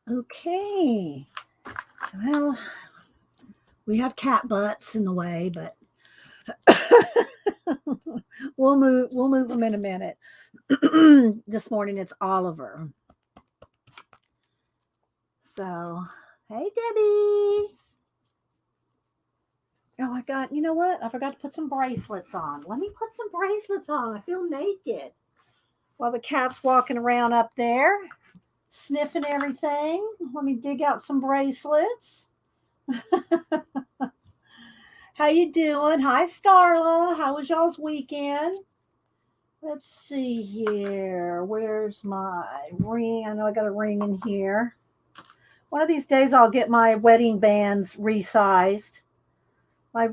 Okay. Well, we have cat butts in the way, but we'll move them in a minute. This morning it's Oliver. So, hey Debbie. Oh, you know what? I forgot to put some bracelets on. Let me put some bracelets on. I feel naked. While the cat's walking around up there, sniffing everything. Let me dig out some bracelets. How you doing? Hi, Starla. How was y'all's weekend? Let's see here. Where's my ring? I know I got a ring in here. One of these days I'll get my wedding bands resized. My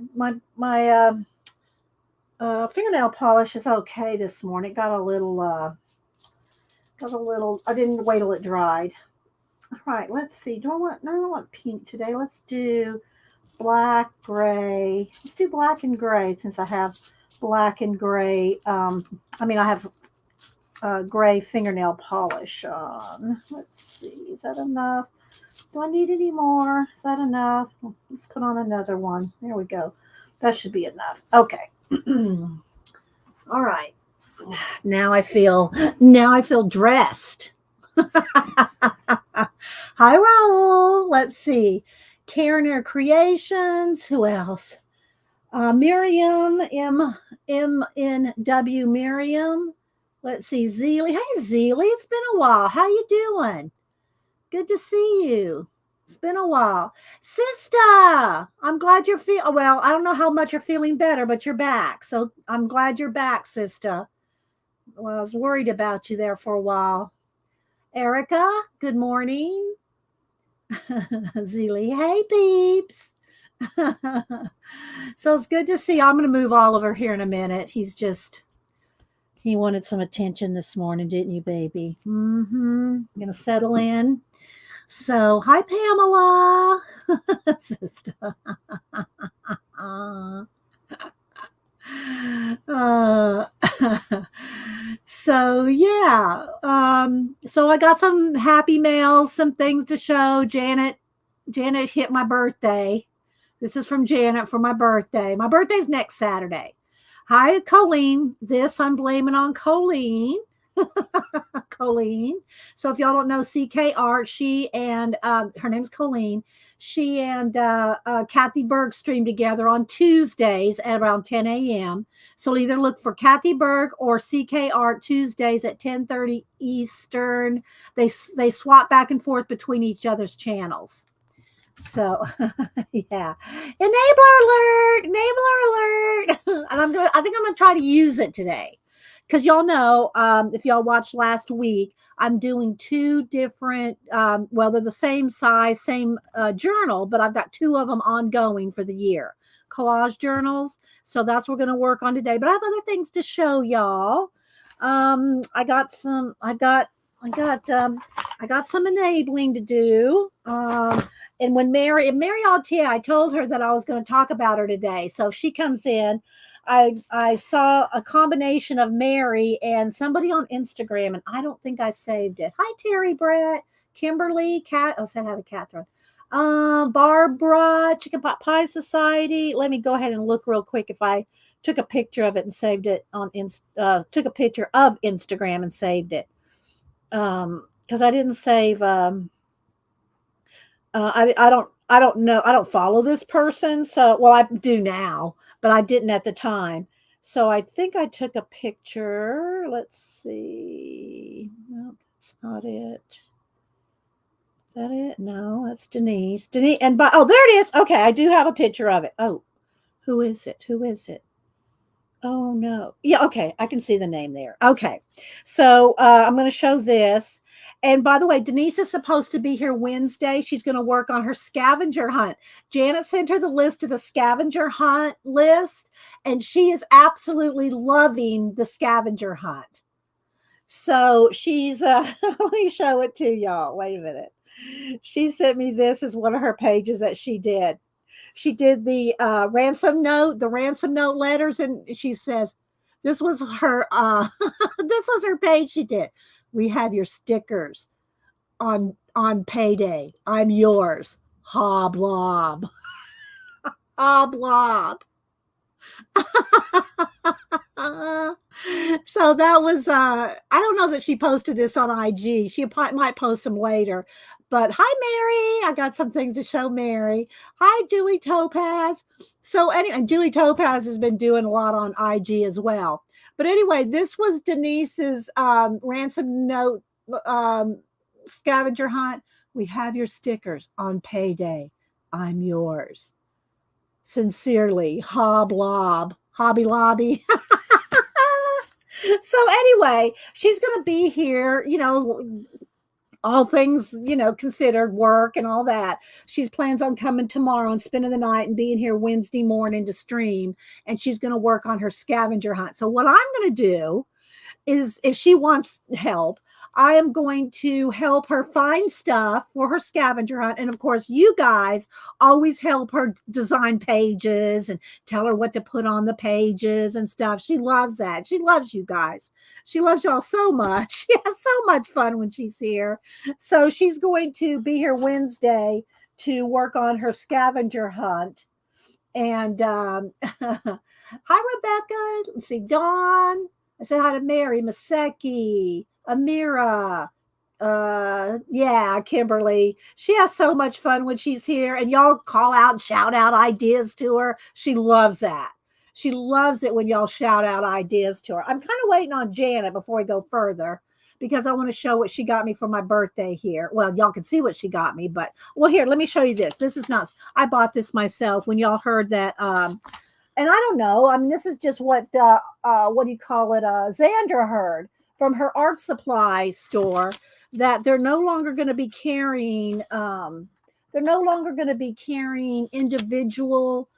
fingernail polish is okay this morning. It got a little. I didn't wait till it dried. All right, let's see. No, I don't want pink today. Let's do black, gray. Let's do black and gray since I have black and gray. I have gray fingernail polish on. Let's see. Is that enough? Do I need any more? Is that enough? Let's put on another one. There we go. That should be enough. Okay. All right. Now I feel dressed. Hi, Raul. Let's see. Karen Creations. Who else? Miriam, MNW Miriam. Let's see. Zeely. Hey, Zeely. It's been a while. How you doing? Good to see you. It's been a while. Sister, I'm glad you're well, I don't know how much you're feeling better, but you're back. So I'm glad you're back, sister. Well, I was worried about you there for a while. Erica, good morning. Zeely, hey, peeps. So it's good to see you. I'm going to move Oliver here in a minute. He wanted some attention this morning, didn't you, baby? I'm going to settle in. So, hi, Pamela. Sister. So yeah. So I got some happy mails, some things to show. Janet hit my birthday. This is from Janet for my birthday. My birthday's next Saturday. Hi, Colleen. This I'm blaming on Colleen. Colleen. So if y'all don't know CK Art, she and her name's Colleen. She and Kathy Berg stream together on Tuesdays at around 10 a.m. So either look for Kathy Berg or CK Art Tuesdays at 10:30 Eastern. They swap back and forth between each other's channels. So yeah, enabler alert, and I think I'm gonna try to use it today. Because y'all know, if y'all watched last week, I'm doing two different, well, they're the same size, same journal, but I've got two of them ongoing for the year. Collage journals. So that's what we're going to work on today. But I have other things to show y'all. I got some enabling to do. And when Mary Altier, I told her that I was going to talk about her today. So she comes in. I saw a combination of Mary and somebody on Instagram, and I don't think I saved it. Hi, Terry, Brett, Kimberly, Kat. Oh, said hi to Catherine. Barbara, Chicken Pot Pie Society. Let me go ahead and look real quick if I took a picture of it and saved it on took a picture of Instagram and saved it. Because I didn't save. I don't know. I don't follow this person, so well, I do now, but I didn't at the time. So I think I took a picture. Let's see. No, that's not it. Is that it? No, that's Denise. Denise, and oh, there it is. Okay, I do have a picture of it. Oh, who is it? Who is it? Oh no. Yeah, okay. I can see the name there. Okay. So I'm going to show this. And by the way, Denise is supposed to be here Wednesday. She's going to work on her scavenger hunt. Janet sent her the list of the scavenger hunt list, and she is absolutely loving the scavenger hunt. So she's let me show it to y'all. Wait a minute. She sent me this as one of her pages that she did. She did the ransom note letters, and she says this was her this was her page she did. We have your stickers. on payday. I'm yours. Hoblob. Hoblob. So that was I don't know that she posted this on IG. She might post some later. But hi Mary, I got some things to show Mary. Hi Julie Topaz. So anyway, and Julie Topaz has been doing a lot on IG as well. But anyway, this was Denise's ransom note scavenger hunt. We have your stickers on payday. I'm yours. Sincerely, Hoblob, Hobby Lobby. So anyway, she's going to be here, you know, all things, you know, considered, work and all that. She plans on coming tomorrow and spending the night and being here Wednesday morning to stream. And she's going to work on her scavenger hunt. So what I'm going to do is, if she wants help, I am going to help her find stuff for her scavenger hunt. And of course, you guys always help her design pages and tell her what to put on the pages and stuff. She loves that. She loves you guys. She loves y'all so much. She has so much fun when she's here. So she's going to be here Wednesday to work on her scavenger hunt. And hi, Rebecca. Let's see, Dawn. I said hi to Mary, Maseki, Amira. Yeah, Kimberly. She has so much fun when she's here, and y'all call out and shout out ideas to her. She loves that. She loves it when y'all shout out ideas to her. I'm kind of waiting on Janet before we go further, because I want to show what she got me for my birthday here. Well, y'all can see what she got me, but well, here, let me show you this. This is not, I bought this myself when y'all heard that, and I don't know. I mean, this is just what do you call it? Xandra heard from her art supply store that they're no longer going to be carrying. They're no longer going to be carrying individual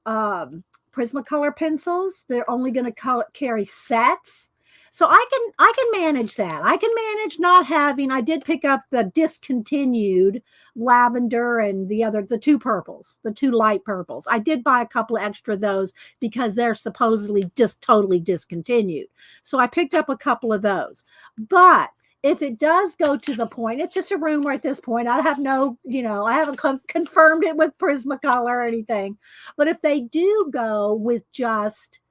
Prismacolor pencils. They're only going to carry sets. So I can manage that. I can manage not having. I did pick up the discontinued lavender and the two purples, the two light purples. I did buy a couple of extra of those because they're supposedly just totally discontinued. So I picked up a couple of those. But if it does go to the point, it's just a rumor at this point. I have no, I haven't confirmed it with Prismacolor or anything. But if they do go with just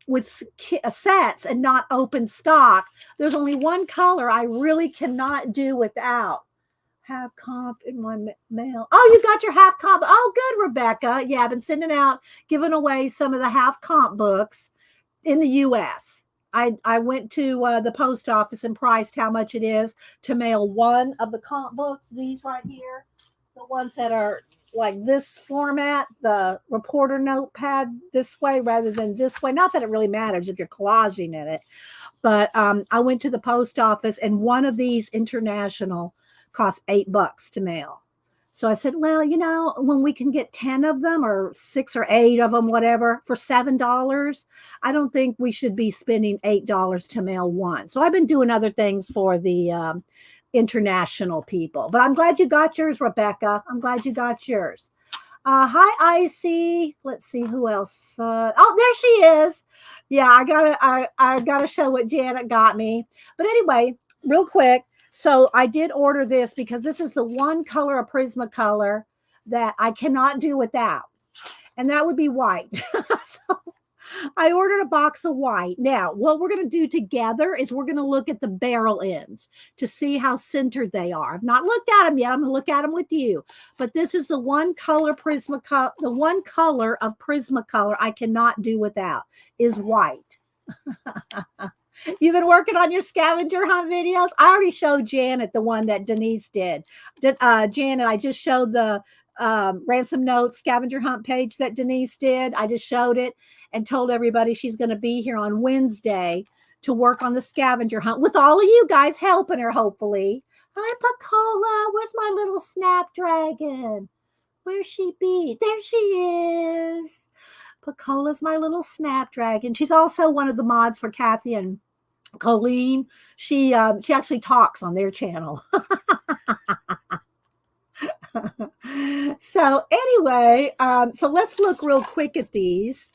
with sets and not open stock, there's only one color I really cannot do without. Half comp in my mail. Oh, you got your half comp. Oh, good, Rebecca. Yeah, I've been giving away some of the half comp books in the U.S. I went to the post office and priced how much it is to mail one of the comp books, these right here, the ones that are like this format, the reporter notepad this way rather than this way. Not that it really matters if you're collaging in it, but I went to the post office and one of these international cost $8 to mail. So I said, well, when we can get 10 of them or 6 or 8 of them, whatever, for $7, I don't think we should be spending $8 to mail one. So I've been doing other things for the international people. But I'm glad you got yours, Rebecca. I'm glad you got yours. Hi, Icy. Let's see who else. Oh, there she is. Yeah, I gotta show what Janet got me. But anyway, real quick. So I did order this because this is the one color of Prismacolor that I cannot do without, and that would be white. So I ordered a box of white. Now, what we're going to do together is we're going to look at the barrel ends to see how centered they are. I've not looked at them yet. I'm going to look at them with you. But this is the one color Prismacolor, the one color of Prismacolor I cannot do without is white. You've been working on your scavenger hunt videos? I already showed Janet the one that Denise did. Janet, I just showed the Ransom Note scavenger hunt page that Denise did. I just showed it and told everybody she's going to be here on Wednesday to work on the scavenger hunt with all of you guys helping her, hopefully. Hi, Pacola. Where's my little snapdragon? Where's she be? There she is. Pacola's my little snapdragon. She's also one of the mods for Kathy and Colleen. She actually talks on their channel. So anyway, so let's look real quick at these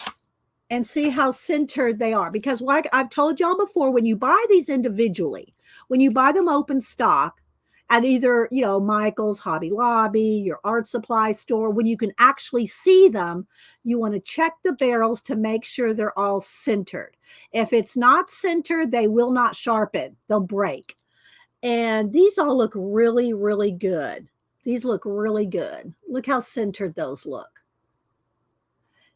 and see how centered they are. Because like I've told y'all before, when you buy these individually, when you buy them open stock, at either, Michael's, Hobby Lobby, your art supply store, when you can actually see them, you want to check the barrels to make sure they're all centered. If it's not centered, they will not sharpen. They'll break. And these all look really, really good. These look really good. Look how centered those look.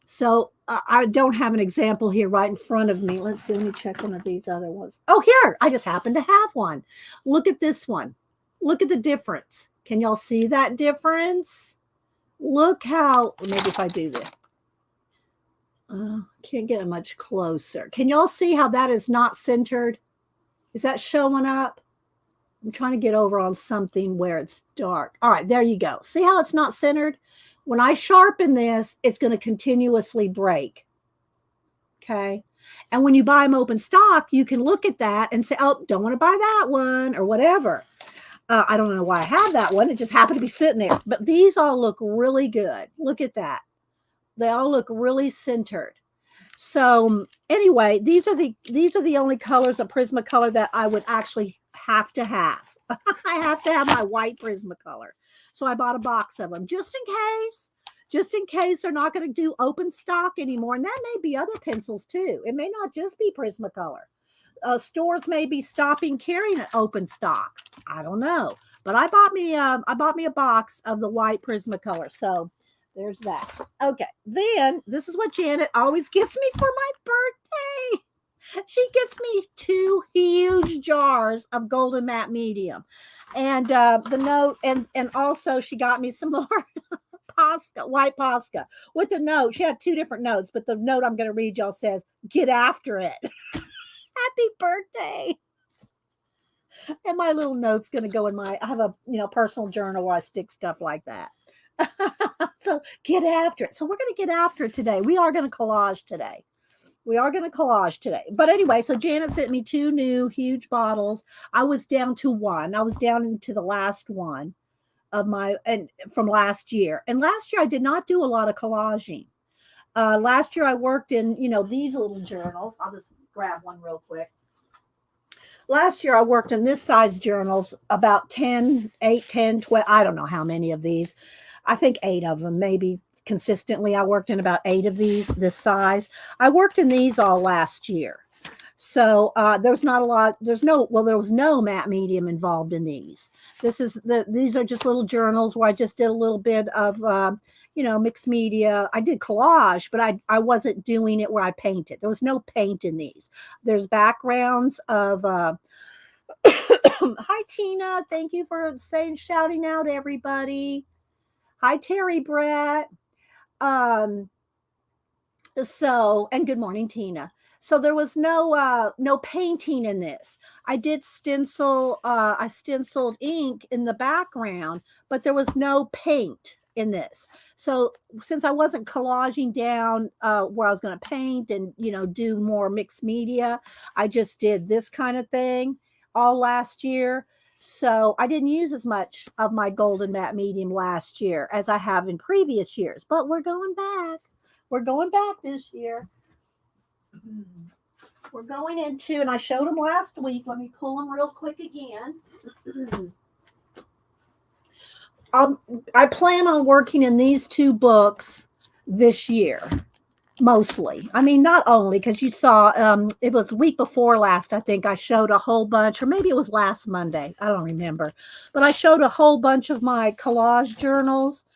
So I don't have an example here right in front of me. Let's see. Let me check one of these other ones. Oh, here. I just happen to have one. Look at this one. Look at the difference. Can y'all see that difference? Look how, maybe if I do this. Can't get it much closer. Can y'all see how that is not centered? Is that showing up? I'm trying to get over on something where it's dark. All right, there you go. See how it's not centered? When I sharpen this, it's going to continuously break. Okay. And when you buy them open stock, you can look at that and say, oh, don't want to buy that one or whatever. I don't know why I have that one. It just happened to be sitting there. But these all look really good. Look at that. They all look really centered. So anyway, these are the only colors of Prismacolor that I would actually have to have. I have to have my white Prismacolor. So I bought a box of them just in case they're not going to do open stock anymore. And that may be other pencils too. It may not just be Prismacolor. Stores may be stopping carrying an open stock. I don't know. But I bought me a box of the white Prismacolor. So there's that. Okay. Then this is what Janet always gets me for my birthday. She gets me 2 huge jars of golden matte medium. And the note, and also she got me some more Posca, white Posca with the note. She had 2 different notes, but the note I'm going to read y'all says, get after it. Happy birthday. And my little note's going to go in I have a, personal journal where I stick stuff like that. So get after it. So we're going to get after it today. We are going to collage today. But anyway, so Janet sent me 2 new huge bottles. I was down to 1. I was down into the last one of from last year. And last year I did not do a lot of collaging. Last year I worked in, these little journals. I'll just grab one real quick. Last year I worked in this size journals, about 8, 10, 12. I don't know how many of these. I think 8 of them, maybe. Consistently, I worked in about 8 of these, this size. I worked in these all last year. So there's not a lot, there was no matte medium involved in these. These are just little journals where I just did a little bit of, mixed media. I did collage, but I wasn't doing it where I painted. There was no paint in these. There's backgrounds of, hi, Tina. Thank you for shouting out everybody. Hi, Terry Brett. And good morning, Tina. So there was no painting in this. I did stencil, I stenciled ink in the background, but there was no paint in this. So since I wasn't collaging down where I was going to paint and, do more mixed media, I just did this kind of thing all last year. So I didn't use as much of my golden matte medium last year as I have in previous years, but we're going back. We're going back this year. We're going into, and I showed them last week. Let me pull them real quick again. I plan on working in these 2 books this year. Mostly. I mean, not only because you saw it was week before last, I think I showed a whole bunch, or maybe it was last Monday. I don't remember. But I showed a whole bunch of my collage journals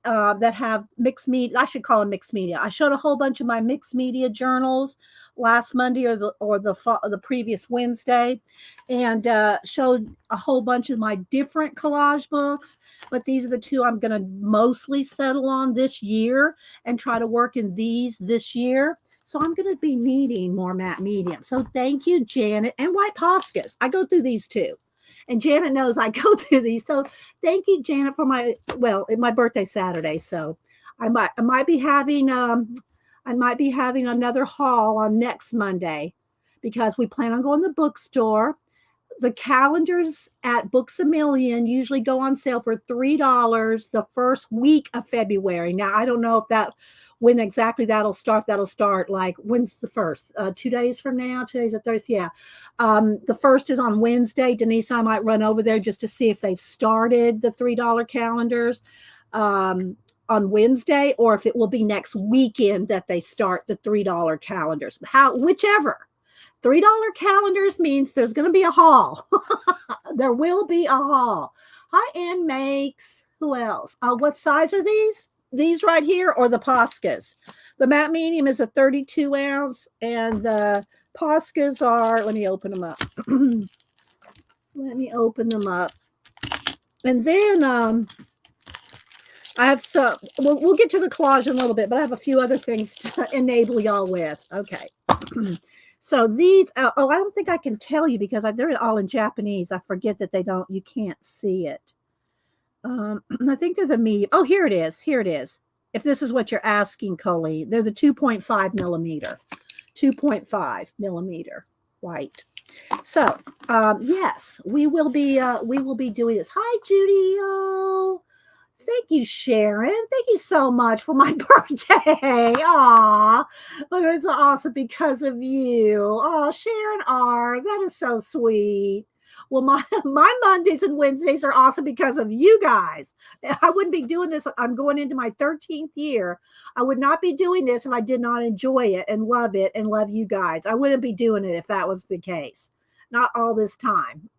that have mixed media. I should call them mixed media. I showed a whole bunch of my mixed media journals last Monday or the previous Wednesday, and showed a whole bunch of my different collage books. But these are the 2 I'm going to mostly settle on this year and try to work in these this year. So I'm going to be needing more matte medium. So thank you, Janet, and white Poscas. I go through these too. And Janet knows I go through these. So thank you, Janet, for my birthday Saturday. So I might be having another haul on next Monday because we plan on going to the bookstore. the calendars at Books A Million usually go on sale for $3 the first week of February. Now, I don't know if that when exactly that'll start. That'll start like when's the first? 2 days from now. Today's a Thursday. Yeah. The first is on Wednesday. Denise and I might run over there just to see if they've started the $3 calendars on Wednesday, or if it will be next weekend that they start the $3 calendars. Whichever. $3 calendars means there's going to be a haul. There will be a haul. Hi, Ann Makes. Who else? What size are these? These right here or the Poscas? The matte medium is a 32 ounce and the Poscas are, let me open them up. Let me open them up. And then I have some, we'll get to the collage in a little bit, but I have a few other things to enable y'all with. Okay. So these, I don't think I can tell you because they're all in Japanese. I forget that you can't see it. I think they're the medium. Oh, here it is. Here it is. If this is what you're asking, Colleen, they're the 2.5 millimeter. 2.5 millimeter white. So, yes, we will be doing this. Hi, Judy. Oh, thank you, Sharon. Thank you so much for my birthday. Aw, it's awesome because of you. Oh, Sharon R. That is so sweet. Well, my Mondays and Wednesdays are awesome because of you guys. I wouldn't be doing this. I'm going into my 13th year. I would not be doing this if I did not enjoy it and love you guys. I wouldn't be doing it if that was the case. Not all this time.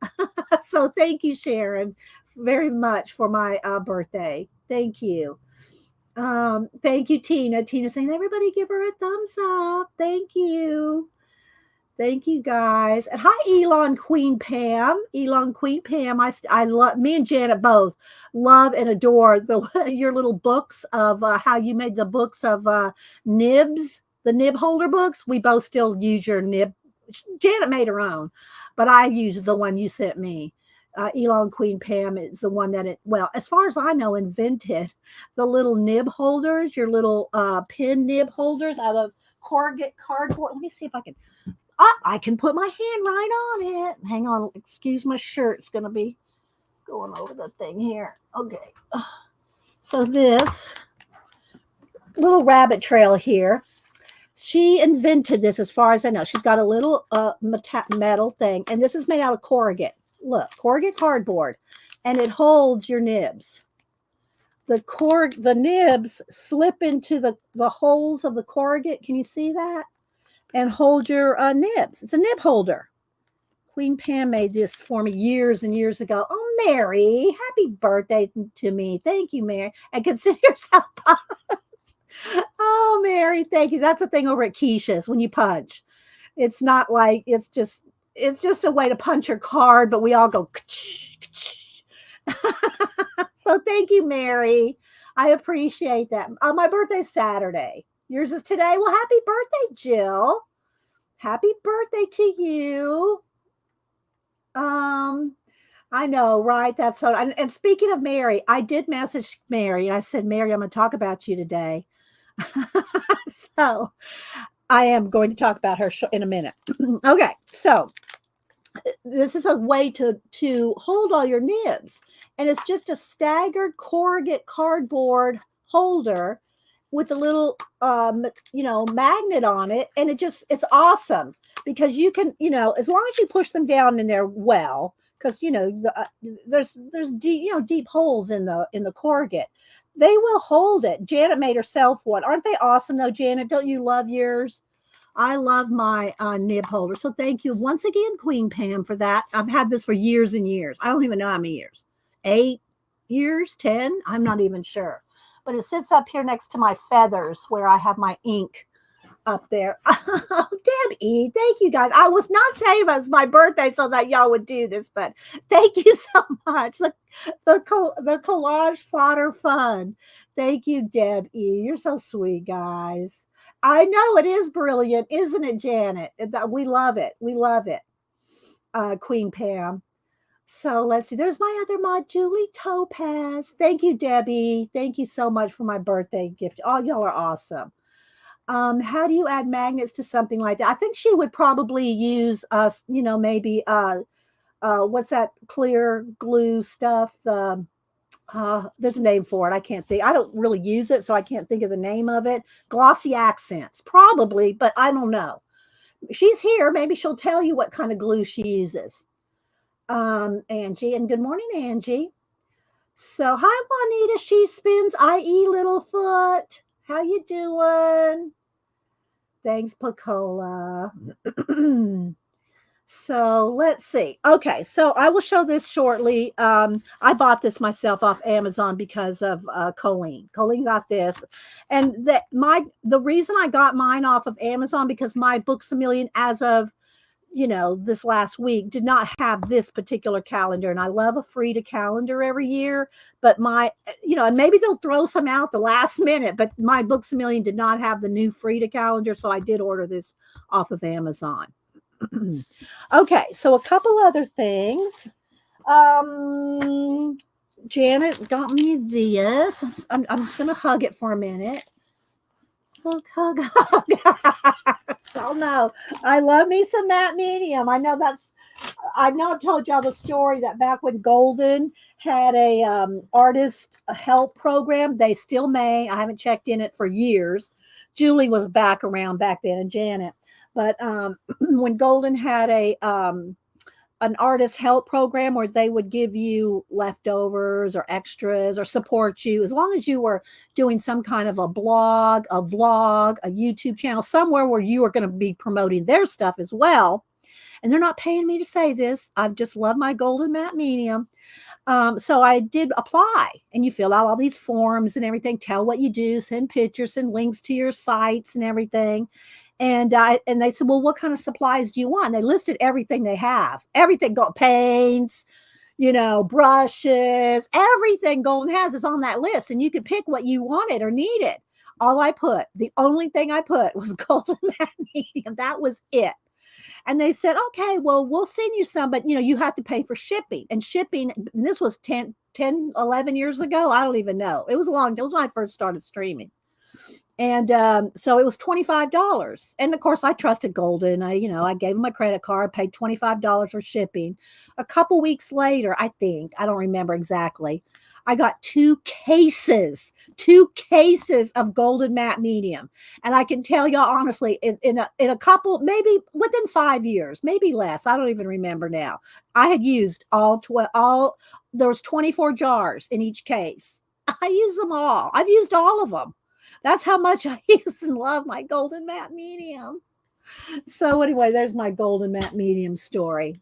So thank you, Sharon, very much for my birthday. Thank you. Thank you, Tina. Tina saying, everybody give her a thumbs up. Thank you. Thank you, guys. And hi, Elon Queen Pam. Elon Queen Pam. I love, me and Janet both love and adore your little books of how you made the books of nibs, the nib holder books. We both still use your nib. Janet made her own, but I use the one you sent me. Elon Queen Pam is the one that as far as I know, invented the little nib holders, your little pin nib holders out of corrugate cardboard. Let me see if I can. I can put my hand right on it. Hang on. Excuse my shirt. It's going to be going over the thing here. Okay. So this little rabbit trail here, she invented this as far as I know. She's got a little metal thing, and this is made out of corrugate. Look, corrugate cardboard, and it holds your nibs. The nibs slip into the holes of the corrugate. Can you see that? And hold your nibs. It's a nib holder. Queen Pam made this for me years and years ago. Oh, Mary, happy birthday to me. Thank you, Mary. And consider yourself punched. Oh, Mary, thank you. That's a thing over at Keisha's when you punch. It's not like, it's just a way to punch your card, but we all go. So thank you, Mary. I appreciate that. My birthday's Saturday. Yours is today. Well, happy birthday, Jill. Happy birthday to you. I know, right? That's so. And speaking of Mary, I did message Mary and I said, Mary, I'm going to talk about you today. So I am going to talk about her in a minute. Okay. So this is a way to hold all your nibs. And it's just a staggered corrugate cardboard holder with a little, magnet on it. And it's awesome because you can, as long as you push them down in there well, because, there's deep holes in the corrugate. They will hold it. Janet made herself one. Aren't they awesome though, Janet? Don't you love yours? I love my nib holder. So thank you once again, Queen Pam, for that. I've had this for years and years. I don't even know how many years. 8 years, 10? I'm not even sure. But it sits up here next to my feathers where I have my ink up there. Oh, Debbie, thank you guys. I was not telling you it was my birthday so that y'all would do this, but thank you so much. The collage fodder fun. Thank you, Debbie. You're so sweet, guys. I know it is brilliant, isn't it, Janet? We love it. We love it, Queen Pam. So let's see. There's my other mod, Julie Topaz. Thank you, Debbie. Thank you so much for my birthday gift. Oh, y'all are awesome. How do you add magnets to something like that? I think she would probably use maybe what's that clear glue stuff? There's a name for it. I can't think. I don't really use it, so I can't think of the name of it. Glossy Accents, probably, but I don't know. She's here. Maybe she'll tell you what kind of glue she uses. Angie, and good morning, Angie. So, hi, Juanita. She spins, i.e. Littlefoot. How you doing? Thanks, Pacola. So let's see. Okay, so I will show this shortly. I bought this myself off Amazon because of Colleen. Colleen got this, and the reason I got mine off of Amazon because my Books a Million, as of this last week, did not have this particular calendar, and I love a Frida calendar every year. But and maybe they'll throw some out the last minute. But my Books a Million did not have the new Frida calendar, so I did order this off of Amazon. Okay, so a couple other things. Janet got me this. I'm just going to hug it for a minute. Hug, hug, hug. Oh, no. I love me some matte medium. I know I've told y'all the story that back when Golden had a artist help program, they still may. I haven't checked in it for years. Julie was back around back then, and Janet. But when Golden had an artist help program where they would give you leftovers or extras or support you, as long as you were doing some kind of a blog, a vlog, a YouTube channel, somewhere where you are going to be promoting their stuff as well. And they're not paying me to say this. I just love my Golden matte medium. So I did apply, and you fill out all these forms and everything, tell what you do, send pictures and links to your sites and everything. And they said, well, what kind of supplies do you want? And they listed everything they have. Everything, paints, brushes, everything Golden has is on that list. And you could pick what you wanted or needed. The only thing I put was Golden matte medium. That was it. And they said, okay, well, we'll send you some, but you have to pay for shipping. And shipping, and this was 10, 11 years ago. I don't even know. It was when I first started streaming. And so it was $25. And of course, I trusted Golden. I gave them my credit card, paid $25 for shipping. A couple weeks later, I don't remember exactly, I got two cases of Golden matte medium. And I can tell y'all honestly, in a couple, maybe within 5 years, maybe less, I don't even remember now, I had used there was 24 jars in each case. I used them all. I've used all of them. That's how much I use and love my Golden matte medium. So anyway, there's my Golden matte medium story.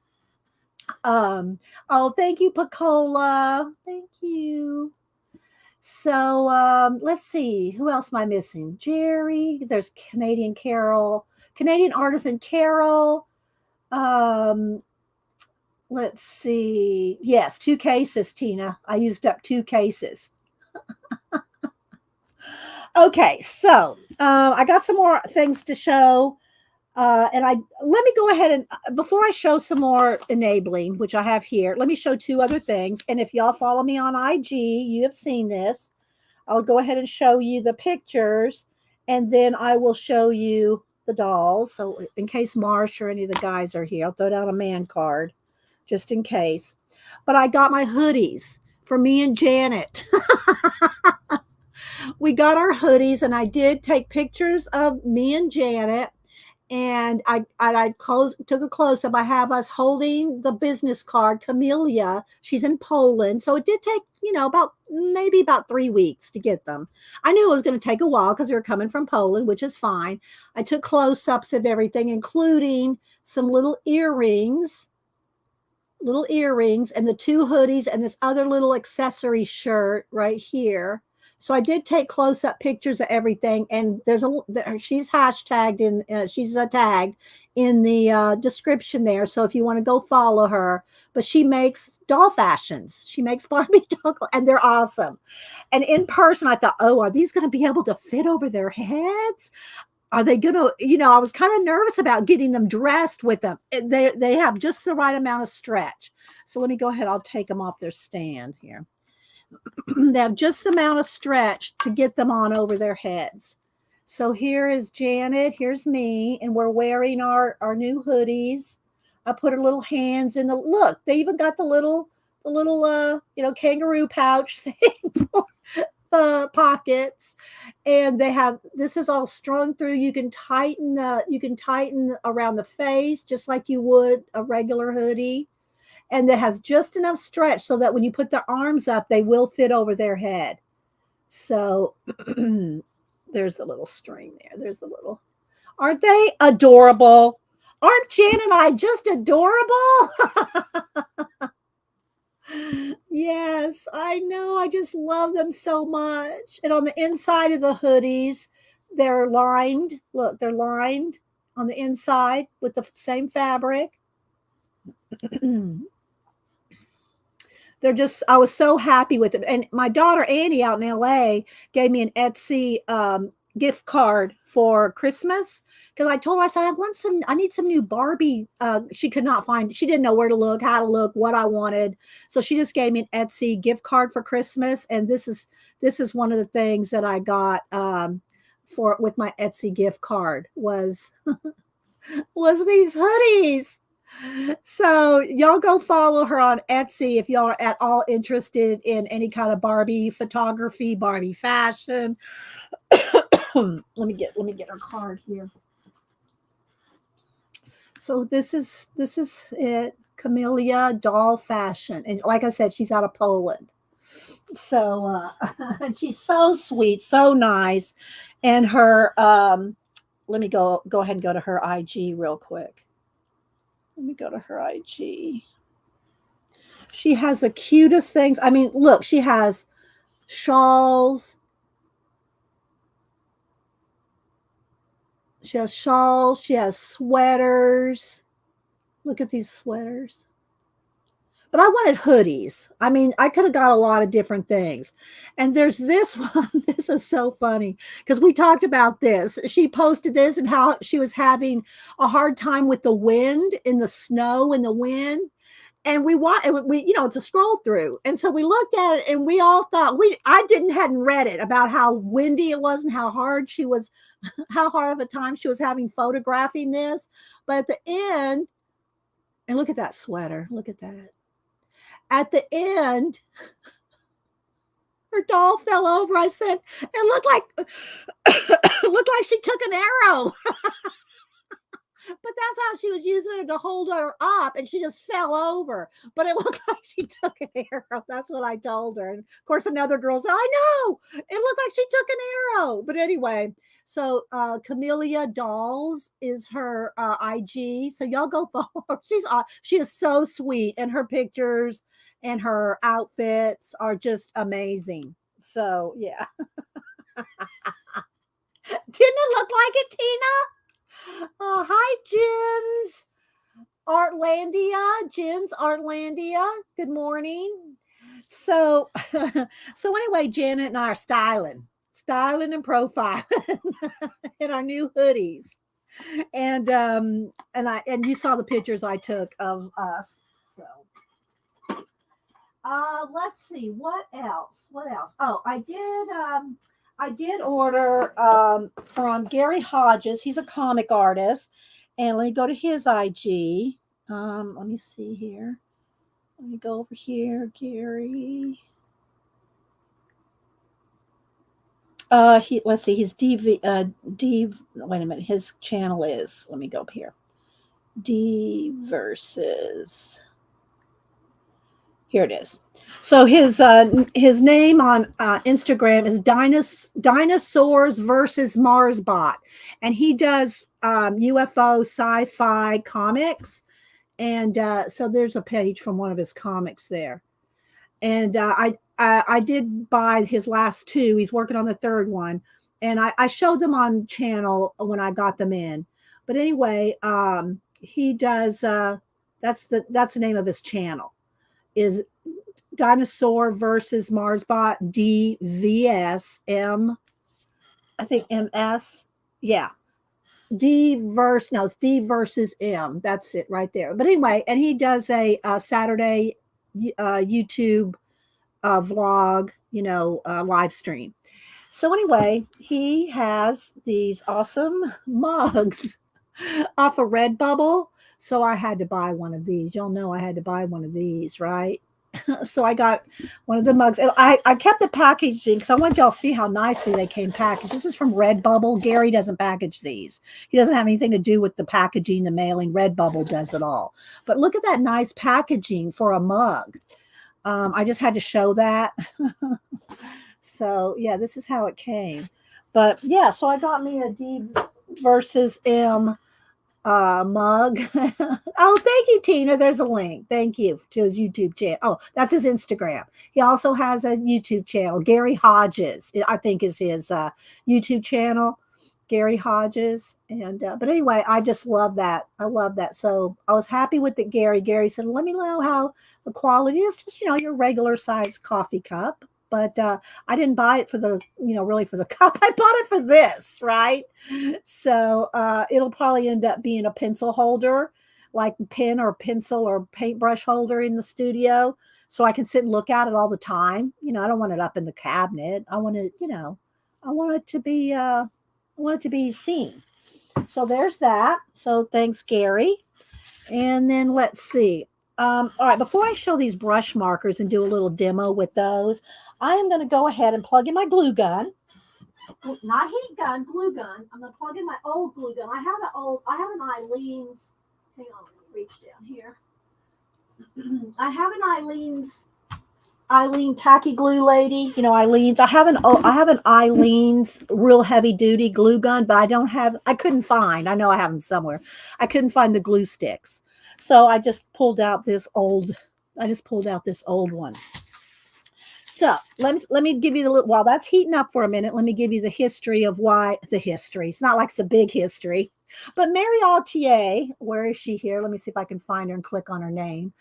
Thank you, Pacola. Thank you. So let's see. Who else am I missing? Jerry. There's Canadian Artisan Carol. Let's see. Yes, 2 cases, Tina. I used up 2 cases. Okay, so I got some more things to show. Let me go ahead and before I show some more enabling, which I have here, let me show 2 other things. And if y'all follow me on IG, you have seen this. I'll go ahead and show you the pictures, and then I will show you the dolls. So in case Marsh or any of the guys are here, I'll throw down a man card just in case. But I got my hoodies for me and Janet. We got our hoodies, and I did take pictures of me and Janet, and I took a close-up. I have us holding the business card, Camellia. She's in Poland, so it did take, maybe about 3 weeks to get them. I knew it was going to take a while because they were coming from Poland, which is fine. I took close-ups of everything, including some little earrings, and the 2 hoodies, and this other little accessory shirt right here. So I did take close-up pictures of everything, and she's hashtagged she's tagged in the description there. So if you want to go follow her, but she makes doll fashions. She makes Barbie doll, and they're awesome. And in person, I thought, are these going to be able to fit over their heads? Are they going to, I was kind of nervous about getting them dressed with them. They have just the right amount of stretch. So let me go ahead. I'll take them off their stand here. They have just the amount of stretch to get them on over their heads. So here is Janet, here's me, and we're wearing our new hoodies. I put her little hands in the look. They even got the little kangaroo pouch thing for pockets, and they have this is all strung through. You can tighten around the face just like you would a regular hoodie, and it has just enough stretch so that when you put their arms up, they will fit over their head. So there's a little string there. There's a little. Aren't they adorable? Aren't Jan and I just adorable? Yes, I know. I just love them so much. And on the inside of the hoodies, they're lined. Look, they're lined on the inside with the same fabric. They're just, I was so happy with them. And my daughter Annie out in LA gave me an Etsy gift card for Christmas because I told her, I said, I need some new Barbie. She could not find, she didn't know where to look, how to look, what I wanted. So she just gave me an Etsy gift card for Christmas. And this is one of the things that I got with my Etsy gift card was these hoodies. So y'all go follow her on Etsy if y'all are at all interested in any kind of Barbie photography, Barbie fashion. let me get her card here. So this is it, Camellia doll fashion, and like I said, she's out of Poland. So and she's so sweet, so nice, and her let me go ahead and go to her IG real quick. Let me go to her IG. She has the cutest things. I mean, look, she has shawls. She has shawls. She has sweaters. Look at these sweaters. But I wanted hoodies. I mean, I could have got a lot of different things. And there's this one. This is so funny because we talked about this. She posted this and how she was having a hard time with the wind in the snow and the wind. And we it's a scroll through. And so we looked at it and we all thought hadn't read it about how windy it was and how hard of a time she was having photographing this. But at the end, and look at that sweater. Look at that. At the end, her doll fell over. I said, it looked like she took an arrow. But that's how she was using it to hold her up, and she just fell over. But it looked like she took an arrow. That's what I told her. And of course, another girl said, I know, it looked like she took an arrow. But anyway, so Camellia Dolls is her IG. So y'all go follow her. She is so sweet, and her pictures and her outfits are just amazing. So yeah. Didn't it look like it, Tina? Oh, hi, Jins. Jins Artlandia. Good morning. So anyway, Janet and I are styling and profiling in our new hoodies. And you saw the pictures I took of us. So let's see what else. Oh, I did order from Gary Hodges. He's a comic artist. And let me go to his IG. Let me see here. Let me go over here, Gary. Let's see. His wait a minute. His channel is. Let me go up here. D versus. Here it is. So his name on Instagram is Dinosaurs versus Marsbot, and he does UFO sci-fi comics, and so there's a page from one of his comics there, and I did buy his last two. He's working on the third one, and I showed them on channel when I got them in. But anyway, he does. That's the name of his channel. Is Dinosaur versus Marsbot DVSM. I think MS. Yeah. It's D versus M. That's it right there. But anyway, and he does a Saturday YouTube vlog, live stream. So anyway, he has these awesome mugs. off a Redbubble. So I had to buy one of these. Y'all know I had to buy one of these, right? So I got one of the mugs. And I kept the packaging because I want y'all to see how nicely they came packaged. This is from Redbubble. Gary doesn't package these. He doesn't have anything to do with the packaging, the mailing. Redbubble does it all. But look at that nice packaging for a mug. I just had to show that. So yeah, this is how it came. But yeah, so I got me a D versus M mug. Oh, thank you, Tina. There's a link. Thank you to his YouTube channel. Oh, that's his Instagram. He also has a YouTube channel. Gary Hodges, I think, is his YouTube channel. Gary Hodges. And but anyway, I just love that. I love that. So I was happy with it. Gary said, let me know how the quality is. Just, your regular size coffee cup. But I didn't buy it for the, really for the cup. I bought it for this, right? So it'll probably end up being a pencil holder, like pen or pencil or paintbrush holder in the studio. So I can sit and look at it all the time. I don't want it up in the cabinet. I want it, I want it to be, I want it to be seen. So there's that. So thanks, Gary. And then let's see. All right, before I show these brush markers and do a little demo with those, I am going to go ahead and plug in my glue gun. Not heat gun, glue gun. I'm going to plug in my old glue gun. I have an Eileen's. Hang on, let me reach down here. I have an Eileen tacky glue lady. Eileen's. I have an Eileen's real heavy duty glue gun, but I couldn't find. I know I have them somewhere. I couldn't find the glue sticks. So I just pulled out this old one. So let me give you while that's heating up for a minute, let me give you the history of it's not like it's a big history, but Mary Altier, where is she here? Let me see if I can find her and click on her name,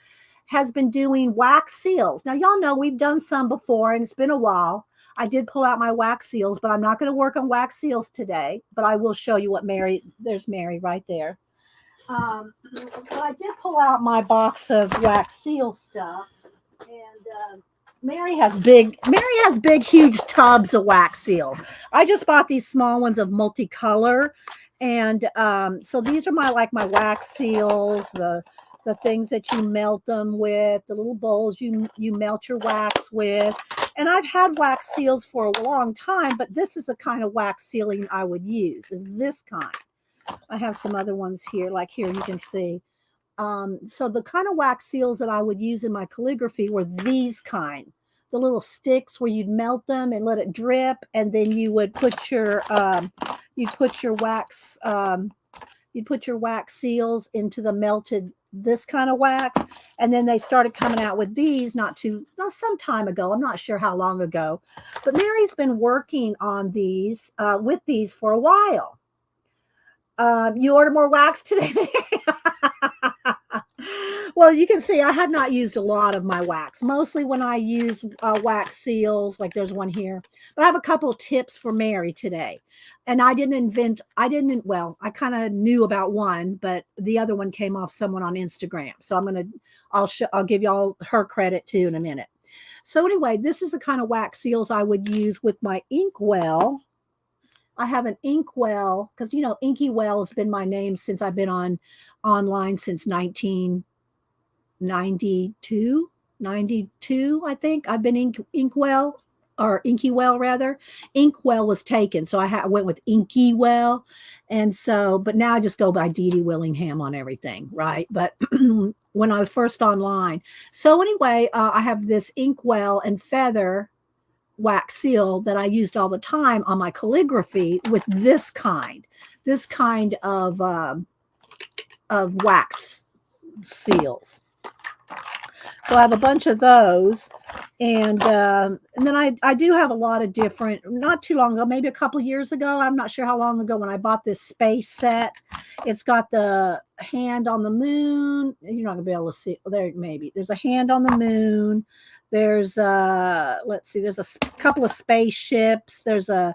has been doing wax seals. Now, y'all know we've done some before and it's been a while. I did pull out my wax seals, but I'm not going to work on wax seals today, but I will show you there's Mary right there. But I did pull out my box of wax seal stuff, and Mary has big, huge tubs of wax seals. I just bought these small ones of multicolor, and so these are my wax seals, the things that you melt them with, the little bowls you melt your wax with. And I've had wax seals for a long time, but this is the kind of wax sealing I would use, is this kind. I have some other ones here, like here you can see. So the kind of wax seals that I would use in my calligraphy were these kind, the little sticks where you'd melt them and let it drip, and then you would put your wax seals into the melted this kind of wax, and then they started coming out with these some time ago. I'm not sure how long ago, but Mary's been working on these with these for a while. You order more wax today? Well, you can see I had not used a lot of my wax. Mostly when I use wax seals, like there's one here. But I have a couple of tips for Mary today. And I kind of knew about one, but the other one came off someone on Instagram. So I'll give y'all her credit too in a minute. So anyway, this is the kind of wax seals I would use with my inkwell. I have an inkwell because, Inky Well has been my name since I've been online since 1992, I think. I've been Inkwell, or Inky Well rather. Inkwell was taken, so I went with Inky Well. And so, but now I just go by Dee Dee Willingham on everything, right? But when I was first online. So anyway, I have this Inkwell and feather wax seal that I used all the time on my calligraphy with this kind of wax seals. So I have a bunch of those, and then I do have a lot of different. Not too long ago, maybe a couple years ago, I'm not sure how long ago, when I bought this space set. It's got the hand on the moon. You're not gonna be able to see there. Maybe there's a hand on the moon. There's let's see. There's a couple of spaceships. There's a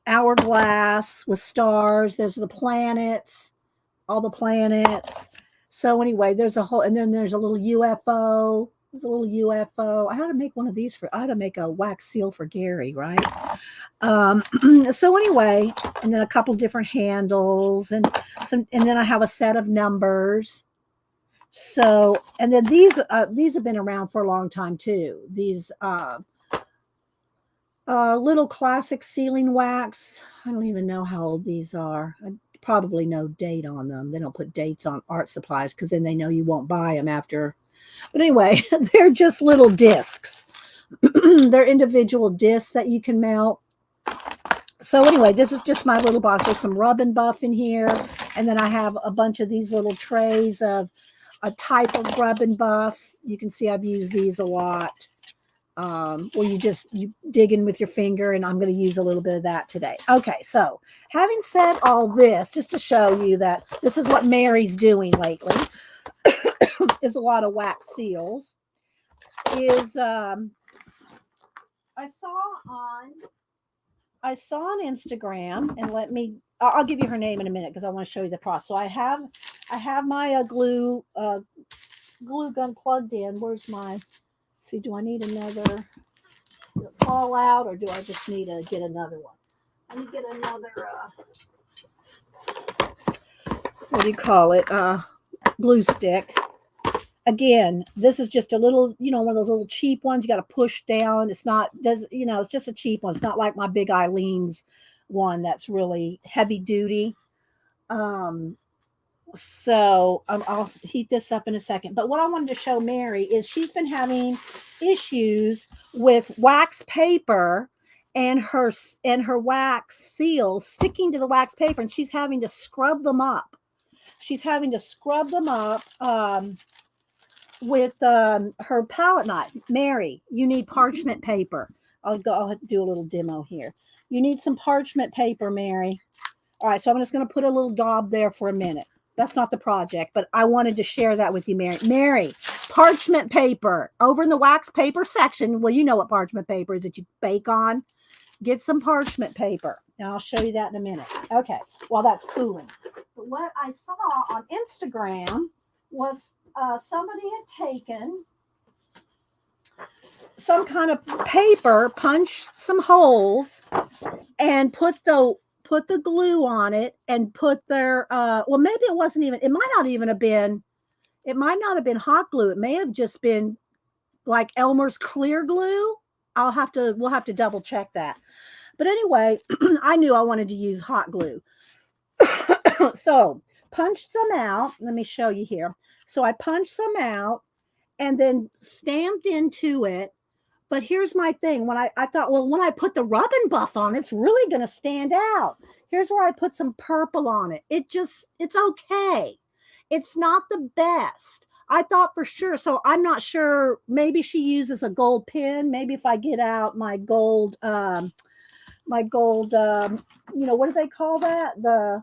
hourglass with stars. There's the planets, all the planets. So anyway, there's a whole, and then there's a little UFO. There's a little UFO. I had to make one of these I had to make a wax seal for Gary, right? So anyway, and then a couple different handles and then I have a set of numbers. So, and then these have been around for a long time too. These little classic sealing wax. I don't even know how old these are. I probably no date on them. They don't put dates on art supplies because then they know you won't buy them after. But anyway, they're just little discs. They're individual discs that you can melt. So anyway, this is just my little box. There's some rub and buff in here. And then I have a bunch of these little trays of a type of rub and buff. You can see I've used these a lot. Where you dig in with your finger, and I'm going to use a little bit of that today. Okay, so having said all this, just to show you that this is what Mary's doing lately, is a lot of wax seals. I saw on Instagram, and I'll give you her name in a minute because I want to show you the process. So I have my glue gun plugged in. Where's my? See, do I need another fall out, or do I just need to get another one? Let me get another, what do you call it? Glue stick. Again, this is just a little, one of those little cheap ones. You got to push down. It's just a cheap one. It's not like my Big Eileen's one that's really heavy duty. So I'll heat this up in a second. But what I wanted to show Mary is she's been having issues with wax paper and her wax seals sticking to the wax paper, and she's having to scrub them up. She's having to scrub them up with her palette knife. Mary, you need parchment paper. I'll do a little demo here. You need some parchment paper, Mary. All right, so I'm just going to put a little daub there for a minute. That's not the project, but I wanted to share that with you, Mary. Mary, parchment paper over in the wax paper section. Well, you know what parchment paper is that you bake on. Get some parchment paper. And I'll show you that in a minute. Okay, while that's cooling. But what I saw on Instagram was somebody had taken some kind of paper, punched some holes, and put the glue on it, and put their maybe it might not have been hot glue. It may have just been like Elmer's clear glue. We'll have to double check that. But anyway, I knew I wanted to use hot glue. So punched some out. Let me show you here. So I punched some out and then stamped into it. But here's my thing. When I thought, well, when I put the rub and buff on, it's really going to stand out. Here's where I put some purple on it. It's okay. It's not the best. I thought for sure. So I'm not sure. Maybe she uses a gold pin. Maybe if I get out my gold, what do they call that? The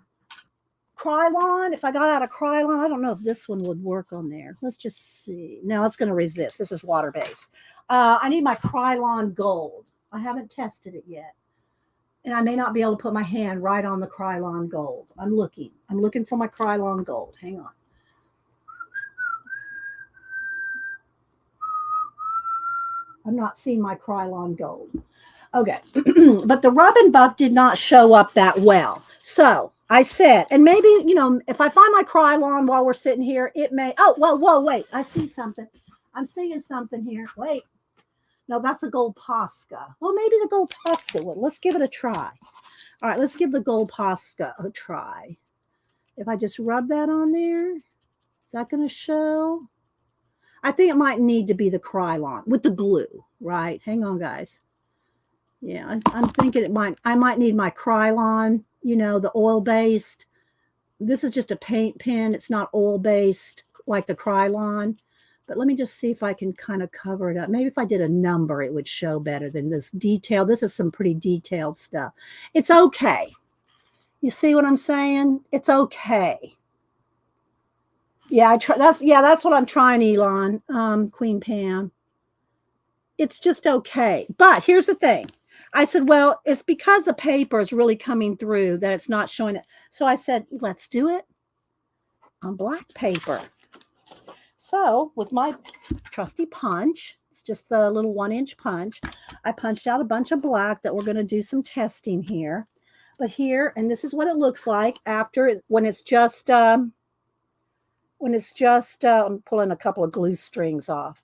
Krylon. If I got out a Krylon, I don't know if this one would work on there. Let's just see. No, it's going to resist. This is water-based. I need my Krylon gold. I haven't tested it yet. And I may not be able to put my hand right on the Krylon gold. I'm looking for my Krylon gold. Hang on. I'm not seeing my Krylon gold. Okay. But the rub and buff did not show up that well. So I said, and maybe, if I find my Krylon while we're sitting here, it may, whoa, wait. I see something. I'm seeing something here. Wait. No, that's a gold Posca. Well, maybe the gold Posca would. Let's give it a try. All right, let's give the gold Posca a try. If I just rub that on there, is that going to show? I think it might need to be the Krylon with the glue, right? Hang on, guys. Yeah, I'm thinking I might need my Krylon, the oil-based. This is just a paint pen. It's not oil-based like the Krylon. But let me just see if I can kind of cover it up. Maybe if I did a number, it would show better than this detail. This is some pretty detailed stuff. It's okay. You see what I'm saying? It's okay. Yeah, that's what I'm trying, Elon, Queen Pam. It's just okay. But here's the thing. I said, well, it's because the paper is really coming through that it's not showing it. So I said, let's do it on black paper. So with my trusty punch, it's just the little 1-inch punch, I punched out a bunch of black that we're going to do some testing here. But here, and this is what it looks like after, when it's just I'm pulling a couple of glue strings off.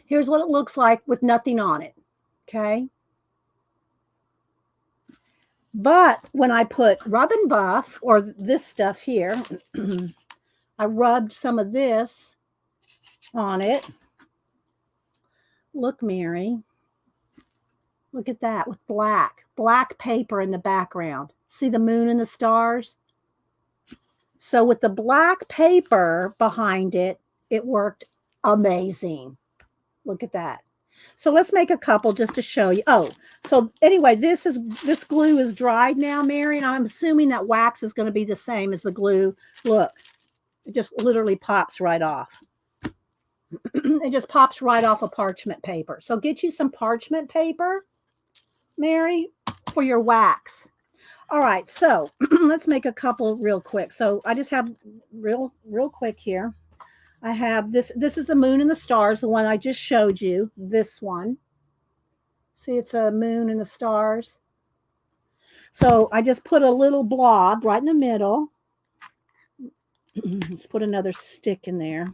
Here's what it looks like with nothing on it. Okay. But when I put Rub and Buff, or this stuff here, I rubbed some of this on it. Look, Mary. Look at that with black paper in the background. See the moon and the stars? So with the black paper behind it, it worked amazing. Look at that. So let's make a couple just to show you. Oh, so anyway, this glue is dried now, Mary, and I'm assuming that wax is going to be the same as the glue. Look, it just literally pops right off. It just pops right off of parchment paper. So get you some parchment paper, Mary, for your wax. All right, so let's make a couple real quick. So I just have real quick here. I have this. This is the moon and the stars, the one I just showed you. This one. See, it's a moon and the stars. So I just put a little blob right in the middle. Let's put another stick in there.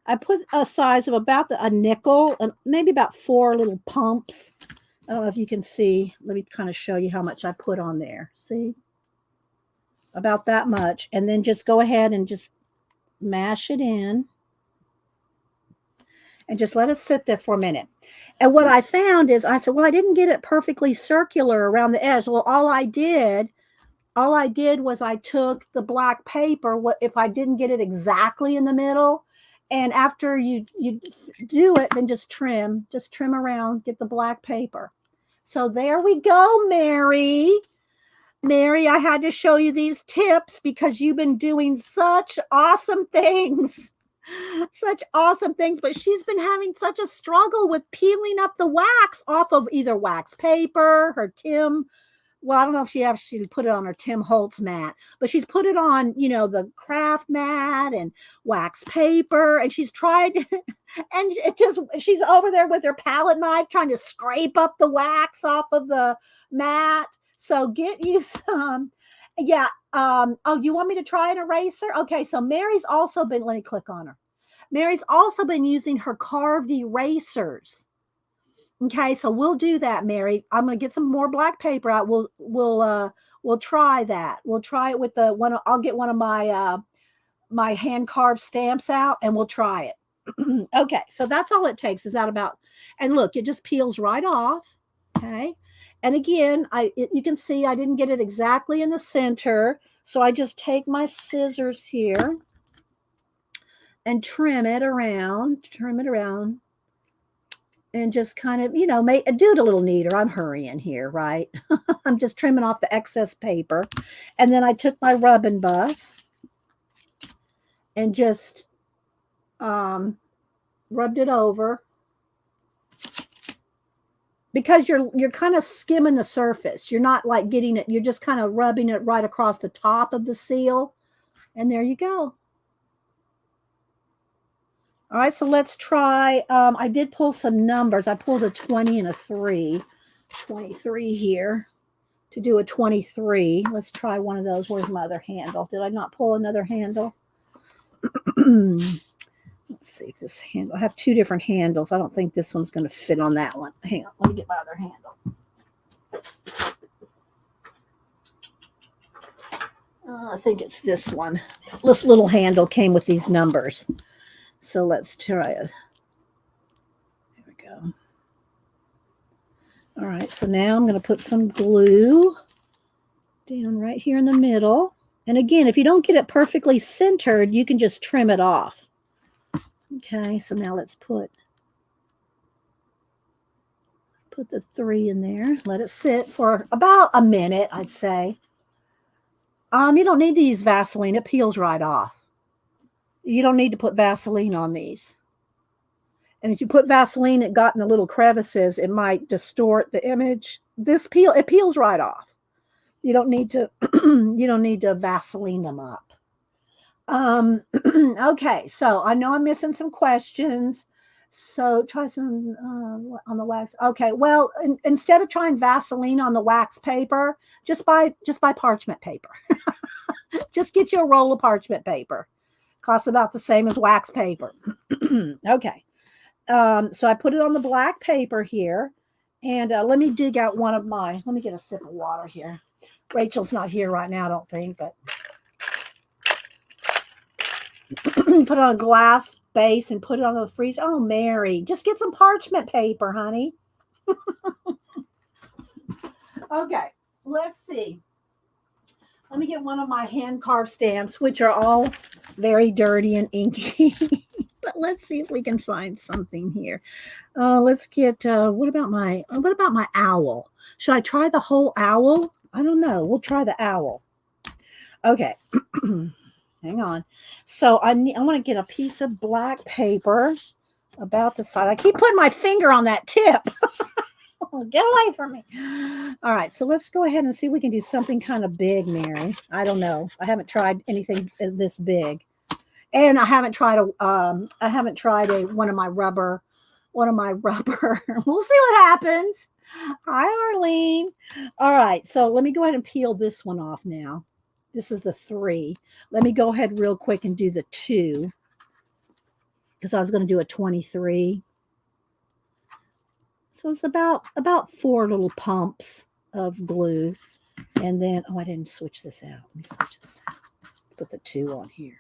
I put a size of about a nickel, and maybe about 4 little pumps. I don't know if you can see. Let me kind of show you how much I put on there. See? About that much. And then just go ahead and just mash it in and just let it sit there for a minute. And what I found is, I said, well, I didn't get it perfectly circular around the edge. Well, all I did was I took the black paper, if I didn't get it exactly in the middle, and after you do it, then just trim around, get the black paper. So there we go, Mary. Mary, I had to show you these tips because you've been doing such awesome things. Such awesome things. But she's been having such a struggle with peeling up the wax off of either wax paper, her Tim. Well, I don't know if she actually put it on her Tim Holtz mat, but she's put it on, the craft mat and wax paper. And she's tried, and she's over there with her palette knife trying to scrape up the wax off of the mat. So get you some. Yeah. Oh, you want me to try an eraser? Okay. So Mary's also been, let me click on her. Mary's also been using her carved erasers. Okay. So we'll do that, Mary. I'm going to get some more black paper out. We'll try that. We'll try it with the one. I'll get one of my hand carved stamps out and we'll try it. Okay. So that's all it takes is that about, and look, it just peels right off. Okay. And again, you can see I didn't get it exactly in the center. So I just take my scissors here and trim it around, and just kind of, do it a little neater. I'm hurrying here, right? I'm just trimming off the excess paper. And then I took my Rub and Buff and just rubbed it over. Because you're kind of skimming the surface. You're not like getting it. You're just kind of rubbing it right across the top of the seal. And there you go. All right, so let's try. I did pull some numbers. I pulled a 20 and a 3. 23 here to do a 23. Let's try one of those. Where's my other handle? Did I not pull another handle? Let's see if this handle, I have 2 different handles. I don't think this one's going to fit on that one. Hang on, let me get my other handle. I think it's this one. This little handle came with these numbers. So let's try it. There we go. All right, so now I'm going to put some glue down right here in the middle. And again, if you don't get it perfectly centered, you can just trim it off. Okay, so now let's put the 3 in there. Let it sit for about a minute, I'd say. You don't need to use Vaseline. It peels right off. You don't need to put Vaseline on these. And if you put Vaseline, it got in the little crevices, it might distort the image. It peels right off. You don't need to you don't need to Vaseline them up. Okay, so I know I'm missing some questions. So try some on the wax. Okay, well, instead of trying Vaseline on the wax paper, just buy parchment paper. Just get you a roll of parchment paper. Costs about the same as wax paper. Okay. So I put it on the black paper here, and let me dig out one of my. Let me get a sip of water here. Rachel's not here right now, I don't think, but put it on a glass base and put it on the freezer. Oh, Mary, just get some parchment paper, honey. Okay, let's see. Let me get one of my hand carved stamps, which are all very dirty and inky. But let's see if we can find something here. Let's get what about my owl? Should I try the whole owl? I don't know. We'll try the owl. Okay. Hang on. So I want to get a piece of black paper about the side. I keep putting my finger on that tip. Get away from me. All right, so let's go ahead and see if we can do something kind of big, Mary. I don't know. I haven't tried anything this big. And I haven't tried one of my rubber. We'll see what happens. Hi, Arlene. All right, so let me go ahead and peel this one off now. This is the 3. Let me go ahead real quick and do the 2, because I was going to do a 23. So it's about 4 little pumps of glue. And then, I didn't switch this out. Let me switch this out. Put the 2 on here.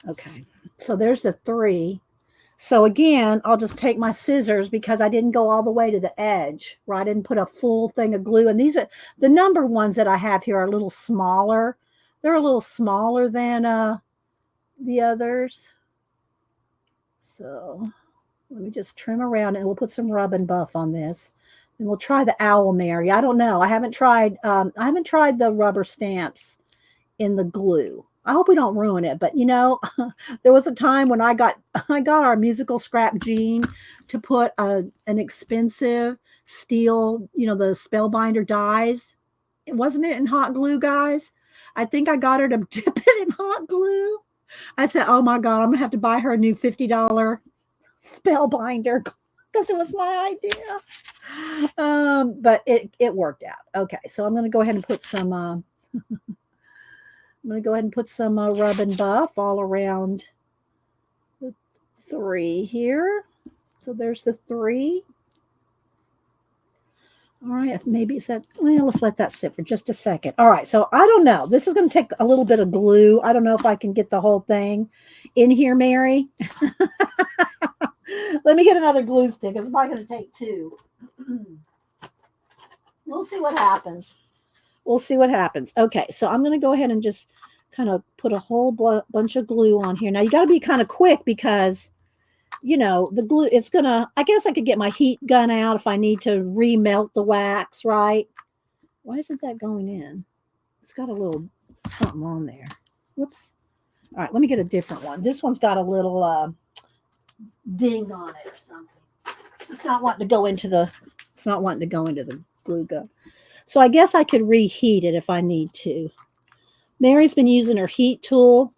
Okay, so there's the 3. So again, I'll just take my scissors because I didn't go all the way to the edge, right? I didn't put a full thing of glue. And these are the number ones that I have here are a little smaller. They're a little smaller than the others. So let me just trim around and we'll put some rub and buff on this. And we'll try the owl, Mary. I don't know. I haven't tried the rubber stamps in the glue. I hope we don't ruin it, but there was a time when I got our musical scrap Jean to put an expensive steel, the spellbinder dies. Wasn't it in hot glue, guys? I think I got her to dip it in hot glue. I said, "Oh my God, I'm gonna have to buy her a new $50 spellbinder because it was my idea." But it worked out. Okay, so I'm gonna go ahead and put some. I'm going to go ahead and put some rub and buff all around the 3 here. So there's the 3. All right, maybe it's that. Well, let's let that sit for just a second. All right, so I don't know. This is going to take a little bit of glue. I don't know if I can get the whole thing in here, Mary. Let me get another glue stick. It's probably going to take 2. We'll see what happens. Okay, so I'm going to go ahead and just kind of put a whole bunch of glue on here. Now, you got to be kind of quick because, the glue, it's going to, I guess I could get my heat gun out if I need to remelt the wax, right? Why isn't that going in? It's got a little something on there. Whoops. All right, let me get a different one. This one's got a little ding on it or something. It's not wanting to go into the glue gun. So I guess I could reheat it if I need to. Mary's been using her heat tool.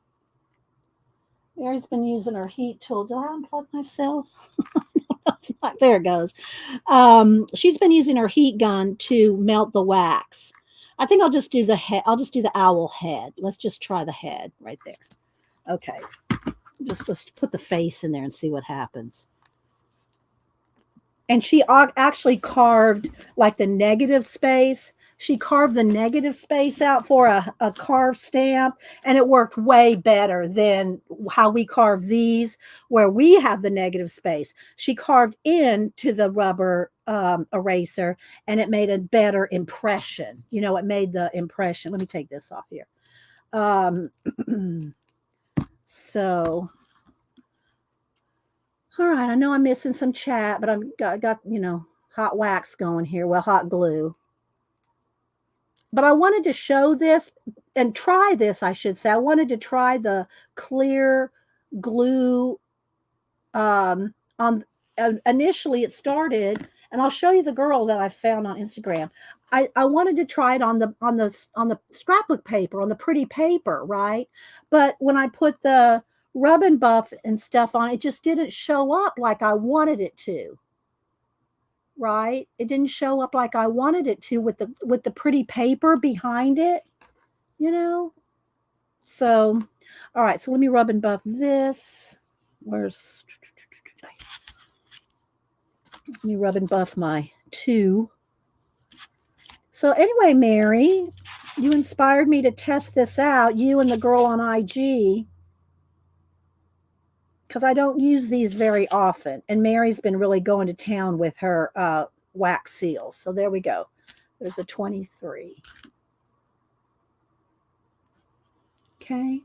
Did I unplug myself? There it goes. She's been using her heat gun to melt the wax. I think I'll just do the head. I'll just do the owl head. Let's just try the head right there. Okay. Let's put the face in there and see what happens. And she actually carved like the negative space. She carved the negative space out for a carved stamp, and it worked way better than how we carve these, where we have the negative space. She carved into the rubber eraser, and it made a better impression. It made the impression. Let me take this off here. So... All right, I know I'm missing some chat, but I got hot wax going here. Well, hot glue. But I wanted to show this and try this, I should say. I wanted to try the clear glue on initially it started, And I'll show you the girl that I found on Instagram. I wanted to try it on the scrapbook paper, on the pretty paper, right? But when I put the rub and buff and stuff on, it just didn't show up like I wanted it to. Right? It didn't show up like I wanted it to with the pretty paper behind it, you know? So, all right, so let me rub and buff this. Let me rub and buff my 2. So anyway, Mary, you inspired me to test this out, you and the girl on IG, because I don't use these very often. And Mary's been really going to town with her wax seals. So there we go. There's a 23. Okay.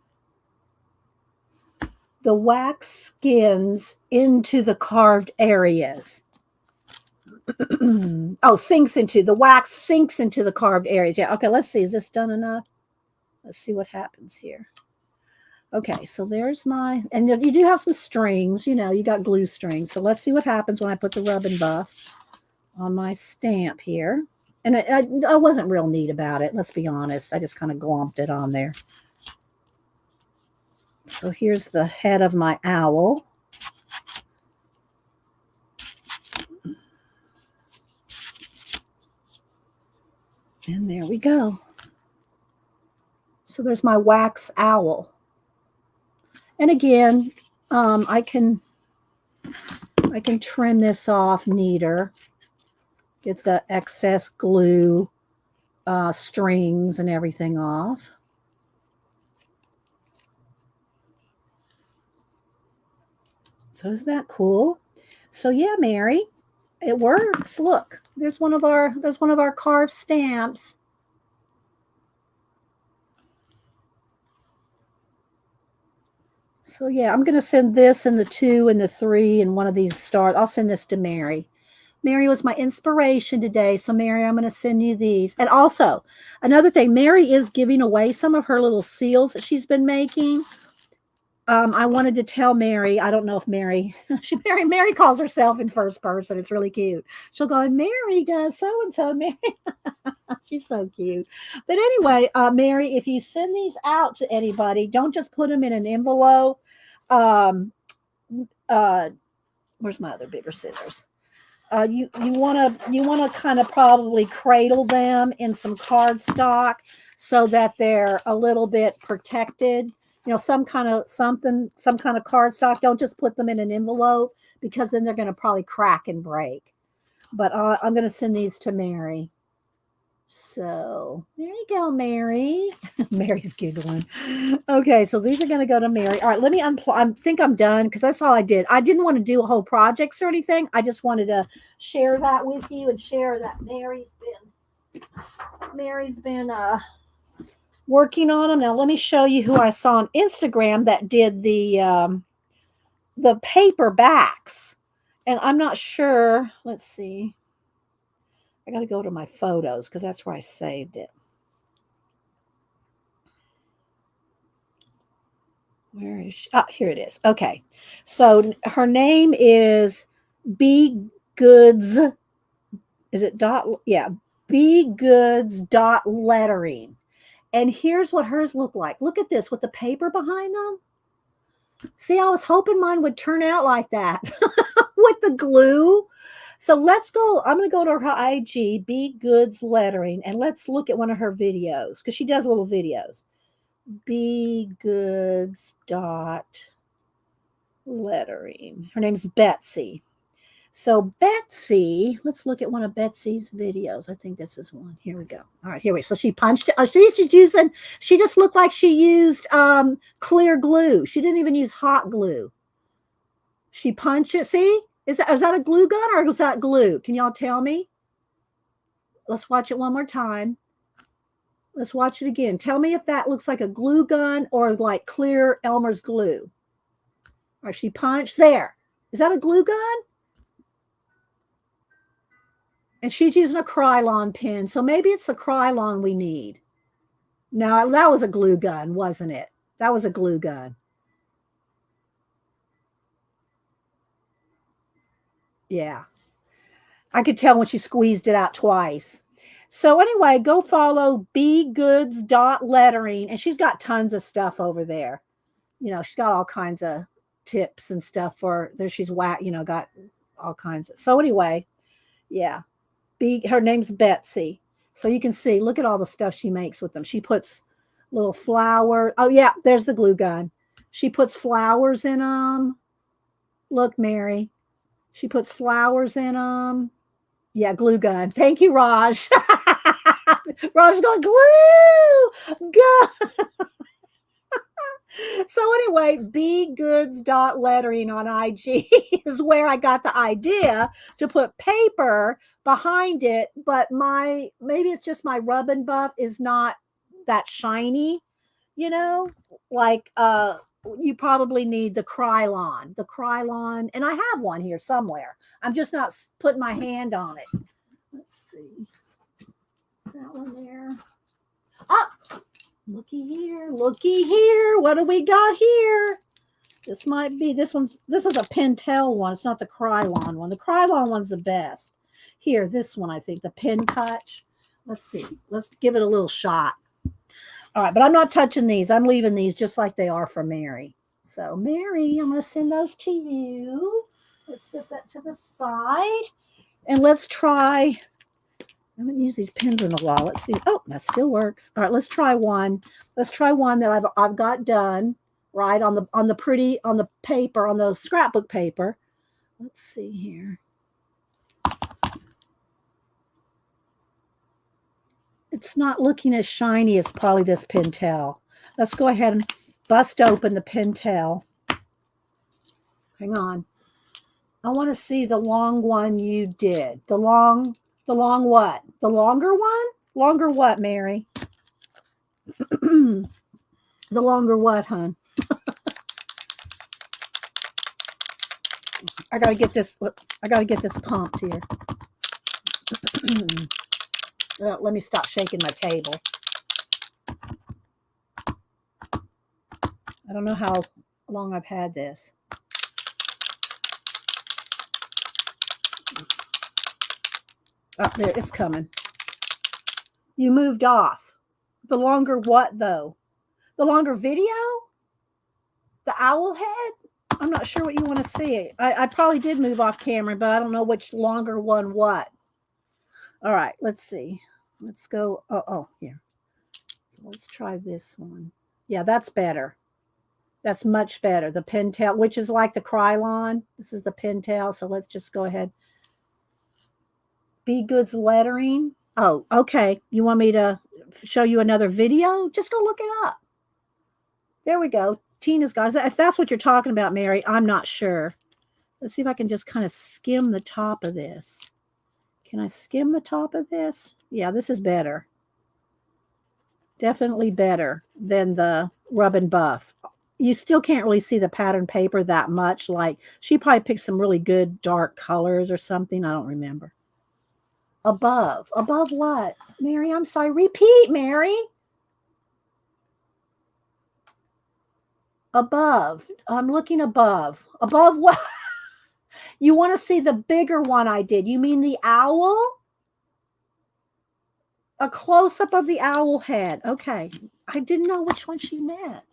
The wax skins into the carved areas. Oh, the wax sinks into the carved areas. Yeah. Okay. Let's see. Is this done enough? Let's see what happens here. Okay. So there's and you do have some strings, you got glue strings. So let's see what happens when I put the rub and buff on my stamp here. And I wasn't real neat about it. Let's be honest. I just kind of glomped it on there. So here's the head of my owl. And there we go. So there's my wax owl. And again, I can trim this off neater. Get the excess glue, strings and everything off. So isn't that cool? So yeah, Mary, it works. Look, there's one of our carved stamps. So yeah, I'm going to send this and the 2 and the 3 and one of these stars. I'll send this to Mary. Mary was my inspiration today. So Mary, I'm going to send you these. And also another thing, Mary is giving away some of her little seals that she's been making. I wanted to tell Mary, I don't know if Mary calls herself in first person. It's really cute. She'll go, Mary does so-and-so, Mary. She's so cute. But anyway, Mary, if you send these out to anybody, don't just put them in an envelope. Where's my other bigger scissors? You want to kind of probably cradle them in some cardstock so that they're a little bit protected. Some kind of cardstock. Don't just put them in an envelope because then they're going to probably crack and break. But I'm going to send these to Mary. So there you go, Mary. Mary's giggling. Okay, so these are going to go to Mary. All right, let me unplug. I think I'm done because that's all I did. I didn't want to do a whole projects or anything. I just wanted to share that with you and share that Mary's been working on them. Now let me show you who I saw on Instagram that did the paper backs. And I'm not sure. Let's see. I got to go to my photos because that's where I saved it. Where is she? Oh, here it is. Okay. So her name is BeGoods. Is it dot? Yeah. BeGoodsDOTLettering. And here's what hers look like. Look at this with the paper behind them. See, I was hoping mine would turn out like that with the glue. So let's go. I'm going to go to her IG, BeGoodsLettering, and let's look at one of her videos because she does little videos. BeGoodsDOTLettering. Her name's Betsy. So Betsy, let's look at one of Betsy's videos. I think this is one. Here we go. All right, here we go. So she punched it. Oh, she just looked like she used clear glue. She didn't even use hot glue. She punched it. See? Is that a glue gun or is that glue? Can y'all tell me? Let's watch it one more time. Let's watch it again. Tell me if that looks like a glue gun or like clear Elmer's glue. All right, she punched there. Is that a glue gun? And she's using a Krylon pen. So maybe it's the Krylon we need. No, that was a glue gun, wasn't it? That was a glue gun. Yeah. I could tell when she squeezed it out twice. So anyway, go follow BeGoodsDOTLettering, and she's got tons of stuff over there. You know, she's got all kinds of tips and stuff for there. She's got all kinds of. So anyway, yeah, her name's Betsy. So you can see, look at all the stuff she makes with them. She puts little flower. Oh yeah, there's the glue gun. She puts flowers in them. Look, Mary. She puts flowers in them. Yeah, glue gun. Thank you, Raj. Raj is going, glue gun. So anyway, BeGoodsDOTLettering on IG is where I got the idea to put paper behind it, but maybe it's just my rub and buff is not that shiny, you know, like you probably need the Krylon, and I have one here somewhere. I'm just not putting my hand on it. Let's see. Is that one there? Oh, looky here. What do we got here? This might be this is a Pentel one. It's not the Krylon one. The Krylon one's the best. Here, this one, I think, the Pen Touch. Let's see. Let's give it a little shot. All right, but I'm not touching these. I'm leaving these just like they are for Mary. So, Mary, I'm going to send those to you. Let's set that to the side. And let's try. I haven't used these pens in a while. Let's see. Oh, that still works. All right, let's try one. Let's try one that I've got done right on the paper, on the scrapbook paper. Let's see here. It's not looking as shiny as probably this Pentel. Let's go ahead and bust open the Pentel. Hang on. I want to see the long one you did. The long what? The longer one? Longer what, Mary? The longer what, hon? I gotta get this pumped here. Let me stop shaking my table. I don't know how long I've had this. Oh, there, it's coming. You moved off. The longer what, though? The longer video? The owl head? I'm not sure what you want to see. I probably did move off camera, but I don't know which longer one what. All right, let's see. Let's go. Oh, here. So let's try this one. Yeah, that's better. That's much better. The Pentel, which is like the Krylon. This is the Pentel. So let's just go ahead. BeGoodsLettering. Oh, okay. You want me to show you another video? Just go look it up. There we go. Tina's guys. If that's what you're talking about, Mary, I'm not sure. Let's see if I can just kind of skim the top of this. Can I skim the top of this? Yeah, this is better. Definitely better than the rub and buff. You still can't really see the pattern paper that much. Like, she probably picked some really good dark colors or something. I don't remember. Above. Above what? Mary, I'm sorry. Repeat, Mary. Above. I'm looking above. Above what? You want to see the bigger one I did. You mean the owl? A close-up of the owl head. Okay. I didn't know which one she meant.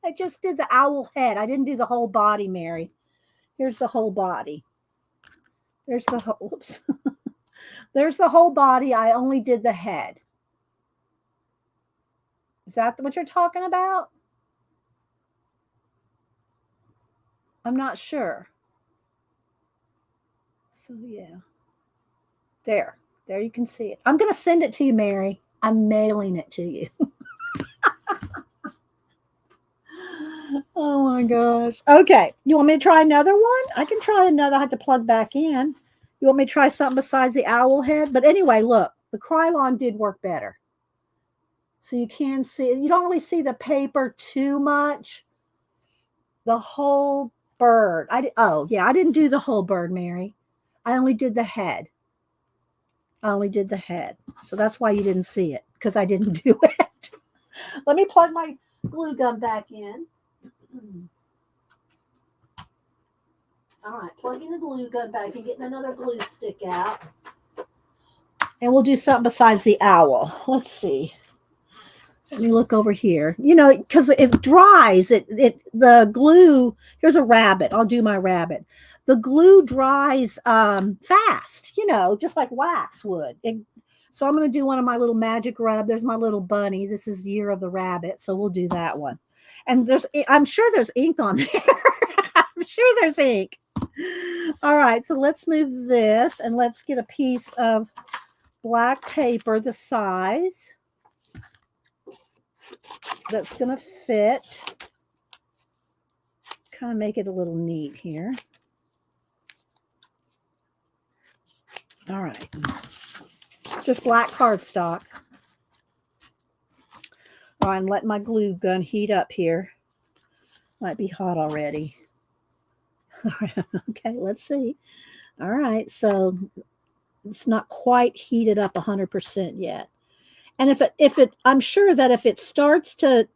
I just did the owl head. I didn't do the whole body, Mary. Here's the whole body. There's the whole, whoops. There's the whole body. I only did the head. Is that what you're talking about? I'm not sure. So, yeah. There you can see it. I'm going to send it to you, Mary. I'm mailing it to you. Oh my gosh. Okay. You want me to try another one? I can try another. I have to plug back in. You want me to try something besides the owl head? But anyway, look, the Krylon did work better. So you can see, you don't really see the paper too much. The whole bird. Oh, yeah, I didn't do the whole bird, Mary. I only did the head. So that's why you didn't see it, because I didn't do it. Let me plug my glue gun back in. All right, plugging the glue gun back and getting another glue stick out. And we'll do something besides the owl. Let's see. Let me look over here. You know, because it dries. The glue. Here's a rabbit. I'll do my rabbit. The glue dries fast. You know, just like wax would. So I'm going to do one of my little magic rub. There's my little bunny. This is Year of the Rabbit, so we'll do that one. And I'm sure there's ink on there. I'm sure there's ink. All right, so let's move this and let's get a piece of black paper the size that's going to fit. Kind of make it a little neat here. All right. Just black cardstock. All right, I'm letting my glue gun heat up here. Might be hot already. Okay, let's see. All right, so it's not quite heated up 100% yet. And I'm sure that if it starts to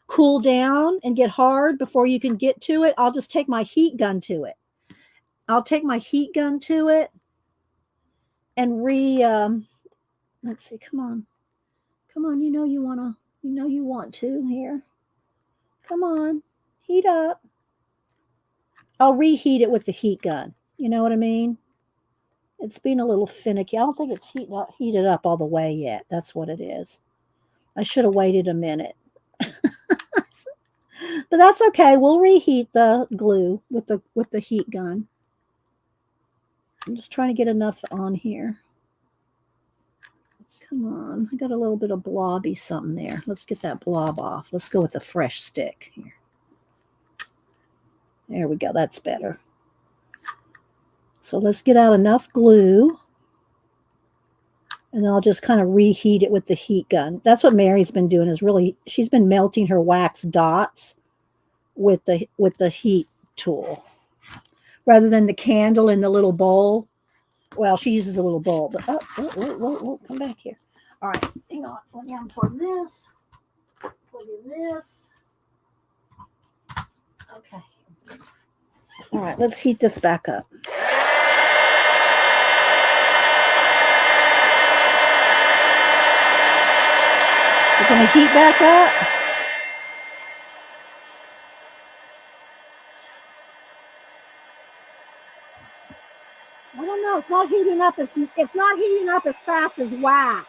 cool down and get hard before you can get to it, I'll just take my heat gun to it. I'll take my heat gun to it and let's see, come on, you know you want to here. Come on, heat up. I'll reheat it with the heat gun. You know what I mean? It's being a little finicky. I don't think it's heated up all the way yet. That's what it is. I should have waited a minute. But that's okay. We'll reheat the glue with the heat gun. I'm just trying to get enough on here. Come on. I got a little bit of blobby something there. Let's get that blob off. Let's go with a fresh stick here. There we go. That's better. So let's get out enough glue. And then I'll just kind of reheat it with the heat gun. That's what Mary's been doing, is really, she's been melting her wax dots with the heat tool. Rather than the candle in the little bowl. Well, she uses a little bowl, but whoa, come back here. All right, hang on. Let me unplug this. Plug in this. Okay. All right, let's heat this back up. It's going to heat back up. I don't know. It's not heating up as fast as wax.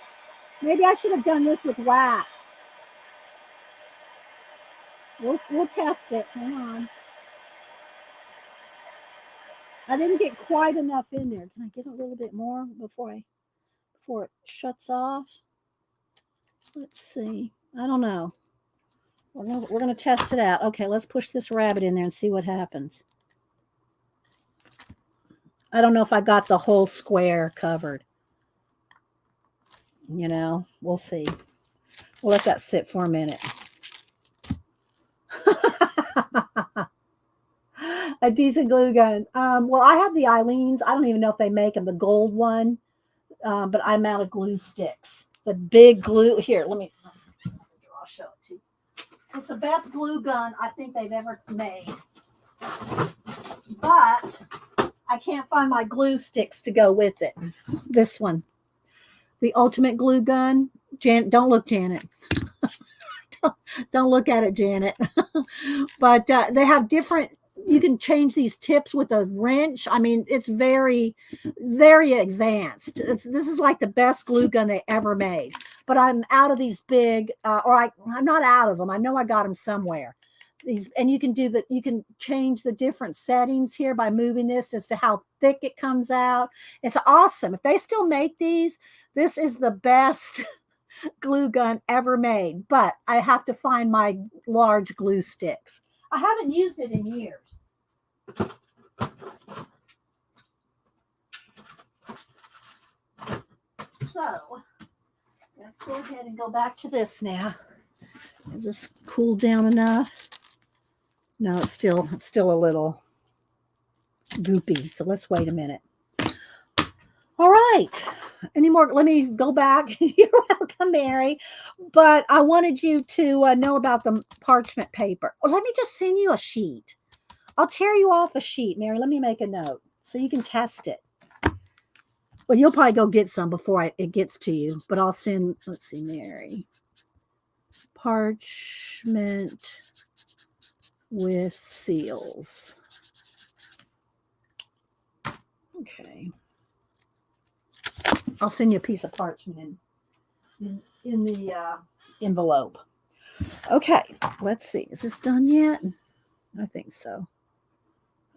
Maybe I should have done this with wax. We'll test it. Hang on. I didn't get quite enough in there. Can I get a little bit more before it shuts off? Let's see. I don't know. We're gonna test it out. Okay, let's push this rabbit in there and see what happens. I don't know if I got the whole square covered. You know, we'll see. We'll let that sit for a minute. A decent glue gun. Well, I have the Eileen's. I don't even know if they make them, the gold one. But I'm out of glue sticks. The big glue. Here, let me I'll show it to you. It's the best glue gun I think they've ever made. But I can't find my glue sticks to go with it. This one. The ultimate glue gun. Don't look, Janet. Don't look at it, Janet. But they have different, you can change these tips with a wrench. I mean, it's very, very advanced. This is like the best glue gun they ever made. But I'm out of these big, I'm not out of them. I know I got them somewhere. And you can you can change the different settings here by moving this as to how thick it comes out. It's awesome. If they still make these, this is the best glue gun ever made. But I have to find my large glue sticks. I haven't used it in years. So let's go ahead and go back to this now. Is this cooled down enough? No, it's still a little goopy. So let's wait a minute. All right. Any more? Let me go back. You're welcome, Mary. But I wanted you to know about the parchment paper. Let me just send you a sheet. I'll tear you off a sheet, Mary. Let me make a note so you can test it. Well, you'll probably go get some before it gets to you, but I'll send, let's see, Mary. Parchment with seals. Okay. I'll send you a piece of parchment in the envelope. Okay, let's see. Is this done yet? I think so.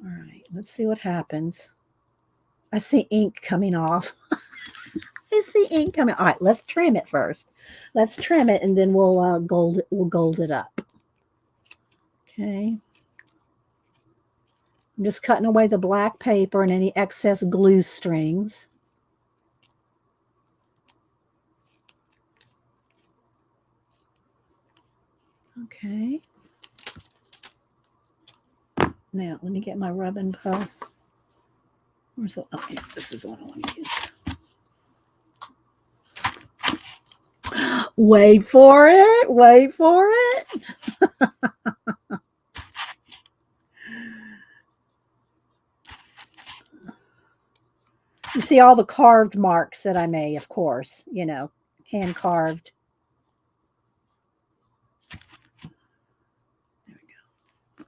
All right, let's see what happens. I see ink coming off. I see ink coming. All right, let's trim it first. Let's trim it, and then we'll gold it. We'll gold it up. Okay. I'm just cutting away the black paper and any excess glue strings. Okay. Now, let me get my rub and puff. Where's the, oh, yeah, this is the one I want to use. Wait for it. Wait for it. You see all the carved marks that I made, of course, you know, hand carved. There we go.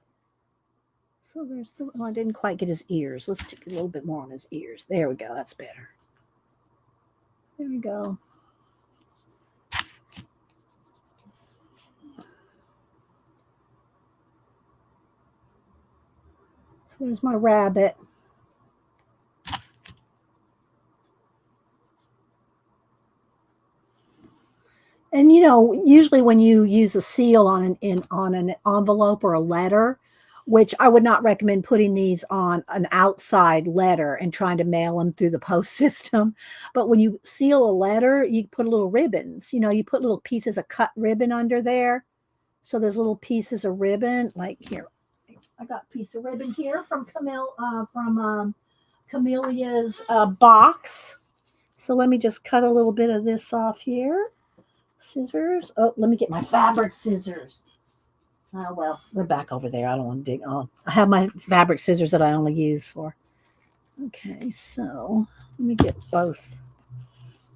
So there's the, well, I didn't quite get his ears. Let's take a little bit more on his ears. There we go. That's better. There we go. So there's my rabbit. And you know, usually when you use a seal on an envelope or a letter, which I would not recommend putting these on an outside letter and trying to mail them through the post system. But when you seal a letter, you put little ribbons. You know, you put little pieces of cut ribbon under there. So there's little pieces of ribbon, like here. I got a piece of ribbon here from Camellia's box. So let me just cut a little bit of this off here. Scissors. Oh, let me get my fabric scissors. Oh, well, they're back over there. I don't want to dig on. I have my fabric scissors that I only use for. Okay, so let me get both.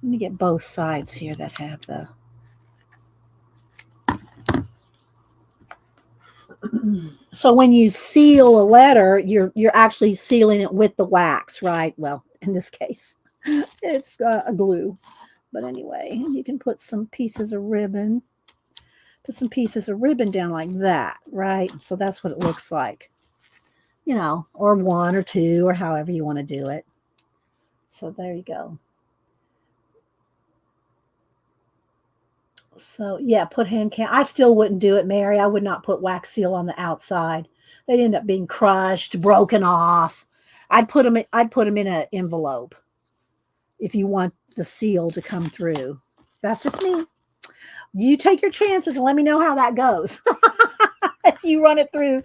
Let me get both sides here that have the. So when you seal a letter, you're actually sealing it with the wax, right? Well, in this case, it's a glue. But anyway, you can put some pieces of ribbon. Put some pieces of ribbon down like that, right? So that's what it looks like. You know, or one or two, or however you want to do it. So there you go. So yeah, put hand can. I still wouldn't do it, Mary. I would not put wax seal on the outside. They'd end up being crushed, broken off. I'd put them in an envelope if you want the seal to come through. That's just me. You take your chances and let me know how that goes. If you run it through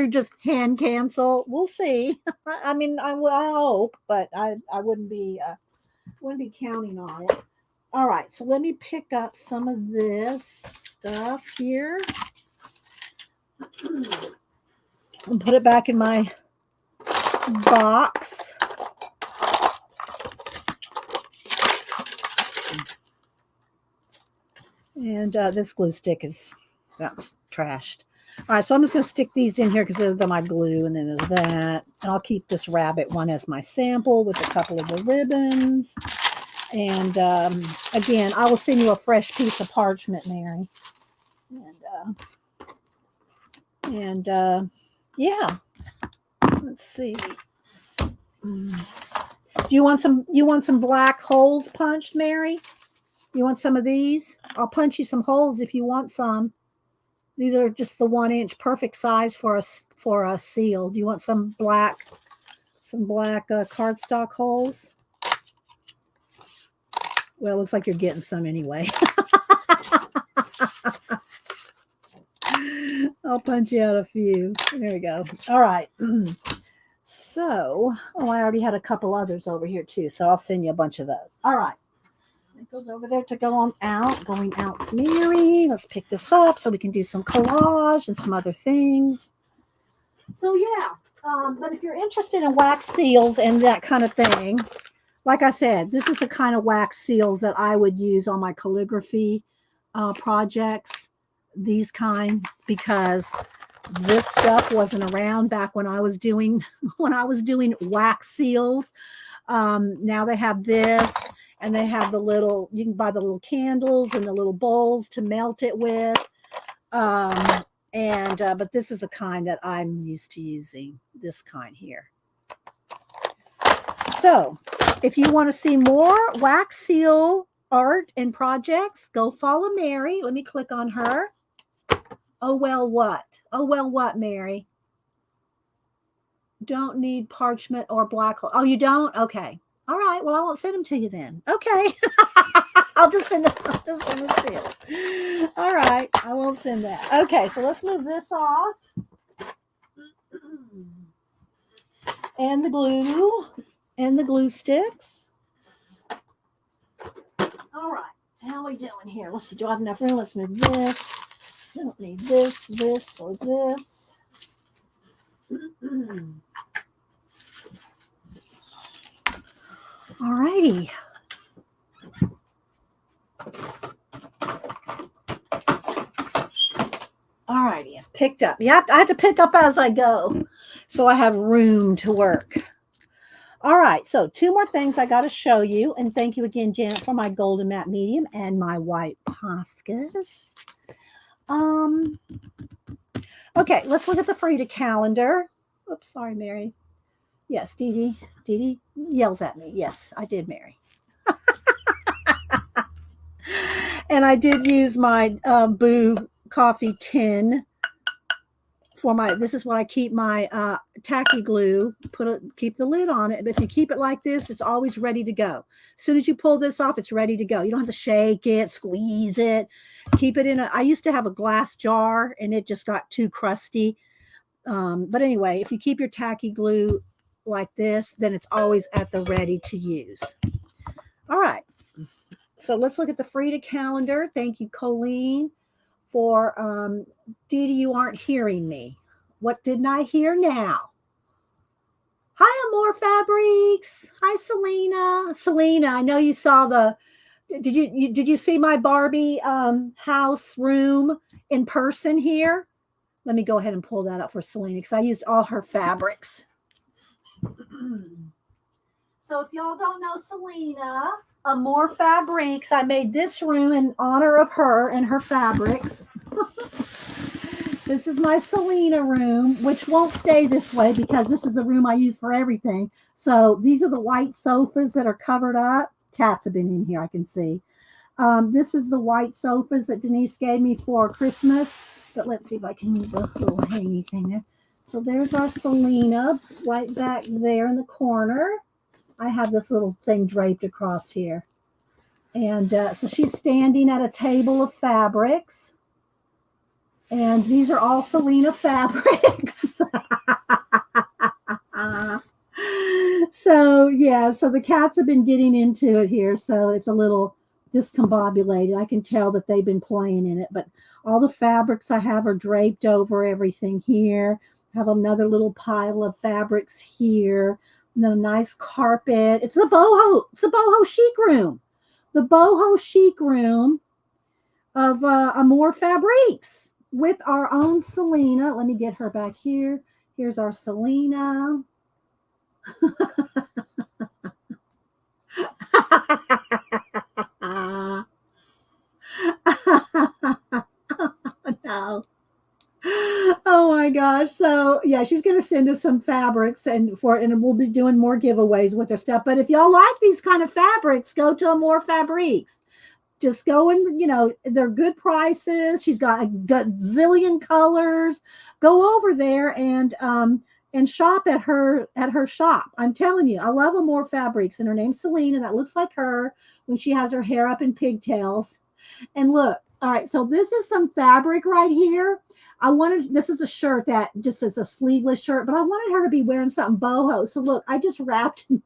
just hand cancel, we'll see. I mean, I hope, but I wouldn't be counting on it. All right, so let me pick up some of this stuff here and put it back in my box. And this glue stick that's trashed. All right, so I'm just going to stick these in here because they're my glue, and then there's that. And I'll keep this rabbit one as my sample with a couple of the ribbons. And again, I will send you a fresh piece of parchment, Mary. And yeah, let's see. Do you want some black holes punched, Mary? You want some of these? I'll punch you some holes if you want some. These are just the 1 inch perfect size for a seal. Do you want some black cardstock holes? Well, it looks like you're getting some anyway. I'll punch you out a few. There we go. All right. So, I already had a couple others over here too, so I'll send you a bunch of those. All right. It goes over there to going out, Mary. Let's pick this up so we can do some collage and some other things. So yeah, but if you're interested in wax seals and that kind of thing, like I said, this is the kind of wax seals that I would use on my calligraphy projects. These kind, because this stuff wasn't around back when I was doing wax seals. Now they have this, and they have the little, you can buy the little candles and the little bowls to melt it with. But this is the kind that I'm used to using, this kind here. So if you want to see more wax seal art and projects, go follow Mary. Let me click on her. Oh, well, what? Oh, well, what, Mary? Don't need parchment or black. Oh, you don't? Okay. All right. Well, I won't send them to you then. Okay. I'll just send the seals. All right. I won't send that. Okay. So let's move this off. And the glue. And the glue sticks. All right. How are we doing here? Let's see. Do I have enough room? Let's move this. I don't need this, or this. All righty. All righty. I've picked up. Yeah, I have to pick up as I go, so I have room to work. All right, so 2 more things I got to show you. And thank you again, Janet, for my golden matte medium and my white Poscas. Okay, let's look at the Frida calendar. Oops, sorry, Mary. Yes, Dee Dee yells at me. Yes, I did, Mary. And I did use my Boo coffee tin for my, this is what I keep my tacky glue, keep the lid on it. But if you keep it like this, it's always ready to go. As soon as you pull this off, it's ready to go. You don't have to shake it, squeeze it, keep it in I used to have a glass jar and it just got too crusty. But anyway, if you keep your tacky glue like this, then it's always at the ready to use. All right. So let's look at the Frida calendar. Thank you, Colleen, for Dee Dee, you aren't hearing me. What didn't I hear now? Hi, Amore Fabrics. Hi, Selena. Selena, I know you saw did you see my Barbie house room in person here? Let me go ahead and pull that up for Selena because I used all her fabrics. So if y'all don't know Selena, Amore Fabrics, I made this room in honor of her and her fabrics. This is my Selena room, which won't stay this way because this is the room I use for everything. So these are the white sofas that are covered up. Cats have been in here, I can see. This is the white sofas that Denise gave me for Christmas. But let's see if I can move the little hangy thing there. So there's our Selena right back there in the corner. I have this little thing draped across here. And so she's standing at a table of fabrics. And these are all Selena fabrics. So, yeah, so the cats have been getting into it here. So it's a little discombobulated. I can tell that they've been playing in it. But all the fabrics I have are draped over everything here. I have another little pile of fabrics here. And then a nice carpet. It's the boho chic room. The boho chic room of Amore Fabrics with our own Selena. Let me get her back here. Here's our Selena. No. Oh my gosh. So yeah, she's going to send us some fabrics and we'll be doing more giveaways with her stuff. But if y'all like these kind of fabrics, go to Amore Fabrics. Just go and, they're good prices. She's got a gazillion colors. Go over there and shop at her shop. I'm telling you, I love Amore Fabrics, and her name's Selena. That looks like her when she has her hair up in pigtails. And look, all right, so this is some fabric right here. This is a shirt that just is a sleeveless shirt, but I wanted her to be wearing something boho. So look, I just wrapped and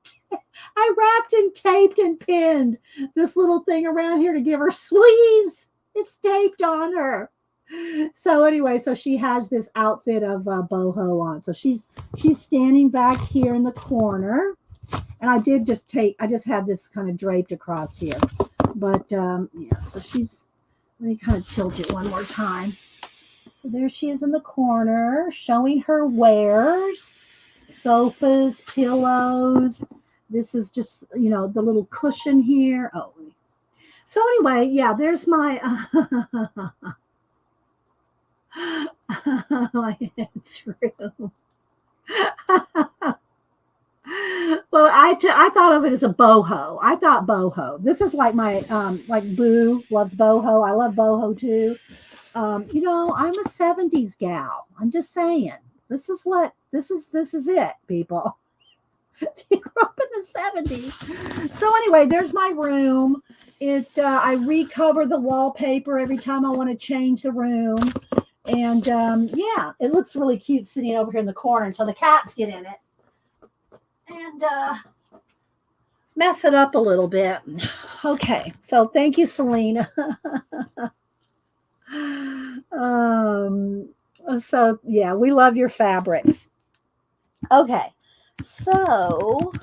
taped and pinned this little thing around here to give her sleeves. It's taped on her. So anyway, so she has this outfit of boho on. So she's standing back here in the corner, and I just had this kind of draped across here, but yeah. So let me kind of tilt it one more time. So there she is in the corner, showing her wares, sofas, pillows. This is just the little cushion here. Oh, so anyway, yeah. There's my. It's real. Well, I thought of it as a boho. I thought boho. This is like my like Boo loves boho. I love boho too. I'm a 70s gal. I'm just saying. This is it, people. You grew up in the 70s. So anyway, there's my room. I recover the wallpaper every time I want to change the room. And yeah, it looks really cute sitting over here in the corner until the cats get in it and mess it up a little bit. Okay, so thank you, Selena. So yeah, we love your fabrics. Okay, so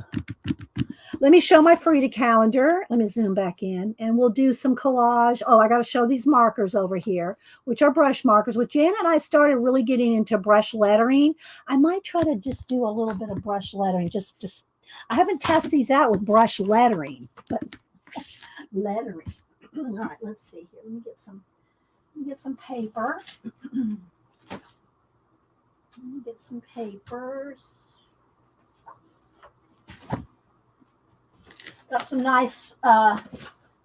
let me show my Frida calendar. Let me zoom back in and we'll do some collage. Oh, I got to show these markers over here, which are brush markers. With Janet and I started really getting into brush lettering. I might try to just do a little bit of brush lettering. Just I haven't tested these out with brush lettering, but lettering. All right, let's see here. Let me get some paper. Let me get some papers. Got some nice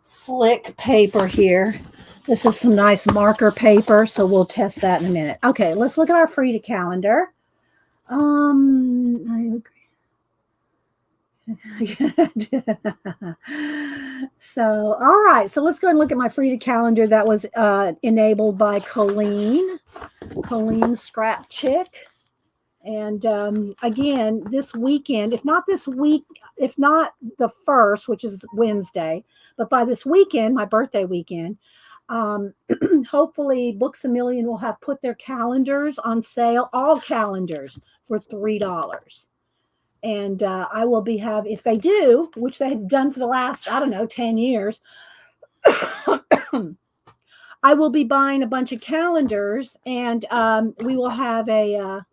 slick paper here. This is some nice marker paper, so we'll test that in a minute. Okay, let's look at our Frida calendar. I agree. So, all right. So let's go and look at my Frida calendar that was enabled by Colleen Scrap Chick. And again, this weekend, if not the first, which is Wednesday, but by this weekend, my birthday weekend, hopefully Books A Million will have put their calendars on sale, all calendars, for $3. And I will if they do, which they've done for the last, 10 years, I will be buying a bunch of calendars, and we'll have a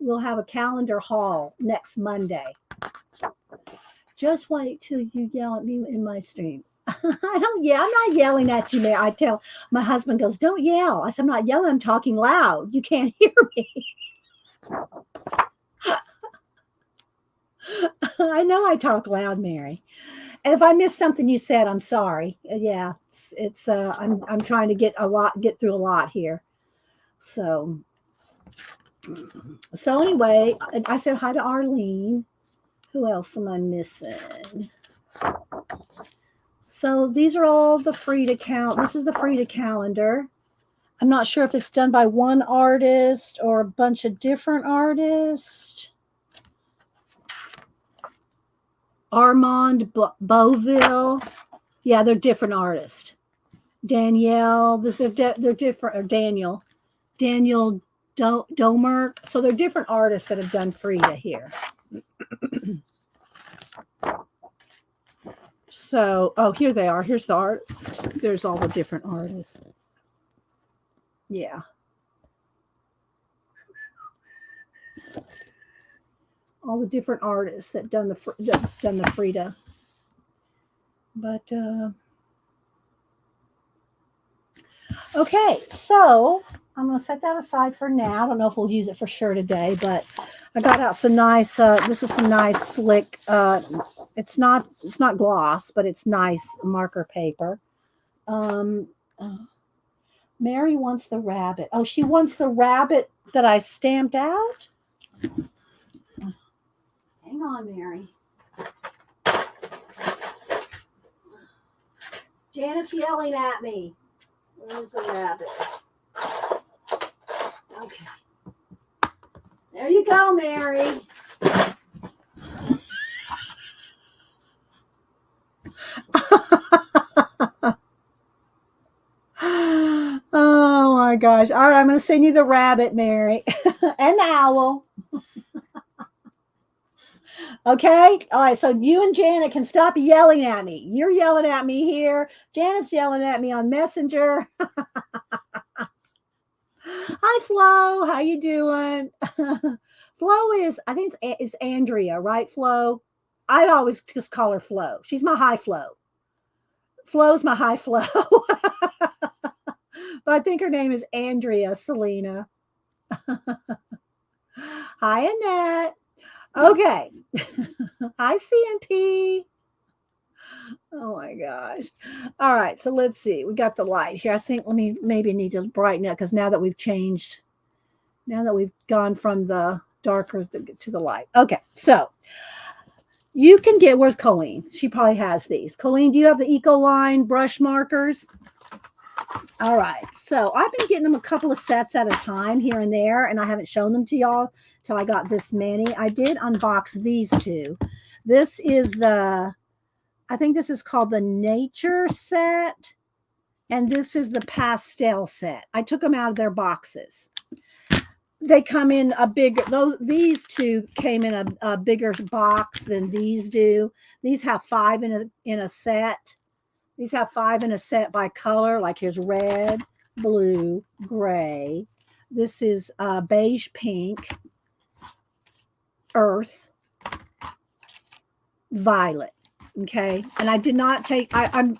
calendar haul next Monday. Just wait till you yell at me in my stream. I don't yell. I'm not yelling at you, Mary. I tell my husband goes, "Don't yell." I said, "I'm not yelling. I'm talking loud. You can't hear me." I know I talk loud, Mary. And if I missed something you said, I'm sorry. Yeah, it's I'm trying to get through a lot here. So anyway, I said hi to Arlene. Who else am I missing? So these are all the Frida This is the Frida calendar. I'm not sure if it's done by one artist or a bunch of different artists. Armand Beauville. Yeah, they're different artists. Danielle, they're different, or Daniel Domerk. So they're different artists that have done Frida here. So, here they are. Here's the artists. There's all the different artists. Yeah. All the different artists that done the Frida. But okay, so I'm going to set that aside for now. I don't know if we'll use it for sure today, but I got out some nice. This is some nice slick. It's not gloss, but it's nice marker paper. Mary wants the rabbit. Oh, she wants the rabbit that I stamped out. Hang on, Mary. Janet's yelling at me. Where's the rabbit? Okay. There you go, Mary. Oh my my gosh. All right, I'm going to send you the rabbit, Mary, and the owl. Okay? All right, so you and Janet can stop yelling at me. You're yelling at me here. Janet's yelling at me on Messenger. Hi, Flo. How you doing? Flo is, I think it's Andrea, right, Flo? I always just call her Flo. She's my high flow. Flo's my high flow. But I think her name is Andrea Selena. Hi, Annette. Okay. Hi, CNP. Oh my gosh. All right. So let's see. We got the light here. I think maybe need to brighten it because now that we've changed, now that we've gone from the darker to the light. Okay. So you can get, where's Colleen? She probably has these. Colleen, do you have the Ecoline brush markers? All right. So I've been getting them a couple of sets at a time here and there, and I haven't shown them to y'all till I got this many. I did unbox these two. This is I think this is called the Nature set, and this is the Pastel set. I took them out of their boxes. They come in a bigger, these two came in a bigger box than these do. These have 5 in a set. These have 5 in a set by color. Like here's red, blue, gray. This is beige, pink, earth, violet. Okay. And I did not take,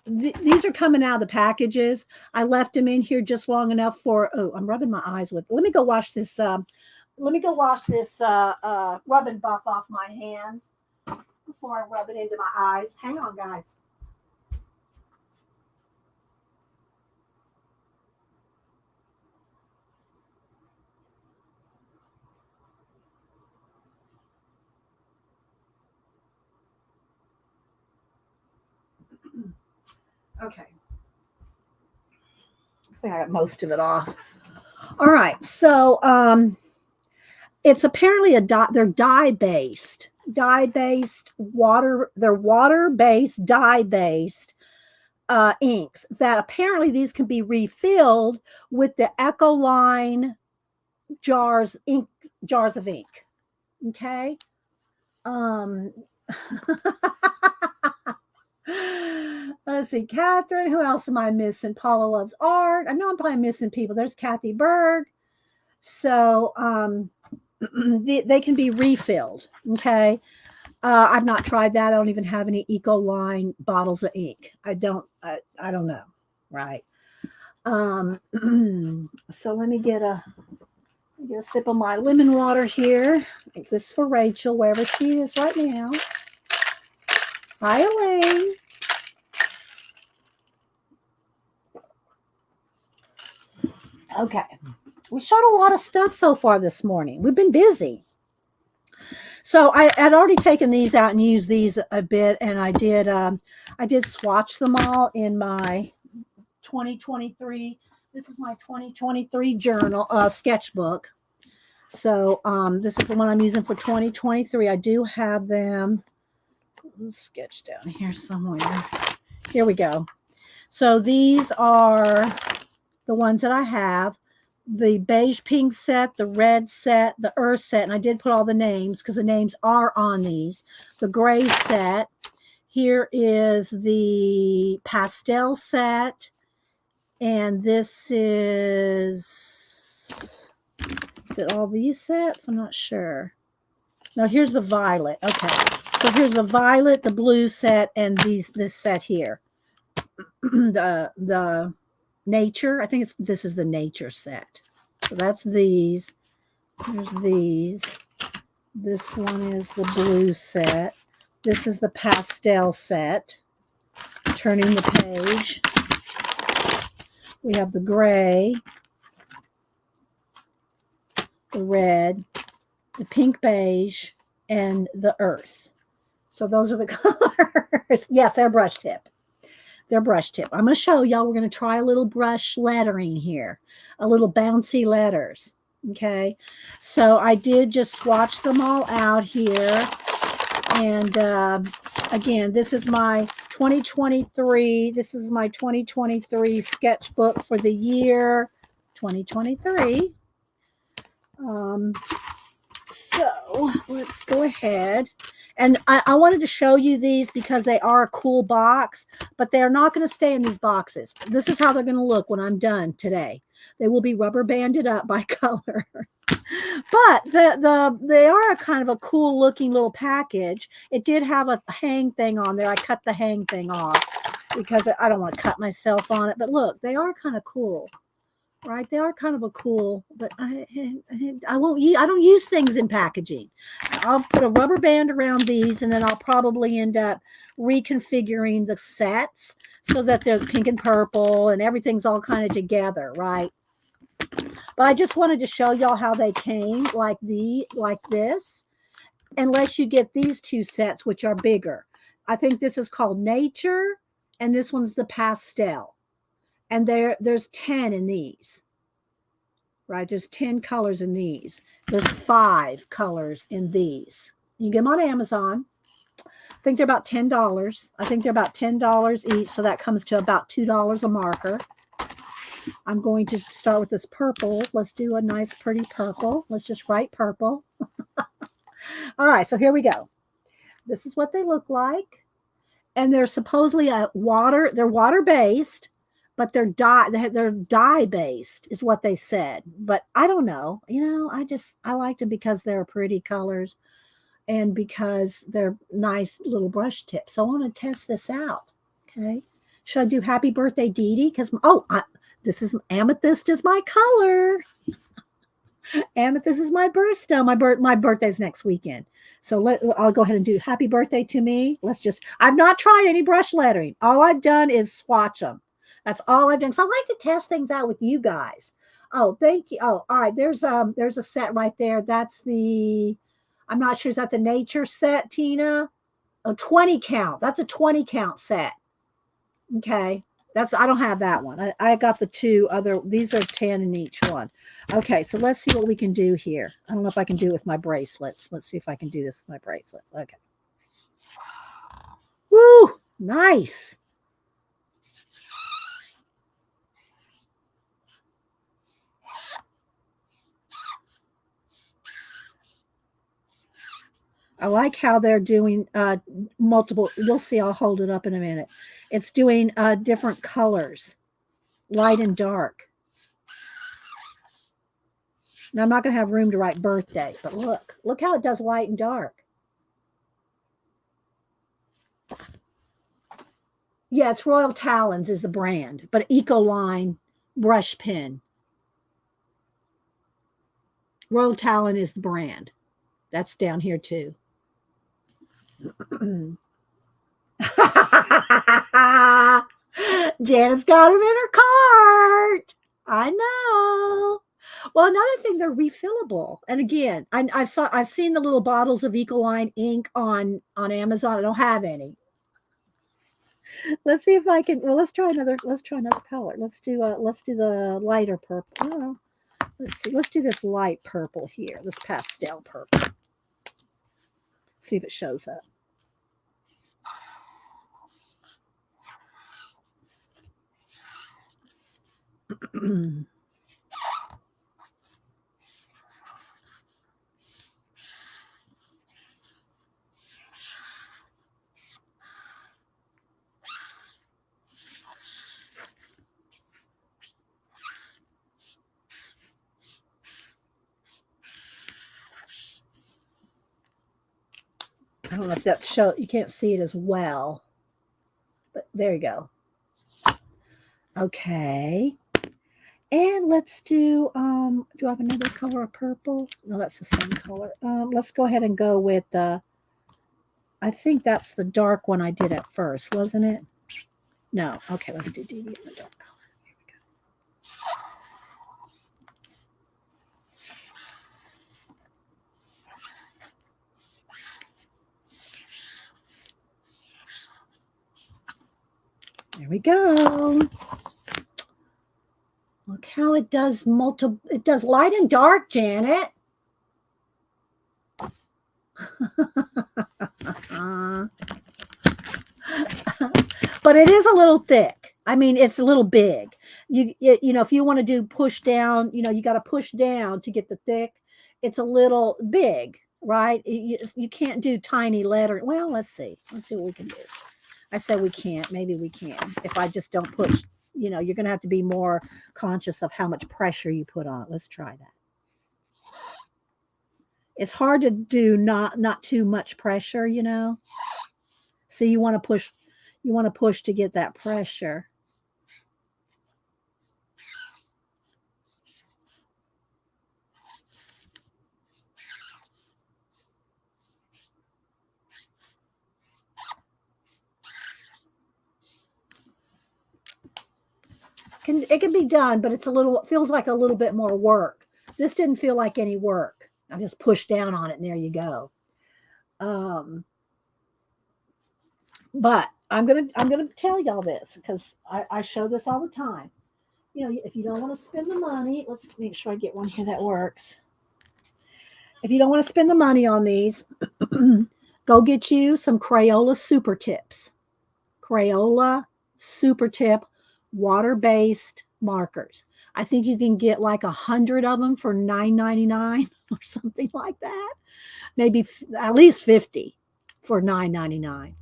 these are coming out of the packages. I left them in here just long enough for, oh, I'm rubbing my eyes with, let me go wash this rubbing buff off my hands before I rub it into my eyes. Hang on, guys. Okay. I think I got most of it off. All right. So it's apparently they're dye-based water. They're water-based, dye-based inks that apparently these can be refilled with the Ecoline jars of ink. Okay. Let's see, Catherine. Who else am I missing? Paula loves art. I know I'm probably missing people. There's Kathy Berg. So they can be refilled. Okay. I've not tried that. I don't even have any Ecoline bottles of ink. I don't know. Right. So let me get a sip of my lemon water here. This is for Rachel, wherever she is right now. Hi, Elaine. Okay. We shot a lot of stuff so far this morning. We've been busy. So I had already taken these out and used these a bit, and I did swatch them all in my 2023. This is my 2023 journal sketchbook. So this is the one I'm using for 2023. I do have them. Sketch down here somewhere. Here we go. So these are the ones that I have. The beige pink set, the red set, the earth set, and I did put all the names because the names are on these. The gray set. Here is the pastel set, and this is it all these sets? I'm not sure. No, here's the violet. Okay. So here's the violet, the blue set, and this set here. the nature. I think this is the nature set. So that's these. Here's these. This one is the blue set. This is the pastel set. Turning the page. We have the gray, the red, the pink beige, and the earth. So those are the colors. Yes, they're brush tip. They're brush tip. I'm going to show y'all. We're going to try a little brush lettering here. A little bouncy letters. Okay. So I did just swatch them all out here. And again, this is my 2023. This is my 2023 sketchbook for the year. 2023. So let's go ahead. And I wanted to show you these because they are a cool box, but they're not going to stay in these boxes. This is how they're going to look when I'm done today. They will be rubber banded up by color. But they are a kind of a cool looking little package. It did have a hang thing on there. I cut the hang thing off because I don't want to cut myself on it. But look, they are kind of cool. Right, they are kind of a cool, but I don't use things in packaging. I'll put a rubber band around these, and then I'll probably end up reconfiguring the sets so that they're pink and purple and everything's all kind of together, right? But I just wanted to show y'all how they came like this, unless you get these two sets, which are bigger. I think this is called Nature, and this one's the Pastel. And there's 10 in these, right? There's 10 colors in these. There's 5 colors in these. You get them on Amazon. I think they're about $10. I think they're about $10 each. So that comes to about $2 a marker. I'm going to start with this purple. Let's do a nice, pretty purple. Let's just write purple. All right, so here we go. This is what they look like. And they're supposedly they're water-based. But they're dye based is what they said. But I don't know. You know, I liked them because they're pretty colors and because they're nice little brush tips. So I want to test this out. Okay. Should I do Happy Birthday, Dee Dee? Because, this is amethyst is my color. Amethyst is my birthstone. My birthday's next weekend. So I'll go ahead and do Happy Birthday to me. I've not tried any brush lettering. All I've done is swatch them. That's all I've done. So I like to test things out with you guys. Oh, thank you. Oh, all right. There's a set right there. That's I'm not sure. Is that the Nature set, Tina? A 20 count. That's a 20 count set. Okay. I don't have that one. I got the two other. These are 10 in each one. Okay. So let's see what we can do here. I don't know if I can do it with my bracelets. Let's see if I can do this with my bracelets. Okay. Woo! Nice. I like how they're doing multiple. You'll see. I'll hold it up in a minute. It's doing different colors, light and dark. Now, I'm not going to have room to write birthday, but look how it does light and dark. Yeah, it's Royal Talons is the brand, but Ecoline brush pen. Royal Talon is the brand. That's down here too. Janet's got them in her cart. I know. Well, another thing, they're refillable. And again, I've seen the little bottles of Ecoline ink on Amazon. I don't have any. Let's see if I can. Well, let's try another color. Let's do the lighter purple. Oh, let's see. Let's do this light purple here. This pastel purple. See if it shows up. I don't know if that you can't see it as well, but there you go. Okay. And let's do I have another color of purple? No, that's the same color. Let's go ahead and go with I think that's the dark one I did at first, wasn't it? No. Okay, let's do DD in the dark color. Here we go. There we go. Look how it does it does light and dark, Janet. But it is a little thick. I mean, it's a little big. You know, if you want to do push down, you know, you got to push down to get the thick. It's a little big, right? You can't do tiny letter. Well, let's see. Let's see what we can do. I said we can't. Maybe we can. If I just don't push, you know, you're going to have to be more conscious of how much pressure you put on it. Let's try that. It's hard to do not too much pressure, you know. See, you want to push to get that pressure. It can be done, but it's feels like a little bit more work. This didn't feel like any work. I just pushed down on it and there you go. But I'm gonna tell y'all this because I show this all the time. You know, if you don't want to spend the money, let's make sure I get one here that works. If you don't want to spend the money on these, go get you some Crayola Super Tips. Crayola Super Tip water-based markers. I think you can get like 100 of them for $9.99 or something like that. Maybe at least 50 for $9.99.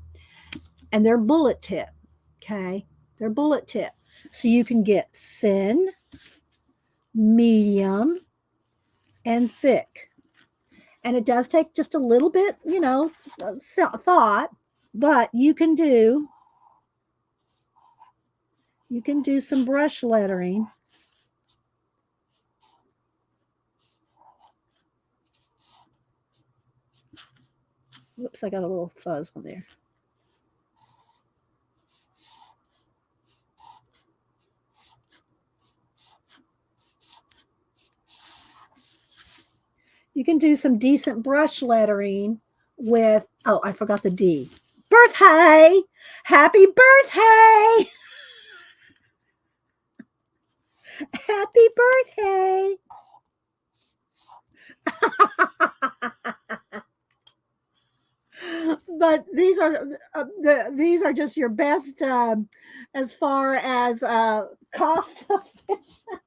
And they're bullet tip. Okay, they're bullet tip. So you can get thin, medium, and thick. And it does take just a little bit, you know, thought, but you can do some brush lettering. Whoops, I got a little fuzz on there. You can do some decent brush lettering with, oh, I forgot the D. Birthday! Happy birthday! Happy birthday! But these are just your best as far as cost efficient.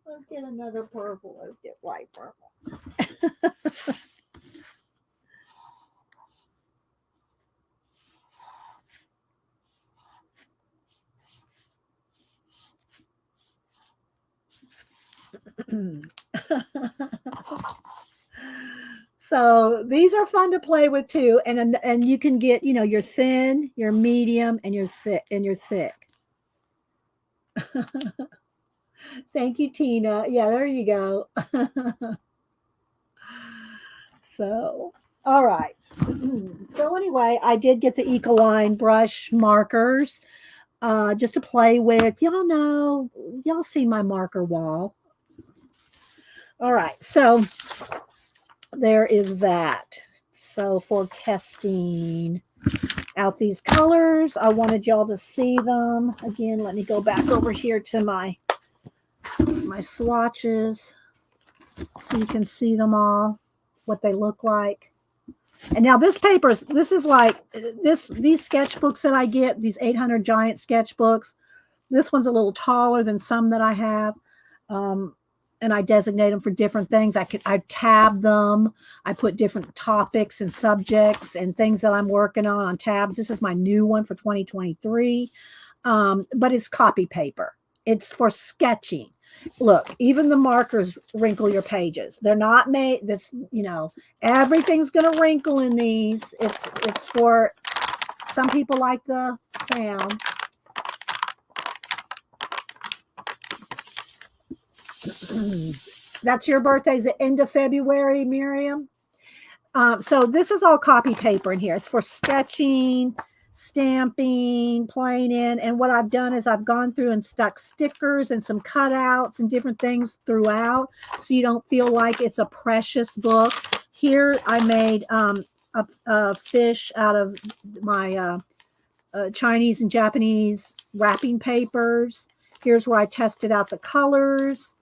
Let's get another purple. Let's get white purple. So these are fun to play with too, and you can get, you know, your thin, your medium, and your thick. Thank you, Tina. Yeah, there you go. So, all right. So anyway, I did get the Ecoline brush markers just to play with. Y'all know, y'all see my marker wall. All right, so there is that. So for testing out these colors, I wanted y'all to see them. Again, let me go back over here to my swatches so you can see them all, what they look like. And now this is like these sketchbooks that I get, these 800 giant sketchbooks. This one's a little taller than some that I have. And I designate them for different things. I tab them. I put different topics and subjects and things that I'm working on tabs. This is my new one for 2023. But it's copy paper. It's for sketching. Look, even the markers wrinkle your pages. They're not made, that's, you know, everything's going to wrinkle in these. It's for, some people like the sound. That's your birthday's the end of February, Miriam. So this is all copy paper in here. It's for sketching, stamping, planing. And what I've done is I've gone through and stuck stickers and some cutouts and different things throughout, so you don't feel like it's a precious book. Here I made a fish out of my Chinese and Japanese wrapping papers. Here's where I tested out the colors.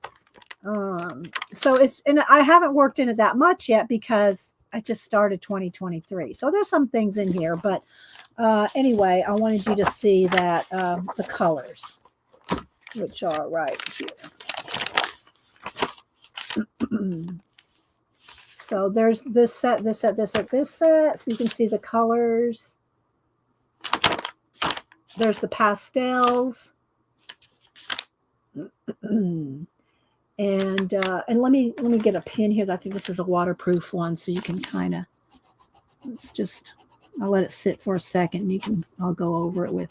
So and I haven't worked in it that much yet because I just started 2023. So there's some things in here, but anyway, I wanted you to see that the colors, which are right here. So there's this set, this set, this set, this set. So you can see the colors. There's the pastels. And let me get a pin here. I think this is a waterproof one, so you can kind of, it's just, I'll let it sit for a second. I'll go over it with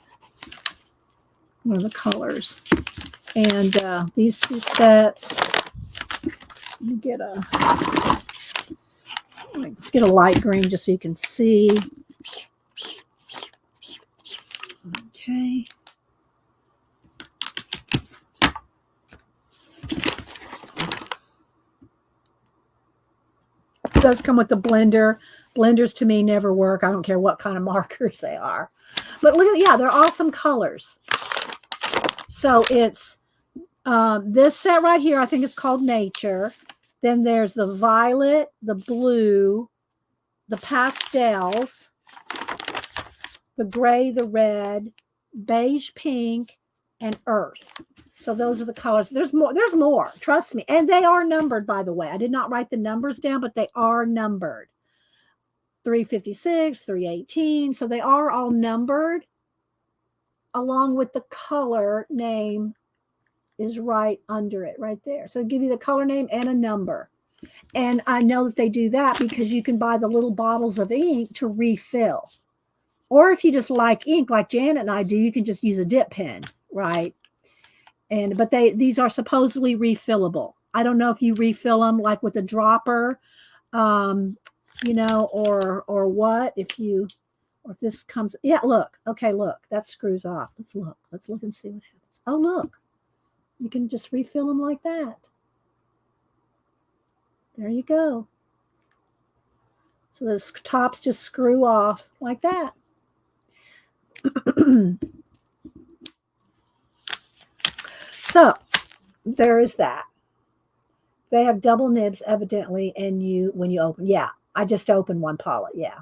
one of the colors. And these two sets, let's get a light green just so you can see. Okay. It does come with the blender. Blenders to me never work. I don't care what kind of markers they are. But look at, yeah, they're awesome colors. So it's this set right here, I think it's called Nature. Then there's the violet, the blue, the pastels, the gray, the red, beige, pink, and earth. So those are the colors. There's more, trust me. And they are numbered, by the way. I did not write the numbers down, but they are numbered. 356, 318. So they are all numbered, along with the color name is right under it, right there. So they give you the color name and a number. And I know that they do that because you can buy the little bottles of ink to refill. Or if you just like ink, like Janet and I do, you can just use a dip pen, right? But these are supposedly refillable. I don't know if you refill them like with a dropper, you know, or what. If this comes, yeah, look, okay, look, that screws off. Let's look and see what happens. Oh, look, you can just refill them like that. There you go. So the tops just screw off like that. So there is that. They have double nibs evidently, and when you open, yeah, I just opened one, Paula, yeah.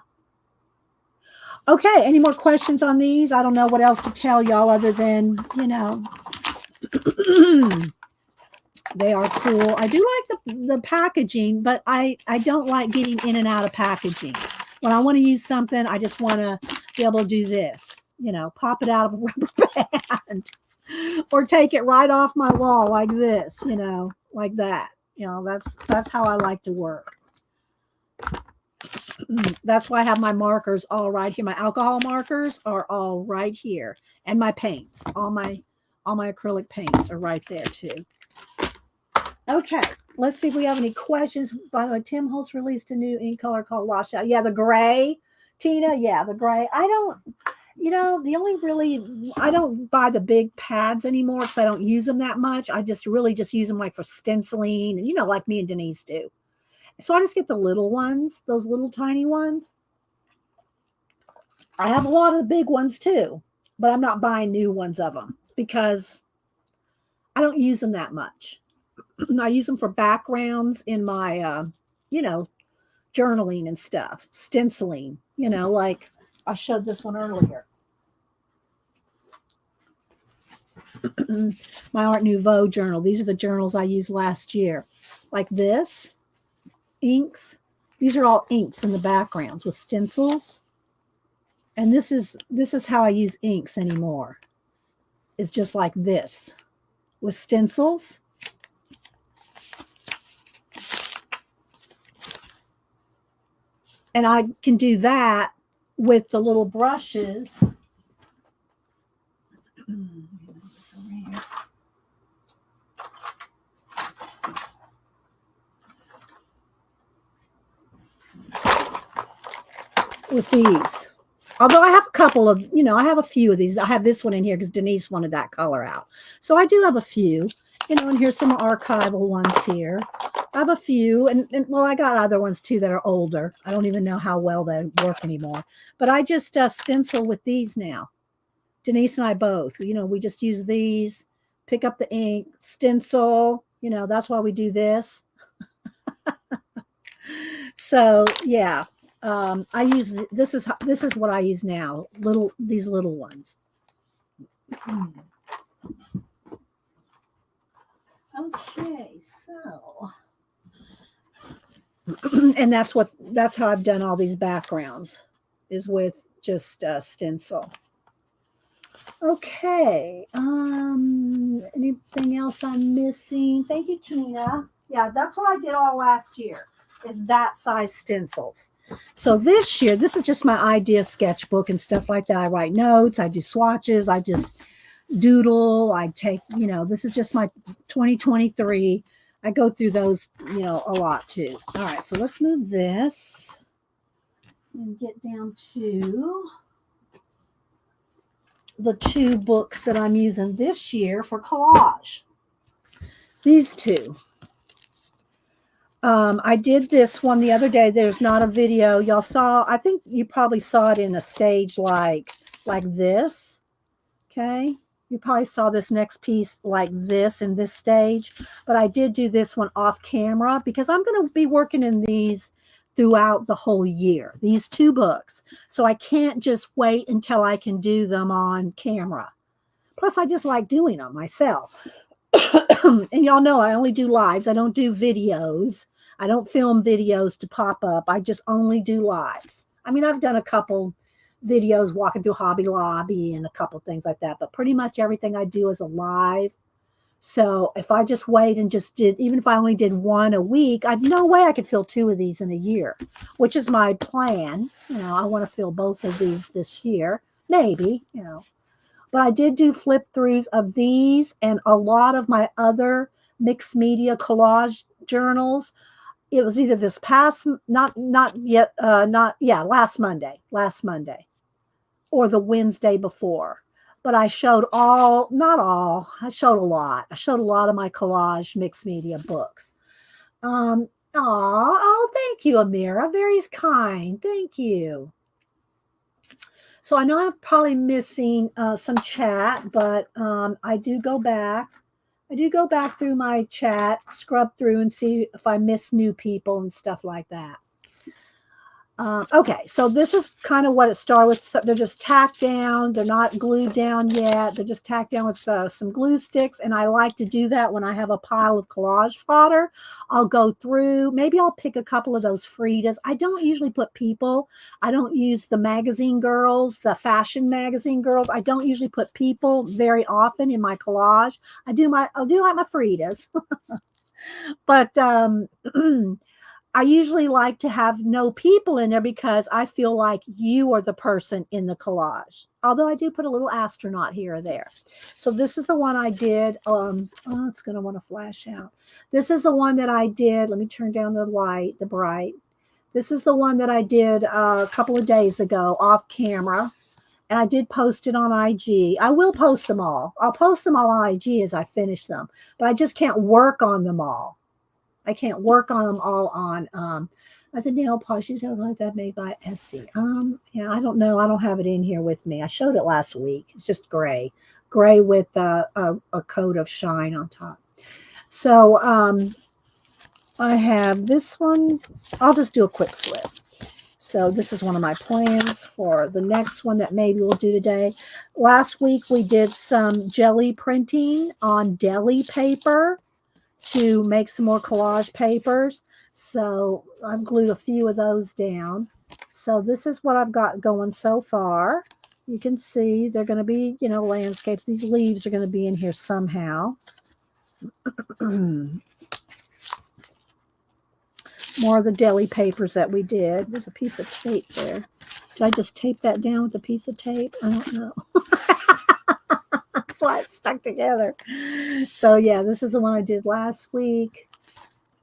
Okay, any more questions on these? I don't know what else to tell y'all other than, you know, they are cool. I do like the packaging, but I don't like getting in and out of packaging. When I want to use something, I just want to be able to do this, you know, pop it out of a rubber band or take it right off my wall like this, you know, like that. You know, that's how I like to work. That's why I have my markers all right here. My alcohol markers are all right here. And my paints, all my acrylic paints are right there too. Okay, let's see if we have any questions. By the way, Tim Holtz released a new ink color called Washout. Yeah, the gray. Tina, yeah, the gray. I don't, you know, I don't buy the big pads anymore because I don't use them that much. I just really just use them like for stenciling and, you know, like me and Denise do. So I just get the little ones, those little tiny ones. I have a lot of the big ones too, but I'm not buying new ones of them because I don't use them that much. I use them for backgrounds in my, you know, journaling and stuff, stenciling, you know, like I showed this one earlier. My Art Nouveau journal. These are the journals I used last year. Like this, inks. These are all inks in the backgrounds with stencils. And this is how I use inks anymore. It's just like this with stencils. And I can do that with the little brushes. With these. Although I have a couple of, you know, I have a few of these. I have this one in here because Denise wanted that color out. So I do have a few, you know, and here's some archival ones here. I have a few, and well, I got other ones too that are older. I don't even know how well they work anymore. But I just stencil with these now. Denise and I both, you know, we just use these, pick up the ink, stencil, you know, that's why we do this. So yeah, I use this is what I use now. These little ones. Okay, so and that's how I've done all these backgrounds, is with just stencil. Okay. Anything else I'm missing? Thank you, Tina. Yeah, that's what I did all last year, is that size stencils. So this year, this is just my idea sketchbook and stuff like that. I write notes, I do swatches, I just doodle, I take, this is just my 2023. I go through those, a lot too. All right, so let's move this and get down to the two books that I'm using this year for collage. These two. I did this one the other day. There's not a video. Y'all saw, I think you probably saw it in a stage like this. Okay. You probably saw this next piece like this in this stage. But I did do this one off camera because I'm going to be working in these throughout the whole year, these two books. So I can't just wait until I can do them on camera. Plus, I just like doing them myself. And y'all know I only do lives. I don't do videos. I don't film videos to pop up. I just only do lives. I mean, I've done a couple videos walking through Hobby Lobby and a couple things like that, but pretty much everything I do is a live. So if I just wait and just did, even if I only did one a week, I'd no way I could fill two of these in a year, which is my plan. I want to fill both of these this year, maybe, But I did do flip throughs of these and a lot of my other mixed media collage journals. It was either this past, last Monday, or the Wednesday before. But I showed not all, I showed a lot. I showed a lot of my collage mixed media books. Thank you, Amira. Very kind. Thank you. So I know I'm probably missing some chat, but I do go back. I do go back through my chat, scrub through and see if I miss new people and stuff like that. Okay, so this is kind of what it started with. So they're just tacked down. They're not glued down yet. They're just tacked down with some glue sticks. And I like to do that when I have a pile of collage fodder. I'll go through. Maybe I'll pick a couple of those Fridas. I don't usually put people. I don't use the magazine girls, the fashion magazine girls. I don't usually put people very often in my collage. I'll do like my Fridas. But I usually like to have no people in there because I feel like you are the person in the collage. Although I do put a little astronaut here or there. So this is the one I did. It's going to want to flash out. This is the one that I did. Let me turn down the light, the bright. This is the one that I did a couple of days ago off camera. And I did post it on IG. I will post them all. I'll post them all on IG as I finish them. But I just can't work on them all. I can't work on them all on the nail polishes like that made by Essie. Yeah, I don't know. I don't have it in here with me. I showed it last week. It's just gray with a coat of shine on top. So I have this one. I'll just do a quick flip. So this is one of my plans for the next one that maybe we'll do today. Last week we did some jelly printing on deli paper to make some more collage papers. So I've glued a few of those down. So this is what I've got going so far. You can see they're going to be, landscapes. These leaves are going to be in here somehow. More of the deli papers that we did. There's a piece of tape there. Did I just tape that down with a piece of tape? I don't know. That's why it's stuck together. So yeah, this is the one I did last week.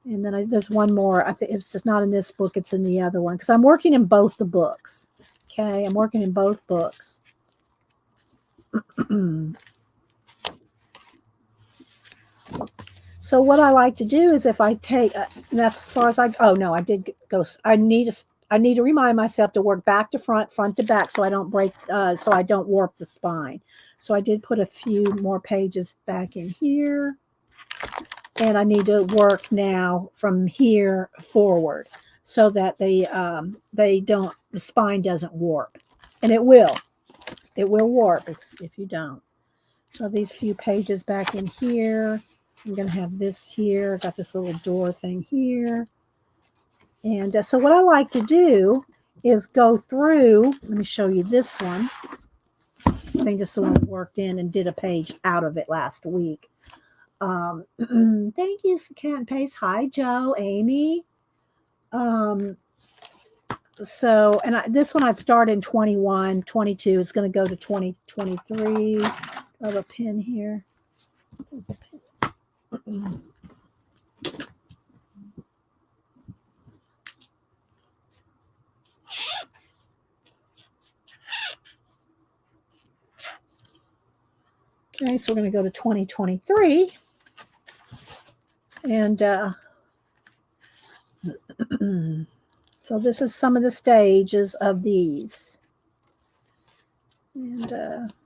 And then there's one more. I think it's just not in this book. It's in the other one. Because I'm working in both the books. Okay, I'm working in both books. So what I like to do is if I take, that's as far as I did go. I need to remind myself to work back to front, front to back, so I don't break, so I don't warp the spine. So I did put a few more pages back in here, and I need to work now from here forward. so that the spine doesn't warp. And it will warp if you don't. So these few pages back in here, I'm going to have this here. Got this little door thing here. And so what I like to do is go through, let me show you this one. I think this is the one that worked in and did a page out of it last week. Thank you, Cat and Pace. Hi, Joe, Amy. So, and this one I'd start in 21, 22. It's going to go to 2023. I have a pin here. There's a pin. Okay, so we're going to go to 2023. And so this is some of the stages of these. And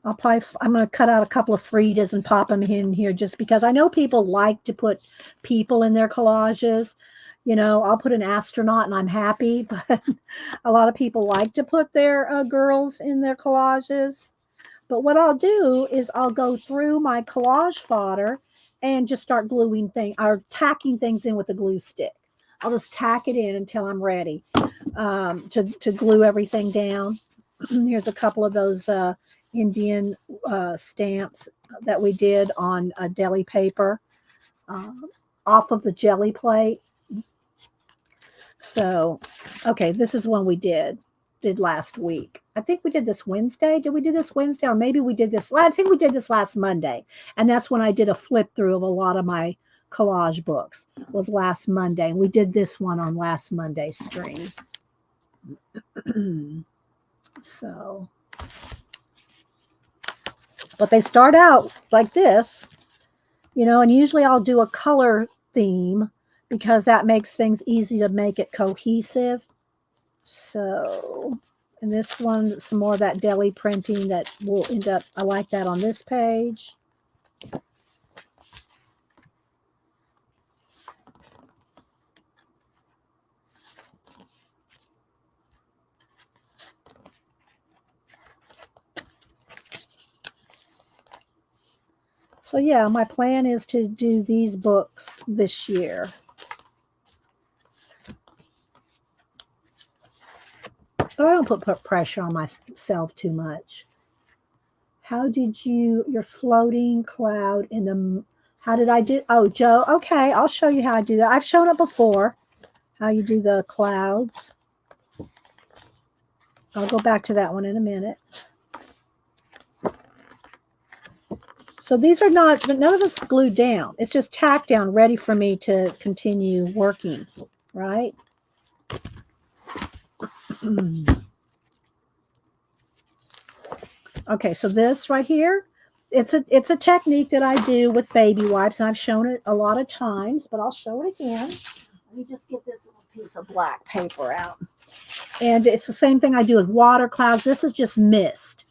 I'm going to cut out a couple of Fridas and pop them in here just because I know people like to put people in their collages. You know, I'll put an astronaut and I'm happy, but a lot of people like to put their girls in their collages. But what I'll do is I'll go through my collage fodder and just start gluing things or tacking things in with a glue stick. I'll just tack it in until I'm ready to glue everything down. Here's a couple of those Indian stamps that we did on deli paper off of the jelly plate. So, okay, this is one we did last week. I think we did this Wednesday. Did we do this Wednesday? Or maybe we did this. I think we did this last Monday. And that's when I did a flip through of a lot of my collage books. It was last Monday. And we did this one on last Monday's stream. So, but they start out like this, you know, and usually I'll do a color theme because that makes things easy to make it cohesive. So, and this one, some more of that deli printing that will end up, I like that on this page. So yeah, my plan is to do these books this year. But I don't put pressure on myself too much. How did your floating cloud in the, how did I do? Oh, Joe, okay, I'll show you how I do that. I've shown it before, how you do the clouds. I'll go back to that one in a minute. So these are not, none of it's glued down. It's just tacked down, ready for me to continue working, right? Okay, so this right here, it's a technique that I do with baby wipes, and I've shown it a lot of times, but I'll show it again. Let me just get this little piece of black paper out. And it's the same thing I do with water clouds. This is just mist.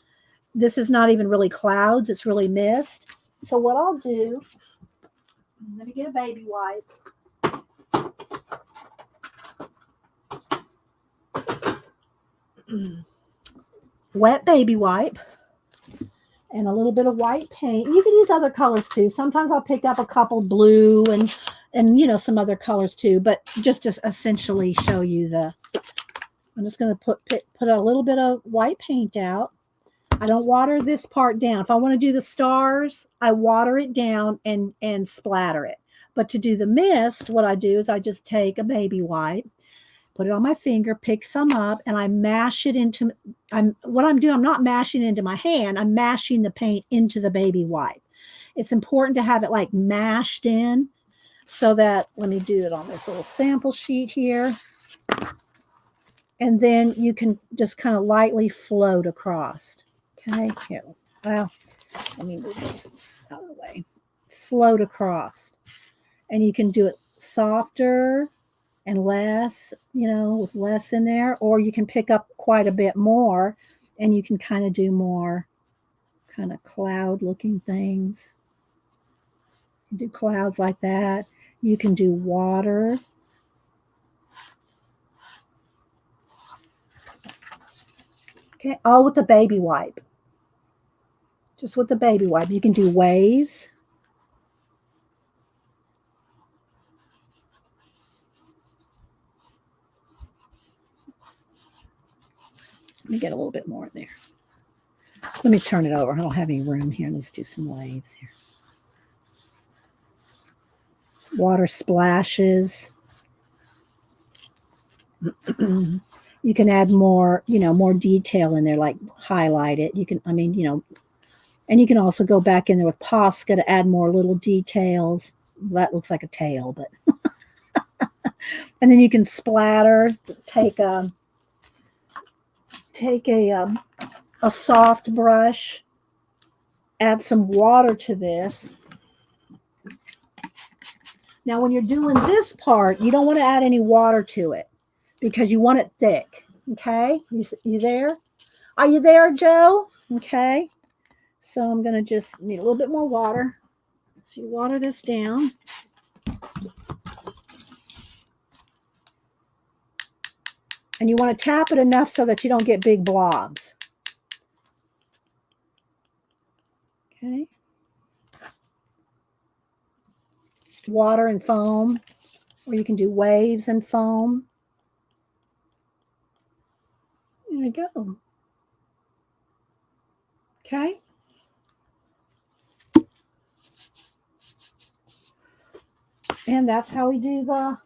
This is not even really clouds. It's really mist. So what I'll do, let me get a baby wipe. Wet baby wipe. And a little bit of white paint. You can use other colors too. Sometimes I'll pick up a couple blue and you know, some other colors too. But just to essentially show you I'm just going to put a little bit of white paint out. I don't water this part down. If I want to do the stars, I water it down and splatter it. But to do the mist, what I do is I just take a baby wipe, put it on my finger, pick some up, and I mash it into, what I'm doing, I'm not mashing it into my hand, I'm mashing the paint into the baby wipe. It's important to have it like mashed in so that, let me do it on this little sample sheet here. And then you can just kind of lightly float across. Okay, here. Well, let me move this out of the way. Float across. And you can do it softer and less, you know, with less in there, or you can pick up quite a bit more and you can kind of do more kind of cloud looking things. You do clouds like that. You can do water. Okay, all with the baby wipe. Just with the baby wipe. You can do waves. Let me get a little bit more in there. Let me turn it over. I don't have any room here. Let's do some waves here. Water splashes. You can add more, more detail in there, like highlight it. You can, and you can also go back in there with Posca to add more little details. That looks like a tail, but and then you can splatter. Take a soft brush, add some water to this. Now, when you're doing this part, you don't want to add any water to it because you want it thick. Okay, you there? Are you there, Joe? Okay, so I'm going to just need a little bit more water. So you water this down. And you want to tap it enough so that you don't get big blobs. Okay. Water and foam, or you can do waves and foam. There we go. Okay. And that's how we do the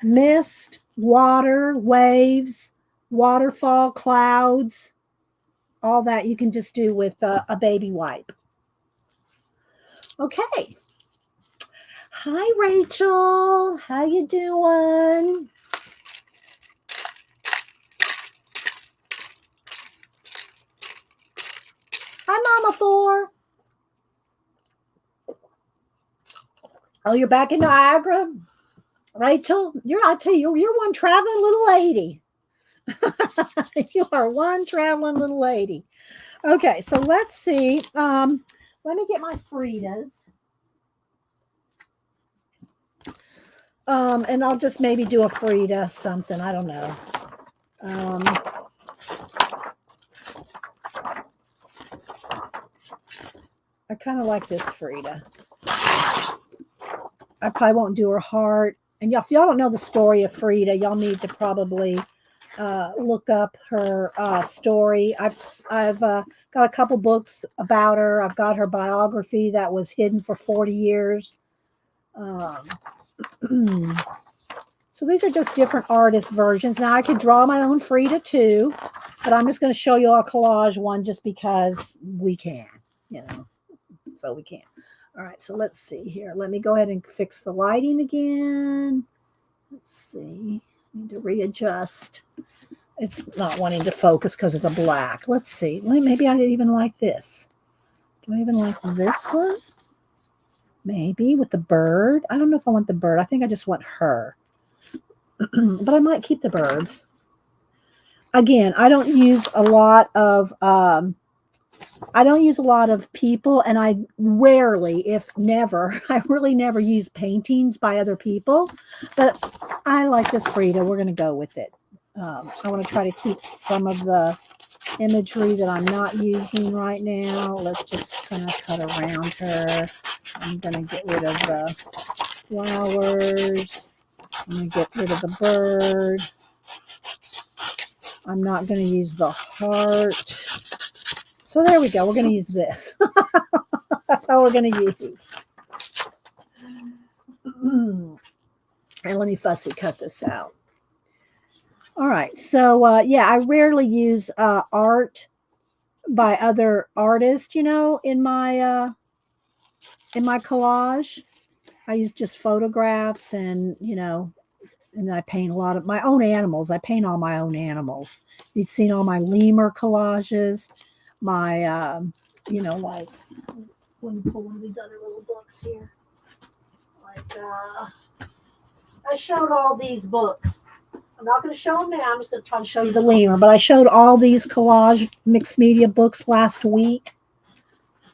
mist, water, waves, waterfall, clouds, all that you can just do with a baby wipe. Okay. Hi, Rachel. How you doing? Hi, Mama Four. Oh, you're back in Niagara? Rachel, I tell you, you're one traveling little lady. You are one traveling little lady. Okay, so let's see. Let me get my Fridas. And I'll just maybe do a Frida something. I don't know. I kind of like this Frida. I probably won't do her heart. And if y'all don't know the story of Frida, y'all need to probably look up her story. I've got a couple books about her. I've got her biography that was hidden for 40 years. So these are just different artist versions. Now I could draw my own Frida too, but I'm just going to show you a collage one just because we can, so we can. All right, so let's see here. Let me go ahead and fix the lighting again. Let's see. I need to readjust. It's not wanting to focus because of the black. Let's see. Maybe I even like this. Do I even like this one? Maybe with the bird. I don't know if I want the bird. I think I just want her. But I might keep the birds. Again, I don't use a lot of people, and I rarely, if never, I really never use paintings by other people. But I like this Frida. We're going to go with it. I want to try to keep some of the imagery that I'm not using right now. Let's just kind of cut around her. I'm going to get rid of the flowers. I'm going to get rid of the bird. I'm not going to use the heart. So there we go. We're going to use this. That's how we're going to use. And let me fussy cut this out. All right. So, yeah, I rarely use art by other artists, in my collage. I use just photographs and, and I paint a lot of my own animals. I paint all my own animals. You've seen all my lemur collages, my, like, let me pull one of these other little books here. Like, I showed all these books. I'm not going to show them now. I'm just going to try to show you the lemur. But I showed all these collage mixed media books last week.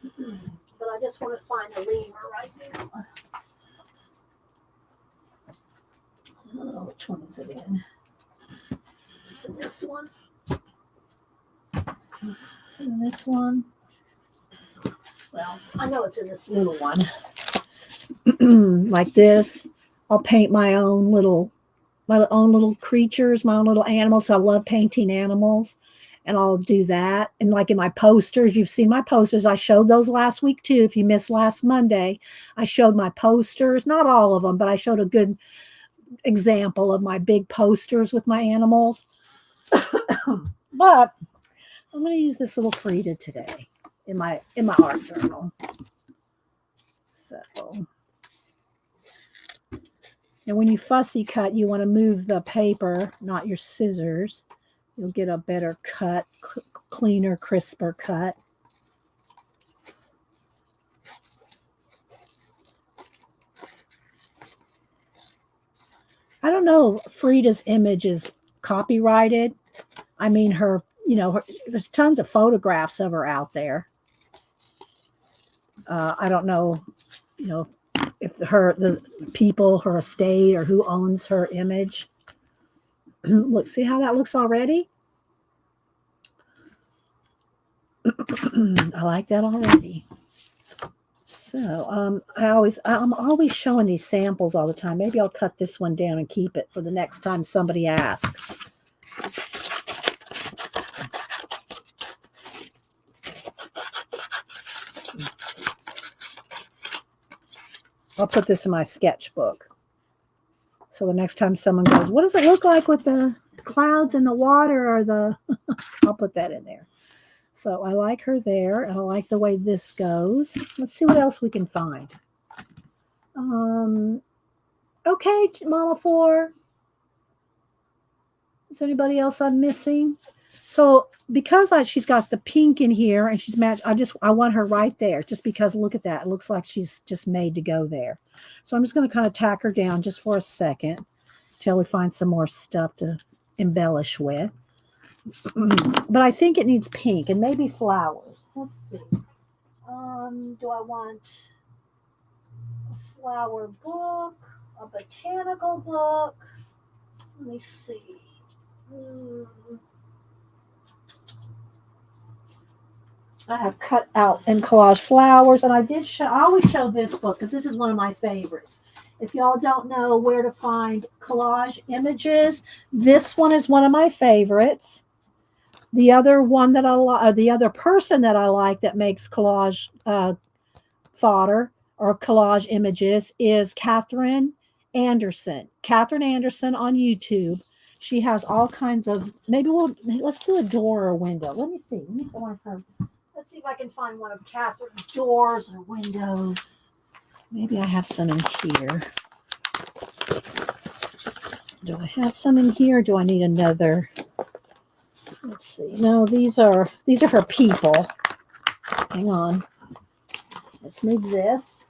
But I just want to find the lemur right now. Oh, which one is it in? It's in this one. In this one. Well, I know it's in this little one. Like this. I'll paint my own little creatures, my own little animals. So I love painting animals. And I'll do that. And like in my posters, you've seen my posters. I showed those last week too. If you missed last Monday, I showed my posters, not all of them, but I showed a good example of my big posters with my animals. But I'm going to use this little Frida today in my art journal. So, and when you fussy cut, you want to move the paper, not your scissors. You'll get a better cut, cleaner, crisper cut. I don't know if Frida's image is copyrighted. I mean, her, there's tons of photographs of her out there. I don't know, if the people, her estate, or who owns her image. Look, see how that looks already? I like that already. So I'm always showing these samples all the time. Maybe I'll cut this one down and keep it for the next time somebody asks. I'll put this in my sketchbook. So the next time someone goes, what does it look like with the clouds and the water or the, I'll put that in there. So I like her there, and I like the way this goes. Let's see what else we can find. Okay, Mama 4. Is there anybody else I'm missing? So because she's got the pink in here and she's matched, I want her right there just because look at that. It looks like she's just made to go there. So I'm just going to kind of tack her down just for a second till we find some more stuff to embellish with. But I think it needs pink and maybe flowers. Let's see. Do I want a flower book, a botanical book? Let me see. I have cut out and collage flowers, and I always show this book because this is one of my favorites. If y'all don't know where to find collage images, this one is one of my favorites. The other one that I like, the other person that I like that makes collage fodder or collage images is Catherine Anderson. Catherine Anderson on YouTube. She has all kinds of, let's do a door or window. Let me see. Let's see if I can find one of Catherine's doors or windows. Maybe I have some in here. Do I have some in here? Or do I need another? Let's see. No, these are her people. Hang on. Let's move this.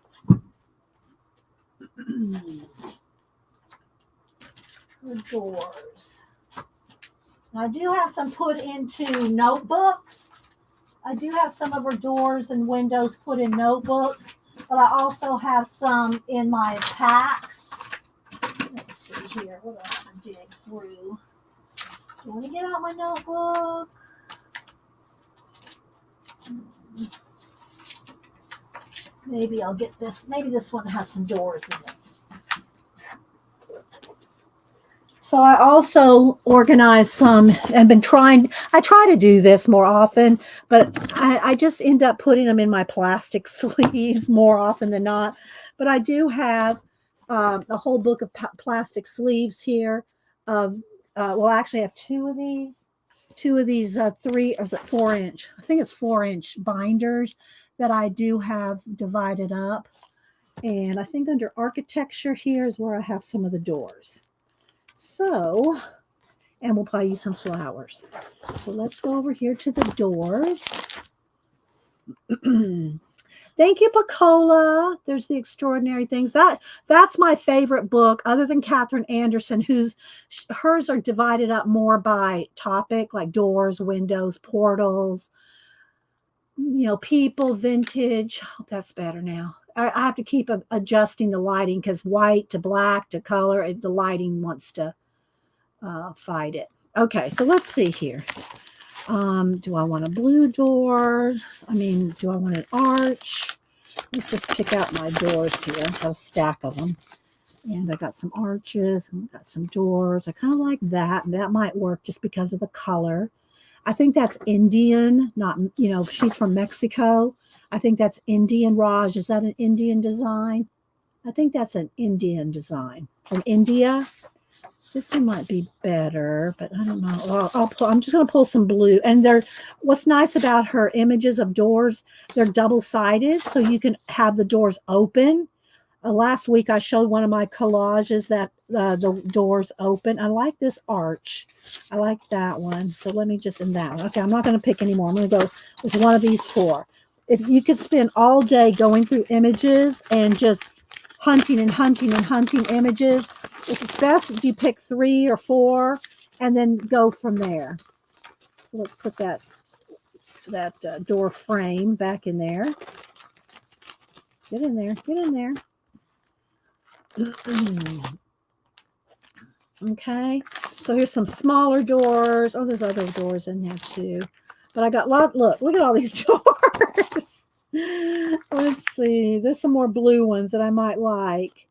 Her doors. I do have some put into notebooks. I do have some of her doors and windows put in notebooks, but I also have some in my packs. Let's see here. What else I dig through? Do I want to get out my notebook? Maybe I'll get this. Maybe this one has some doors in it. So I also organized some and I try to do this more often, but I just end up putting them in my plastic sleeves more often than not. But I do have a whole book of plastic sleeves here of, well, actually I have two of these 3 or 4 inch, I think it's 4-inch binders that I do have divided up. And I think under architecture here is where I have some of the doors. So, and we'll probably use some flowers. So let's go over here to the doors. Thank you, Pacola. There's the Extraordinary Things. That's my favorite book, other than Catherine Anderson, hers are divided up more by topic, like doors, windows, portals, people, vintage. Oh, that's better now. I have to keep adjusting the lighting because white to black to color, the lighting wants to fight it. Okay, so let's see here. Do I want a blue door? I mean, do I want an arch? Let's just pick out my doors here. I've got a stack of them. And I got some arches and I got some doors. I kind of like that. That might work just because of the color. I think that's Indian, not, you know, she's from Mexico. I think that's Indian. Raj, is that an Indian design? I think that's an Indian design from India. This one might be better, but I don't know. I'm just going to pull some blue. And what's nice about her images of doors, they're double-sided, so you can have the doors open. Last week, I showed one of my collages that the doors open. I like this arch. I like that one. So let me just, in that one. Okay, I'm not going to pick anymore. I'm going to go with one of these four. If you could spend all day going through images and just hunting and hunting and hunting images, it's best if you pick 3 or 4 and then go from there. So let's put that door frame back in there. Get in there. Get in there. Okay, so here's some smaller doors. Oh, there's other doors in there too. But I got look at all these doors. Let's see. There's some more blue ones that I might like.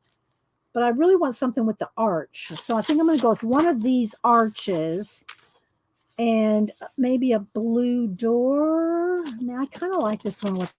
But I really want something with the arch. So I think I'm going to go with one of these arches and maybe a blue door. Now I kind of like this one with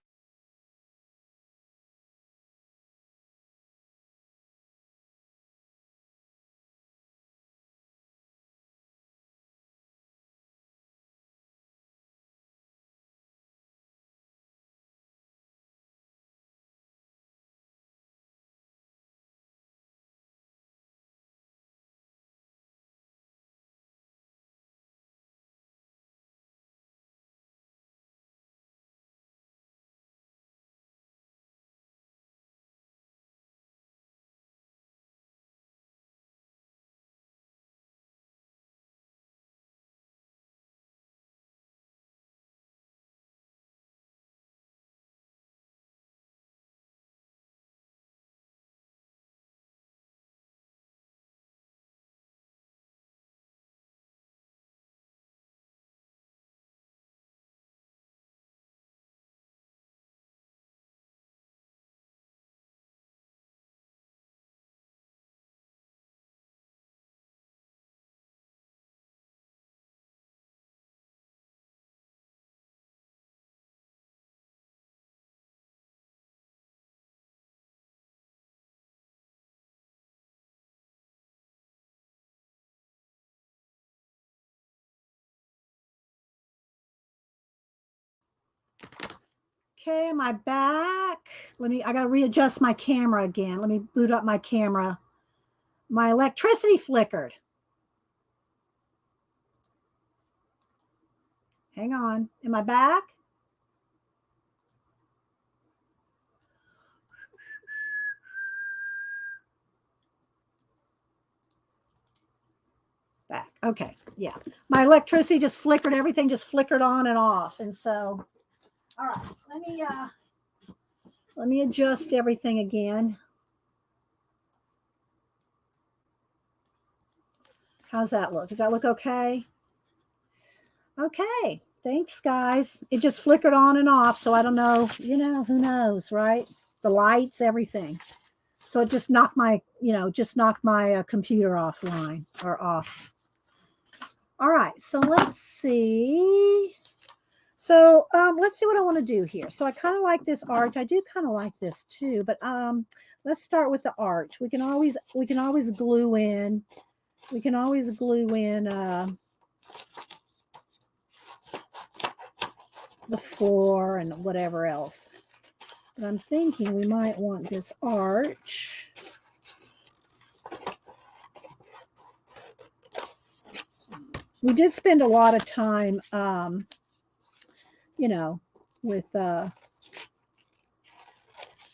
Okay, my back. I got to readjust my camera again. Let me boot up my camera. My electricity flickered. Hang on. Am I back? Back. Okay. Yeah. My electricity just flickered. Everything just flickered on and off. And so, all right, let me adjust everything again. How's that look? Does that look okay? Okay. Thanks, guys. It just flickered on and off. So I don't know, who knows, right? The lights, everything. So it just knocked my, computer offline or off. All right. So let's see. So let's see what I want to do here. So I kind of like this arch. I do kind of like this too, but let's start with the arch. We can always glue in. We can always glue in the 4 and whatever else. But I'm thinking we might want this arch. We did spend a lot of time, with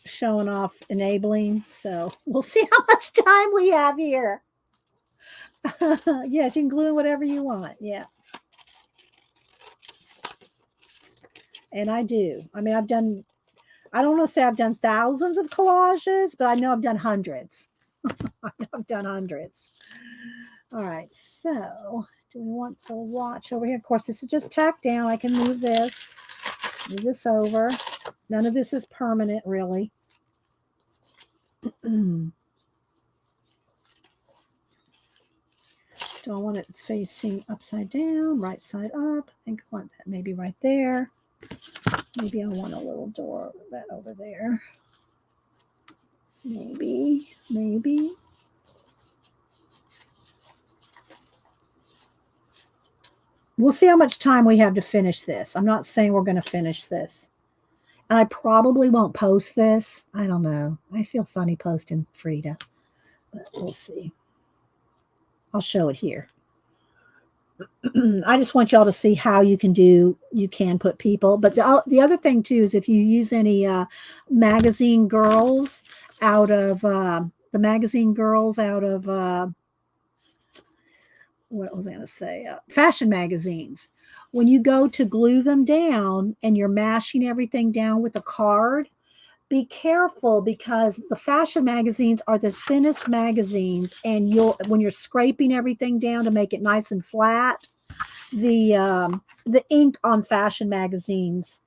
showing off enabling. So we'll see how much time we have here. Yes, you can glue in whatever you want. Yeah. And I do. I mean, I don't want to say I've done thousands of collages, but I know I've done hundreds. I know I've done hundreds. All right. So Do we want to watch over here? Of course, this is just tacked down. I can move this over. None of this is permanent, really. Do I want it facing upside down, right side up? I think I want that maybe right there. Maybe I want a little door that over there. Maybe. We'll see how much time we have to finish this. I'm not saying we're going to finish this. And I probably won't post this. I don't know. I feel funny posting Frida, but we'll see. I'll show it here. I just want y'all to see how you can put people. But the other thing too is if you use any magazine girls out of what was I going to say? Fashion magazines. When you go to glue them down and you're mashing everything down with a card, be careful because the fashion magazines are the thinnest magazines, and when you're scraping everything down to make it nice and flat, the ink on fashion magazines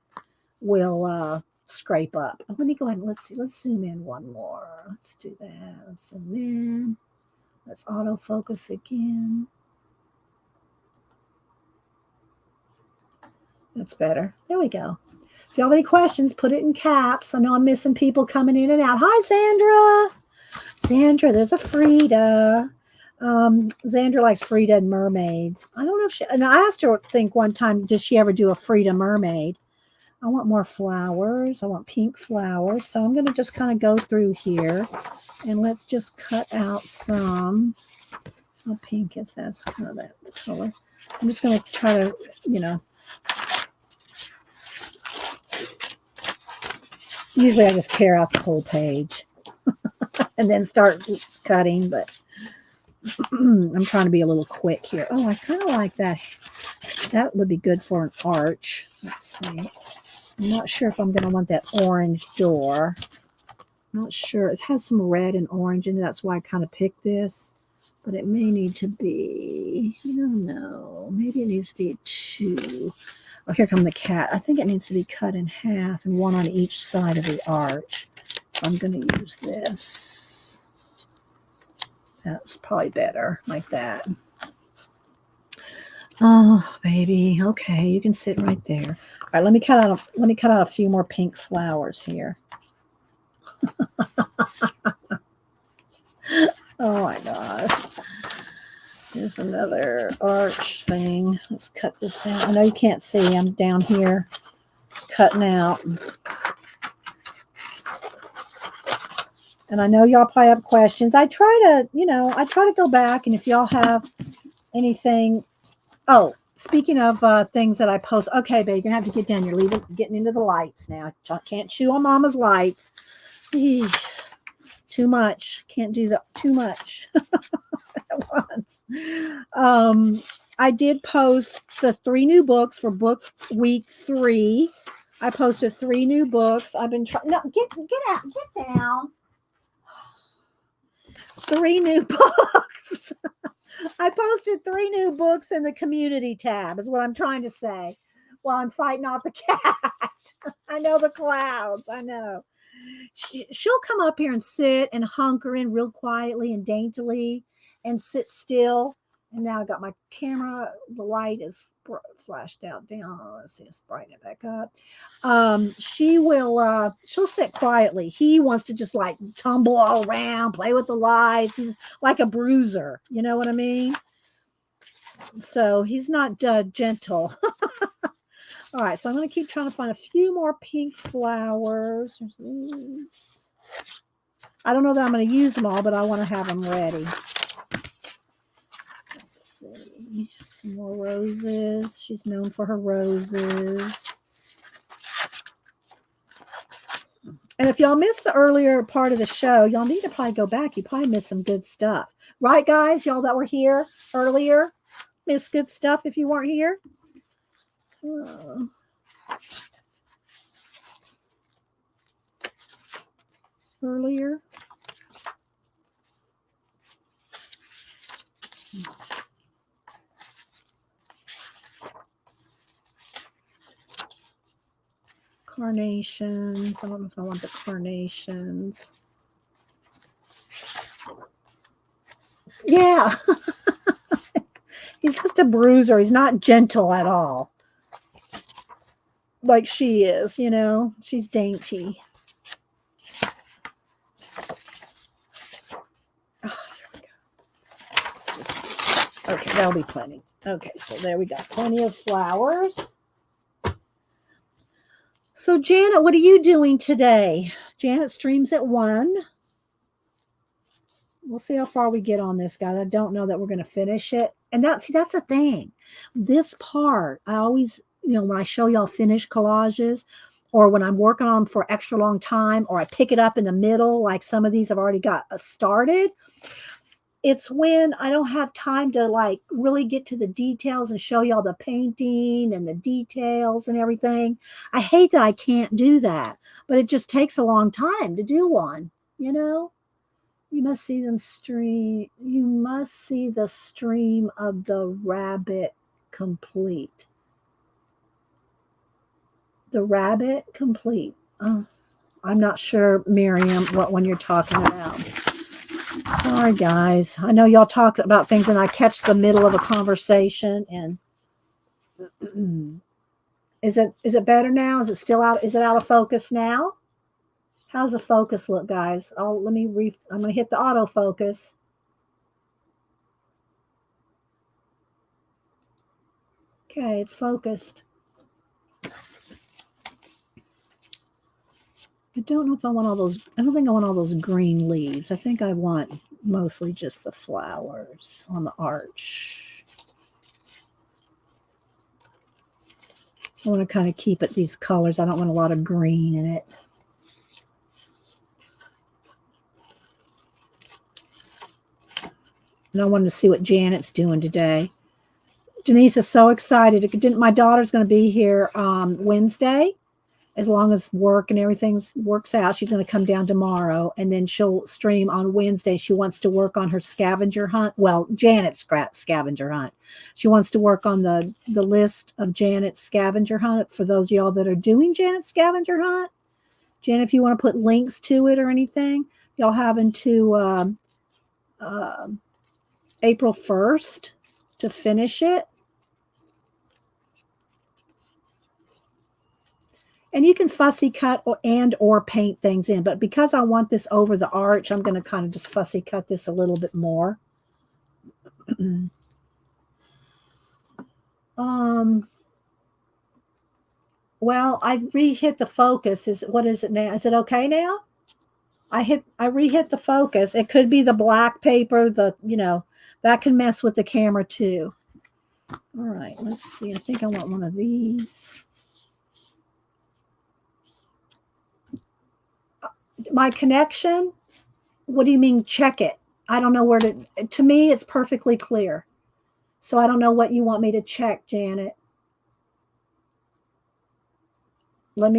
will scrape up. Let me go ahead and let's zoom in one more. Let's do that. Let's zoom in. Let's autofocus again. That's better. There we go. If you have any questions, put it in caps. I know I'm missing people coming in and out. Hi, Sandra. There's a Frida. Sandra likes Frida and mermaids. I don't know if she, and I asked her, I think one time, did she ever do a Frida mermaid? I want more flowers. I want pink flowers. So I'm going to just kind of go through here and let's just cut out some. How pink is that? It's kind of that color. I'm just going to try to, usually I just tear out the whole page and then start cutting, but I'm trying to be a little quick here. Oh, I kind of like that. That would be good for an arch. Let's see. I'm not sure if I'm going to want that orange door. Not sure. It has some red and orange in it. That's why I kind of picked this. But it may need to be, I don't know. Maybe it needs to be 2. Oh, here comes the cat. I think it needs to be cut in half and one on each side of the arch. So I'm going to use this. That's probably better, like that. Oh, baby. Okay, you can sit right there. All right, let me cut out a few more pink flowers here. Oh my gosh. Here's another arch thing. Let's cut this out. I know you can't see. I'm down here cutting out. And I know y'all probably have questions. I try to go back, and if y'all have anything. Oh, speaking of things that I post. Okay, babe, you're going to have to get down. You're getting into the lights now. Can't chew on Mama's lights. Eesh, too much. Can't do that too much at once. I did post the 3 new books for book week 3. I posted 3 new books. I've been trying. No, get out. Get down. 3 new books. I posted 3 new books in the community tab is what I'm trying to say while I'm fighting off the cat. I know the clouds. I know. She'll come up here and sit and hunker in real quietly and daintily and sit still. And now I got my camera. The light is flashed out down. Let's see. Let's brighten it back up. She'll sit quietly. He wants to just like tumble all around, play with the lights. He's like a bruiser. You know what I mean? So he's not gentle. All right. So I'm going to keep trying to find a few more pink flowers. I don't know that I'm going to use them all, but I want to have them ready. See, some more roses. She's known for her roses. And if y'all missed the earlier part of the show, y'all need to probably go back. You probably missed some good stuff. Right, guys? Y'all that were here earlier missed good stuff if you weren't here. Earlier. carnations. I don't know if I want the carnations. Yeah. He's just a bruiser. He's not gentle at all. Like she is, you know. She's dainty. Oh, there we go. Okay, that'll be plenty. Okay, so there we go. Plenty of flowers. So Janet, what are you doing today? Janet streams at 1. We'll see how far we get on this, guys. I don't know that we're going to finish it. And that's the thing. This part, I always, you know, when I show y'all finished collages or when I'm working on them for extra long time or I pick it up in the middle, like some of these I've already got started, it's when I don't have time to like really get to the details and show y'all the painting and the details and everything. I hate that I can't do that, but it just takes a long time to do one, you know? You must see them stream. You must see the stream of the rabbit complete. The rabbit complete. Oh, I'm not sure, Miriam, what one you're talking about. Sorry, guys. I know y'all talk about things and I catch the middle of a conversation. And is it better now? Is it still out? Is it out of focus now? How's the focus look, guys? I'm going to hit the autofocus. Okay, it's focused. I don't know if I want all those. I don't think I want all those green leaves. I think I want mostly just the flowers on the arch. I want to kind of keep it these colors. I don't want a lot of green in it. And I wanted to see what Janet's doing today. Denise is so excited. My daughter's going to be here Wednesday. As long as work and everything works out, she's going to come down tomorrow, and then she'll stream on Wednesday. She wants to work on her scavenger hunt. Well, Janet's scavenger hunt. She wants to work on the list of Janet's scavenger hunt for those of y'all that are doing Janet's scavenger hunt. Janet, if you want to put links to it or anything, y'all have until April 1st to finish it. And you can fussy cut or paint things in. But because I want this over the arch, I'm going to kind of just fussy cut this a little bit more. Well, I re-hit the focus. What is it now? Is it okay now? I re-hit the focus. It could be the black paper, that can mess with the camera too. All right, let's see. I think I want one of these. My connection? What do you mean check it? I don't know where to me, it's perfectly clear. So I don't know what you want me to check, Janet. All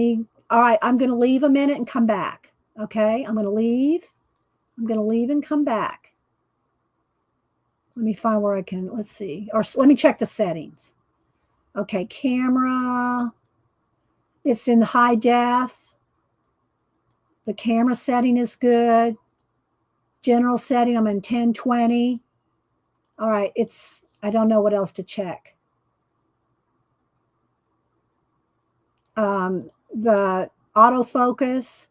right, I'm going to leave a minute and come back. Okay, I'm going to leave and come back. Let me find where I can, let's see. Or let me check the settings. Okay, camera. It's in high def. The camera setting is good. General setting, I'm in 1020. All right, I don't know what else to check. The autofocus.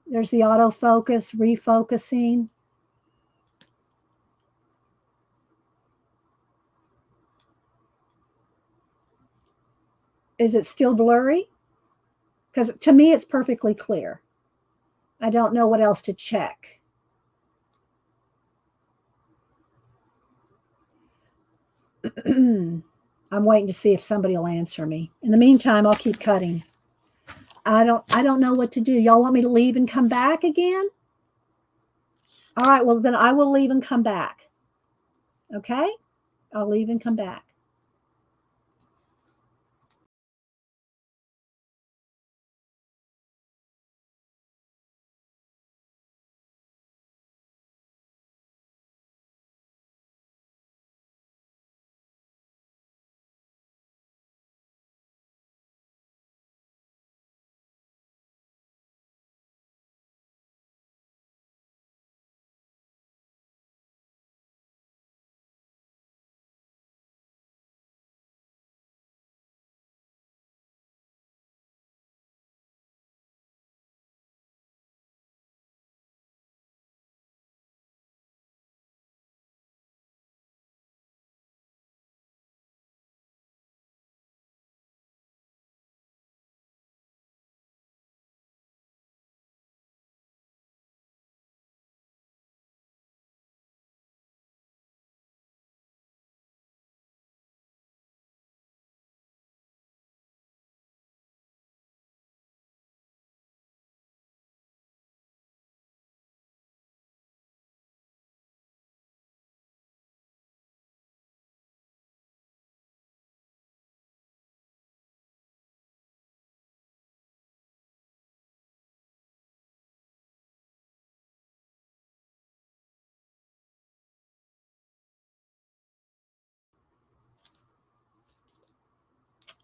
There's the autofocus, refocusing. Is it still blurry? Because to me, it's perfectly clear. I don't know what else to check. I'm waiting to see if somebody will answer me. In the meantime, I'll keep cutting. I don't know what to do. Y'all want me to leave and come back again? All right, well, then I will leave and come back. Okay? I'll leave and come back.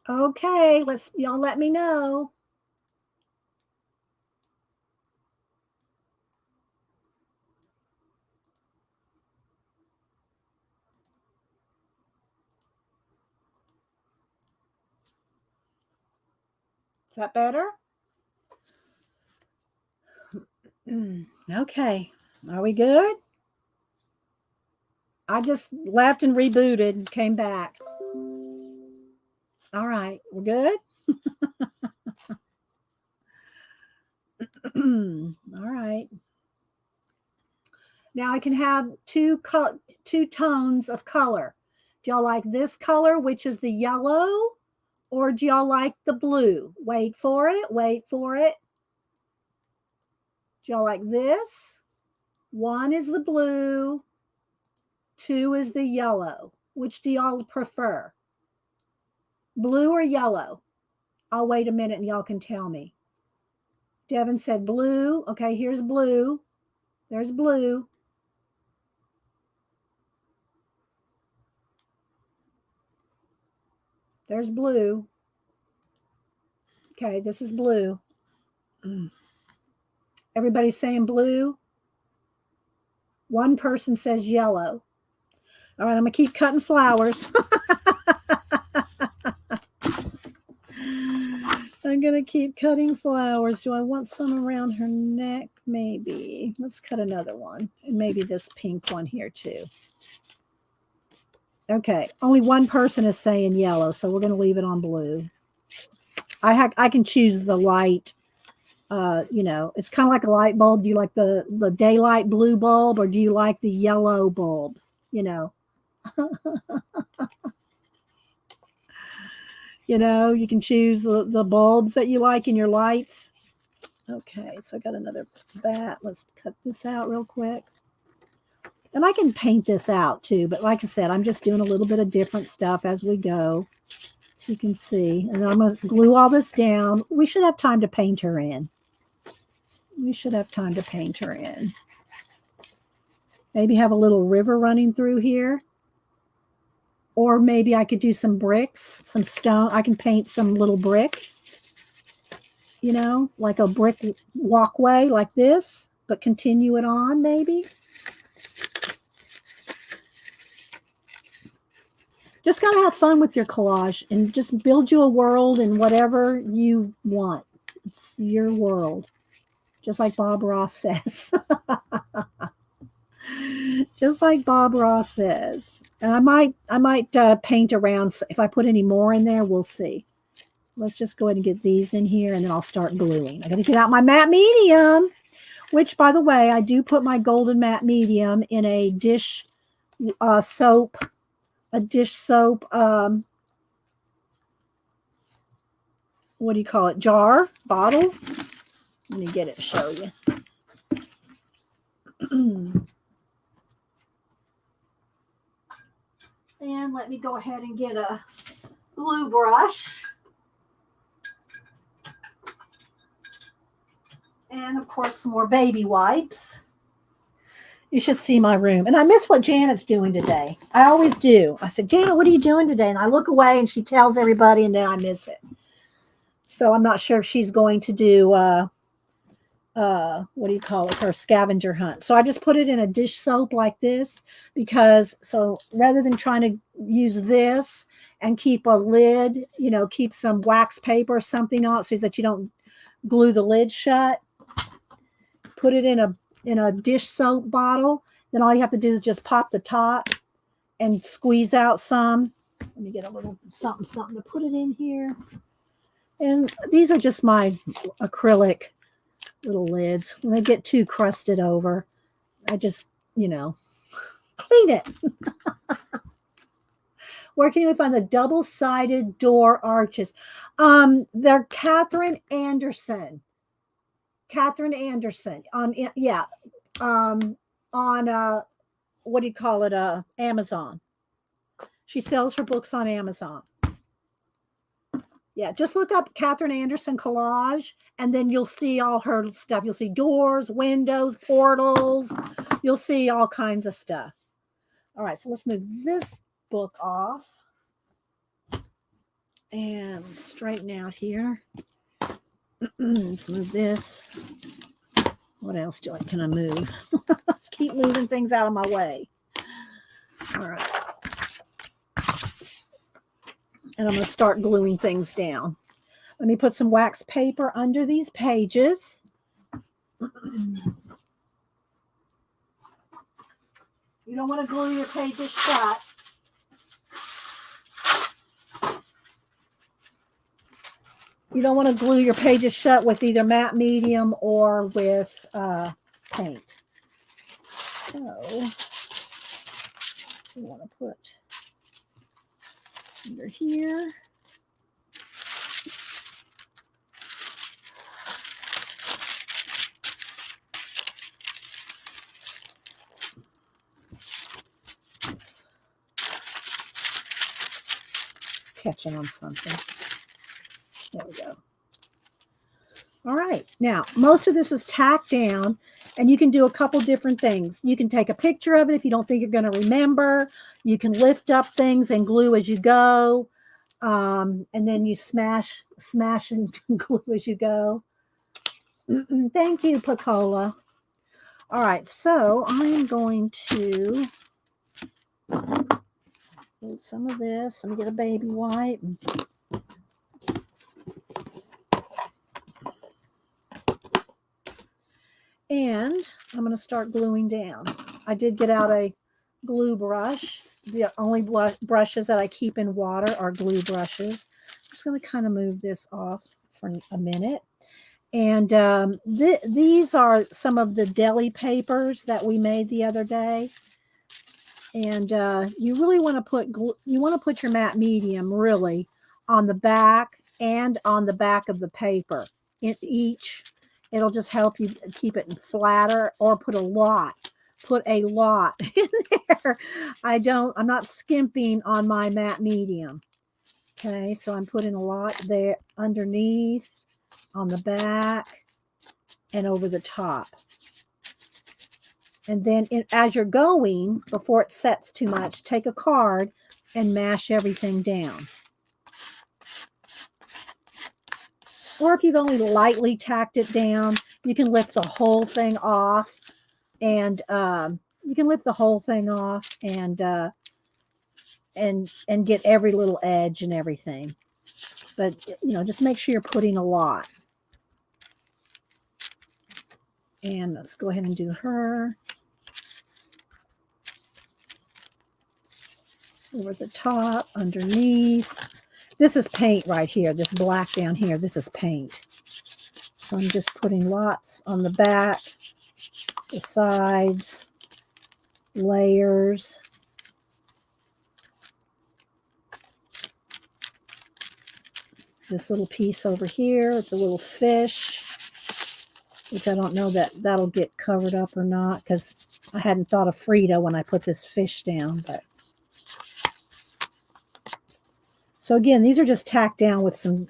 Okay, y'all let me know. Is that better? Okay. Are we good? I just left and rebooted and came back. All right. We're good? All right. Now I can have two tones of color. Do y'all like this color, which is the yellow, or do y'all like the blue? Wait for it. Wait for it. Do y'all like this? One is the blue. Two is the yellow. Which do y'all prefer? Blue or yellow? I'll wait a minute and y'all can tell me. Devin said blue. Okay, here's blue. There's blue. There's blue. Okay, this is blue. Everybody's saying blue. One person says yellow. All right, I'm going to keep cutting flowers. I'm going to keep cutting flowers. Do I want some around her neck? Maybe. Let's cut another one. And maybe this pink one here too. Okay, only one person is saying yellow, so we're going to leave it on blue. I can choose the light. You know, it's kind of like a light bulb. Do you like the daylight blue bulb, or do you like the yellow bulb? You know. You know, you can choose the bulbs that you like in your lights. Okay, so I got another bat. Let's cut this out real quick. And I can paint this out too, but like I said, I'm just doing a little bit of different stuff as we go, so you can see. And I'm going to glue all this down. We should have time to paint her in. We should have time to paint her in. Maybe have a little river running through here. Or maybe I could do some bricks, some stone. I can paint some little bricks, you know, like a brick walkway like this, but continue it on maybe. Just got to have fun with your collage and just build you a world in whatever you want. It's your world, just like Bob Ross says. Just like Bob Ross says. And I might paint around. If I put any more in there, we'll see. Let's just go ahead and get these in here, and then I'll start gluing. I got to get out my matte medium, which, by the way, I do put my golden matte medium in a dish soap. A dish soap, what do you call it? Jar? Bottle? Let me get it to show you. And let me go ahead and get a glue brush. And, of course, some more baby wipes. You should see my room. And I miss what Janet's doing today. I always do. I said, Janet, what are you doing today? And I look away and she tells everybody, and then I miss it. So I'm not sure if she's going to do, what do you call it? Her scavenger hunt. So I just put it in a dish soap like this because, so rather than trying to use this and keep a lid, you know, keep some wax paper or something on it so that you don't glue the lid shut, put it in a dish soap bottle. Then all you have to do is just pop the top and squeeze out some. Let me get a little something to put it in here. And these are just my acrylic little lids. When they get too crusted over, I just, you know, clean it. Where can you find the double-sided door arches? They're Catherine Anderson. Catherine Anderson on, yeah, on what do you call it? Amazon. She sells her books on Amazon. Yeah, just look up Catherine Anderson Collage, and then you'll see all her stuff. You'll see doors, windows, portals. You'll see all kinds of stuff. All right, so let's move this book off. And straighten out here. Let's move this. What else can I move? Let's keep moving things out of my way. All right. And I'm going to start gluing things down. Let me put some wax paper under these pages. You don't want to glue your pages shut. You don't want to glue your pages shut with either matte medium or with paint. So, you want to put under here. Catching on something. There we go. All right. Now, most of this is tacked down, and you can do a couple different things. You can take a picture of it if you don't think you're going to remember. You can lift up things and glue as you go, and then you smash and glue as you go. Thank you, Pacola. All right. So I am going to do some of this. Let me get a baby wipe. And I'm going to start gluing down. I did get out a glue brush. The only brushes that I keep in water are glue brushes. I'm just going to kind of move this off for a minute. And these are some of the deli papers that we made the other day. And you really want to put your matte medium really on the back and on the back of the paper in each. It'll just help you keep it flatter, or put a lot in there. I'm not skimping on my matte medium. Okay, so I'm putting a lot there underneath, on the back, and over the top. And then as you're going, before it sets too much, take a card and mash everything down. Or if you've only lightly tacked it down, you can lift the whole thing off, and and get every little edge and everything. But just make sure you're putting a lot. And let's go ahead and do her. Over the top, underneath. This is paint right here. This black down here, this is paint. So I'm just putting lots on the back, the sides, layers. This little piece over here, it's a little fish, which I don't know that'll get covered up or not, because I hadn't thought of Frida when I put this fish down. But so again, these are just tacked down with some,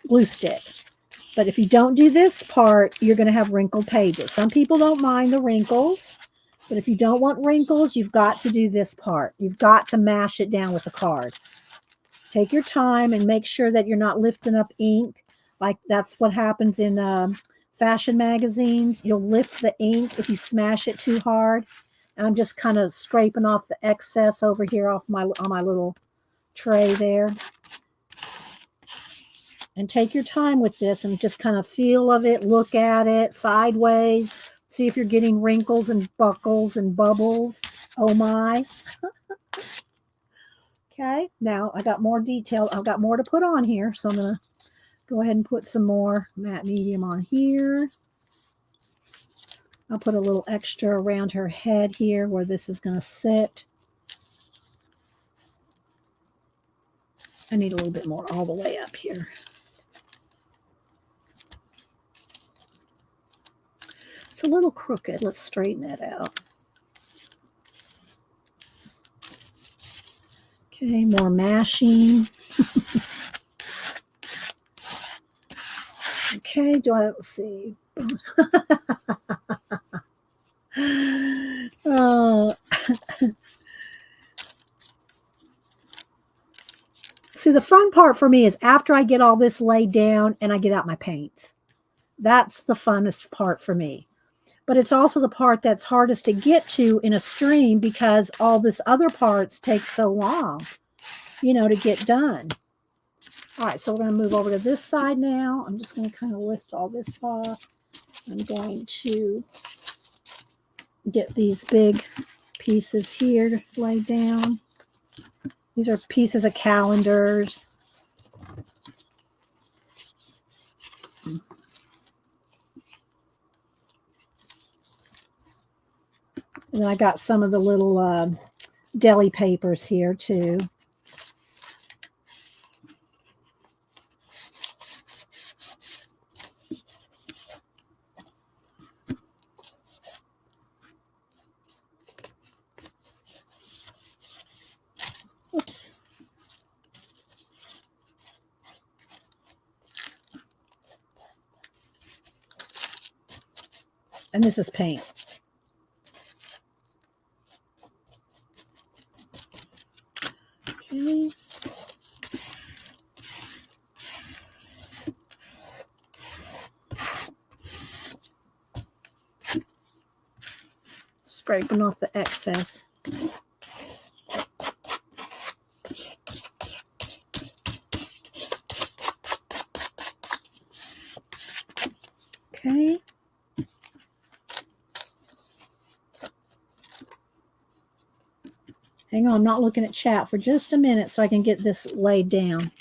glue stick. But if you don't do this part, you're going to have wrinkled pages. Some people don't mind the wrinkles, but if you don't want wrinkles, you've got to do this part. You've got to mash it down with a card. Take your time and make sure that you're not lifting up ink. Like that's what happens in fashion magazines. You'll lift the ink if you smash it too hard. And I'm just kind of scraping off the excess over here on my little tray there. And take your time with this and just kind of feel of it, look at it sideways, see if you're getting wrinkles and buckles and bubbles. Oh my. Okay, now I got more detail. I've got more to put on here, so I'm going to go ahead and put some more matte medium on here. I'll put a little extra around her head here where this is going to sit. I need a little bit more all the way up here. It's a little crooked. Let's straighten that out. Okay, more mashing. Okay, let's see. Oh. See, the fun part for me is after I get all this laid down and I get out my paints. That's the funnest part for me. But it's also the part that's hardest to get to in a stream because all this other parts take so long, you know, to get done. All right, so we're going to move over to this side now. I'm just going to kind of lift all this off. I'm going to get these big pieces here laid down. These are pieces of calendars. And I got some of the little deli papers here too. Oops. And this is paint. Okay. Scraping off the excess. Okay. Hang on, I'm not looking at chat for just a minute so I can get this laid down.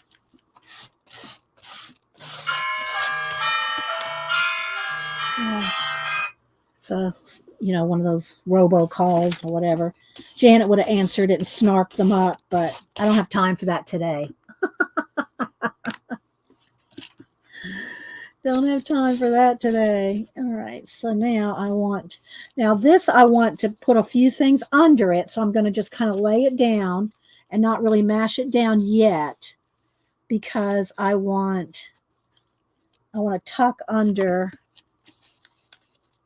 So, you know, one of those robocalls or whatever. Janet would have answered it and snarked them up, but I don't have time for that today. Don't have time for that today. All right, so now I want to put a few things under it. So I'm going to just kind of lay it down and not really mash it down yet because I want to tuck under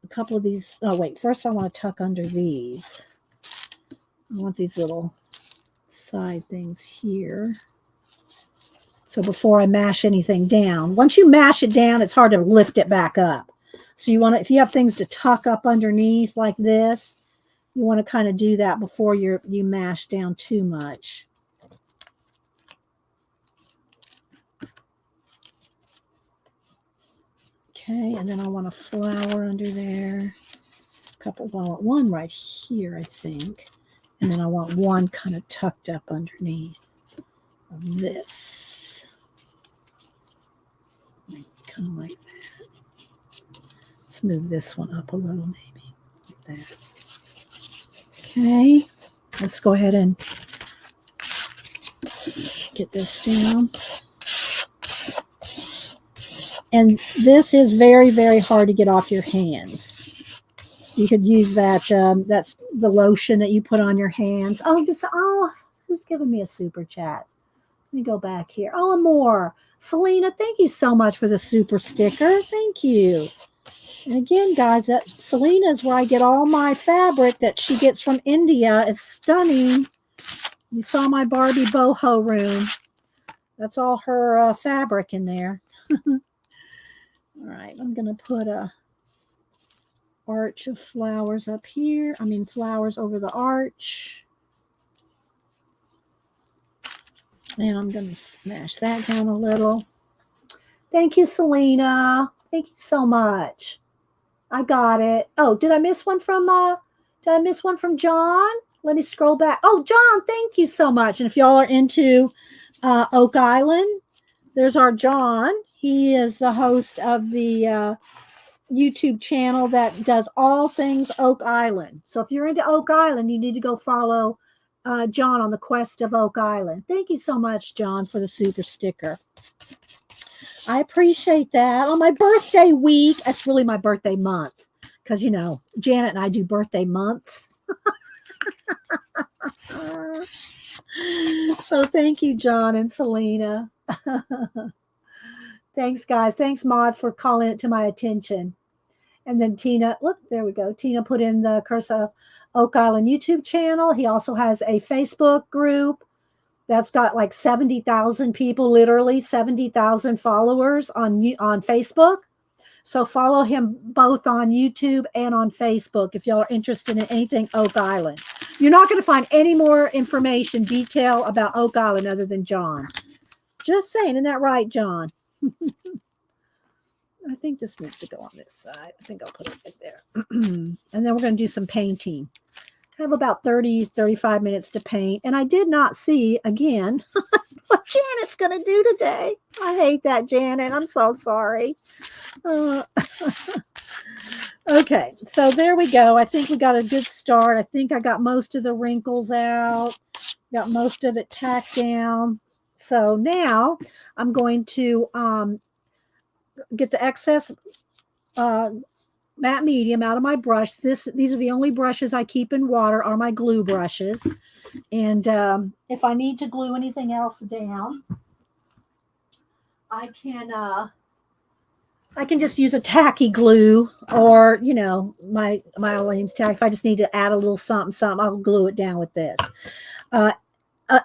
a couple of these. Oh, wait, first I want to tuck under these. I want these little side things here. So before I mash anything down, once you mash it down, it's hard to lift it back up. So you want to, if you have things to tuck up underneath like this, you want to kind of do that before you mash down too much. Okay, and then I want a flower under there. I want one right here, I think. And then I want one kind of tucked up underneath of this. Kind of like that. Let's move this one up a little, maybe. Like that. Okay. Let's go ahead and get this down. And this is very, very hard to get off your hands. You could use that. That's the lotion that you put on your hands. Oh, who's giving me a super chat? Let me go back here. Oh, and more. Selena, thank you so much for the super sticker. Thank you. And again, guys, Selena is where I get all my fabric that she gets from India. It's stunning. You saw my Barbie boho room. That's all her fabric in there. All right, I'm going to put a arch of flowers up here. I mean, flowers over the arch. And I'm going to smash that down a little. Thank you, Selena. Thank you so much. I got it. Oh, did I miss one from John? Let me scroll back. Oh, John, thank you so much. And if y'all are into Oak Island, there's our John. He is the host of the YouTube channel that does all things Oak Island. So if you're into Oak Island, you need to go follow John on the quest of Oak Island. Thank you so much, John, for the super sticker. I appreciate that. On my birthday week, that's really my birthday month because, you know, Janet and I do birthday months. So thank you, John and Selena. Thanks, guys. Thanks, Maud, for calling it to my attention. And then Tina, look, there we go. Tina put in the Curse of Oak Island YouTube channel. He also has a Facebook group that's got like 70,000 people, literally 70,000 followers on Facebook. So follow him both on YouTube and on Facebook if y'all are interested in anything Oak Island. You're not going to find any more information, detail about Oak Island other than John. Just saying, isn't that right, John? I think this needs to go on this side. I think I'll put it right there. And then we're going to do some painting. I have about 35 minutes to paint. And I did not see, again, what Janet's going to do today. I hate that, Janet. I'm so sorry. Okay, so there we go. I think we got a good start. I think I got most of the wrinkles out. Got most of it tacked down. So now I'm going to get the excess matte medium out of my brush. These are the only brushes I keep in water are my glue brushes. And if I need to glue anything else down, I can just use a tacky glue, or my Olene's tack. If I just need to add a little something, I'll glue it down with this.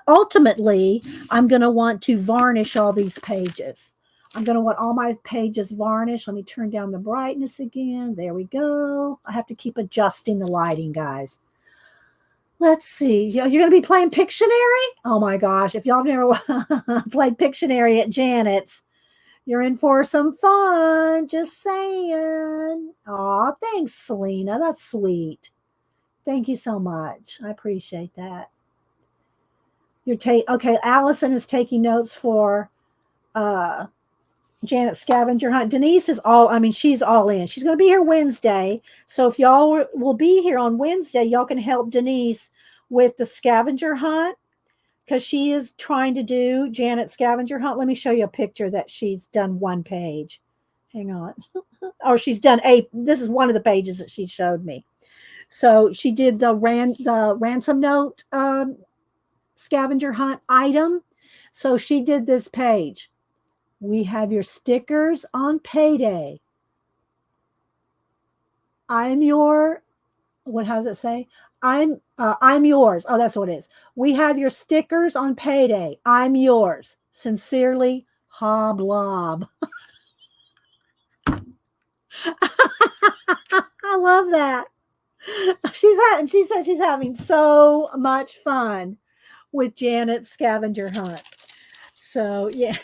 Ultimately, I'm going to want to varnish all these pages. I'm going to want all my pages varnished. Let me turn down the brightness again. There we go. I have to keep adjusting the lighting, guys. Let's see. You're going to be playing Pictionary? Oh, my gosh. If y'all have never played Pictionary at Janet's, you're in for some fun. Just saying. Aw, thanks, Selena. That's sweet. Thank you so much. I appreciate that. Okay, Allison is taking notes for Janet's scavenger hunt. Denise is she's all in. She's going to be here Wednesday. So if y'all will be here on Wednesday, y'all can help Denise with the scavenger hunt, because she is trying to do Janet's scavenger hunt. Let me show you a picture that she's done one page. Hang on. Or she's done this is one of the pages that she showed me. So she did the Ransom Note scavenger hunt item. So she did this page. We have your stickers on payday. How does it say? I'm yours. Oh, that's what it is. We have your stickers on payday. I'm yours. Sincerely, Hoblob. I love that. She said she's having so much fun with Janet's scavenger hunt. So yeah,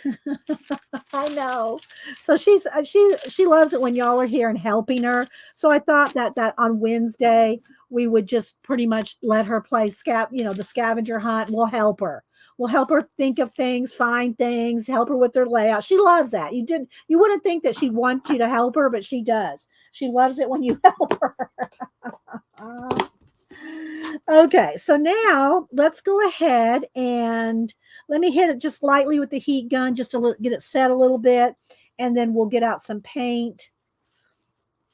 I know. So she loves it when y'all are here and helping her. So I thought that on Wednesday we would just pretty much let her play the scavenger hunt. And we'll help her. We'll help her think of things, find things, help her with their layout. She loves that. You wouldn't think that she'd want you to help her, but she does. She loves it when you help her. Okay, so now let's go ahead and let me hit it just lightly with the heat gun, just to get it set a little bit, and then we'll get out some paint.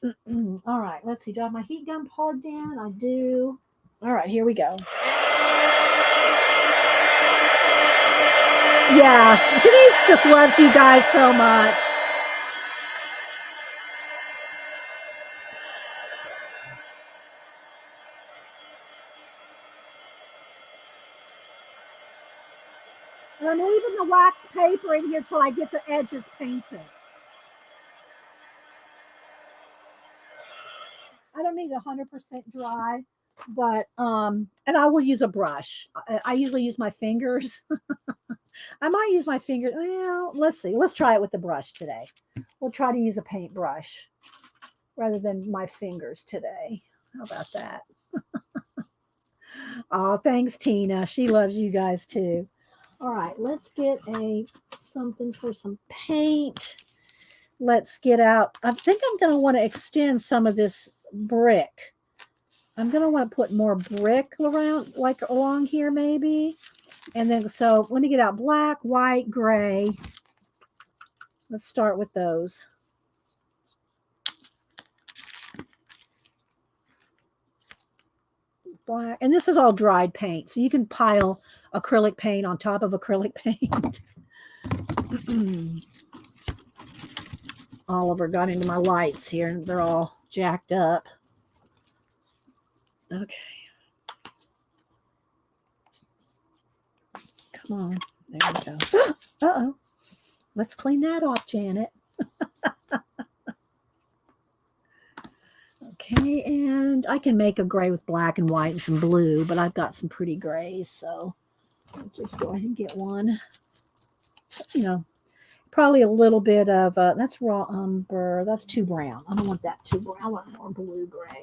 All right, let's see. Do I have my heat gun plugged in? I do. All right, here we go. Yeah, Denise just loves you guys so much. And I'm leaving the wax paper in here till I get the edges painted. I don't need 100% dry, but and I will use a brush. I usually use my fingers. I might use my fingers. Well, let's see. Let's try it with the brush today. We'll try to use a paintbrush rather than my fingers today. How about that? Oh, thanks, Tina. She loves you guys too. All right, let's get something for some paint. Let's get out. I think I'm going to want to extend some of this brick. I'm going to want to put more brick around, like along here maybe. And then, so let me get out black, white, gray. Let's start with those. Black. And this is all dried paint. So you can pile acrylic paint on top of acrylic paint. Oliver got into my lights here and they're all jacked up. Okay. Come on. There we go. Uh-oh. Let's clean that off, Janet. Okay, and I can make a gray with black and white and some blue, but I've got some pretty grays, so I'll just go ahead and get one. You know, probably a little bit of, that's raw umber. That's too brown. I don't want that too brown. I want more blue-gray.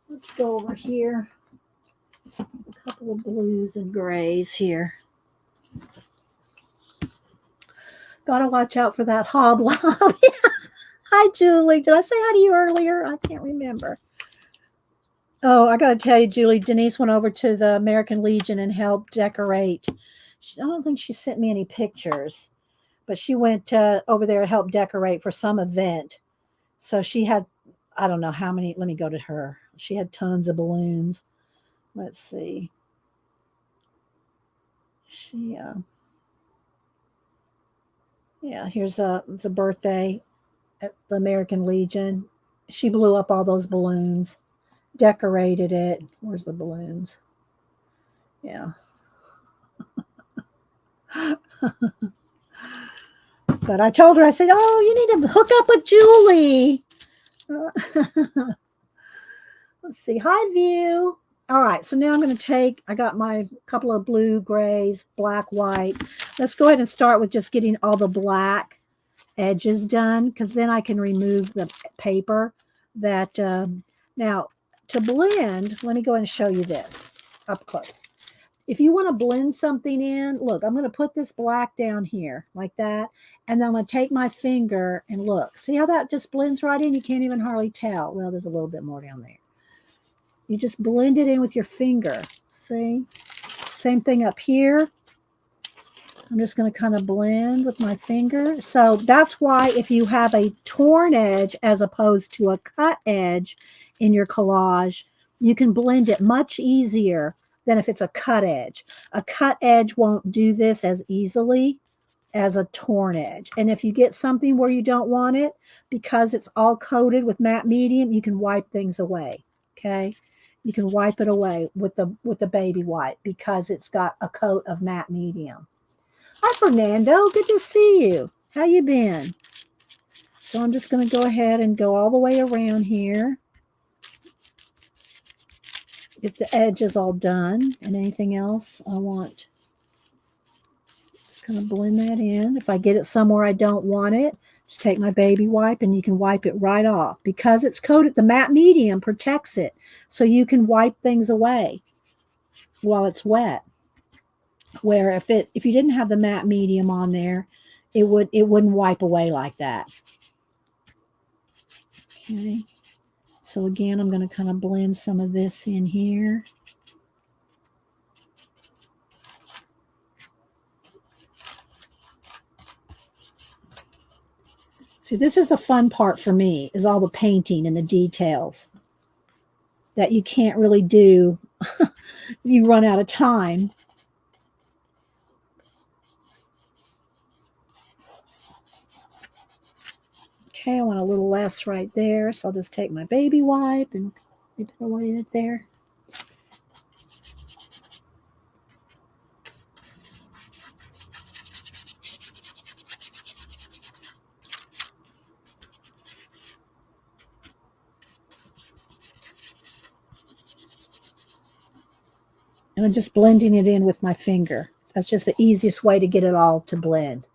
Let's go over here. A couple of blues and grays here. Gotta watch out for that hoblob. Hi, Julie. Did I say hi to you earlier? I can't remember. Oh, I got to tell you, Julie, Denise went over to the American Legion and helped decorate. I don't think she sent me any pictures, but she went over there to help decorate for some event. So she had, I don't know how many. Let me go to her. She had tons of balloons. Let's see. She, yeah, here's it's a birthday at the American Legion. She blew up all those balloons, decorated it. Where's the balloons? Yeah. But I told her, I said, oh, you need to hook up with Julie. Let's see. Hi, View. All right. So now I'm going to take, I got my couple of blue, grays, black, white. Let's go ahead and start with just getting all the black edges done, because then I can remove the paper that, now to blend, let me go ahead and show you this up close. If you want to blend something in, look, I'm going to put this black down here like that. And then I'm going to take my finger and look. See how that just blends right in? You can't even hardly tell. Well, there's a little bit more down there. You just blend it in with your finger. See? Same thing up here. I'm just going to kind of blend with my finger. So that's why if you have a torn edge as opposed to a cut edge in your collage, you can blend it much easier than if it's a cut edge. A cut edge won't do this as easily as a torn edge. And if you get something where you don't want it, because it's all coated with matte medium, you can wipe things away. Okay? You can wipe it away with the baby wipe because it's got a coat of matte medium. Hi, Fernando. Good to see you. How you been? So I'm just going to go ahead and go all the way around here. Get the edges all done. And anything else I want. Just kind of blend that in. If I get it somewhere I don't want it, just take my baby wipe and you can wipe it right off. Because it's coated, the matte medium protects it. So you can wipe things away while it's wet. Where if you didn't have the matte medium on there, it wouldn't wipe away like that. Okay. So again, I'm going to kind of blend some of this in here. See, this is the fun part for me, is all the painting and the details that you can't really do if you run out of time. Okay, I want a little less right there, so I'll just take my baby wipe and wipe it away that's there. And I'm just blending it in with my finger. That's just the easiest way to get it all to blend.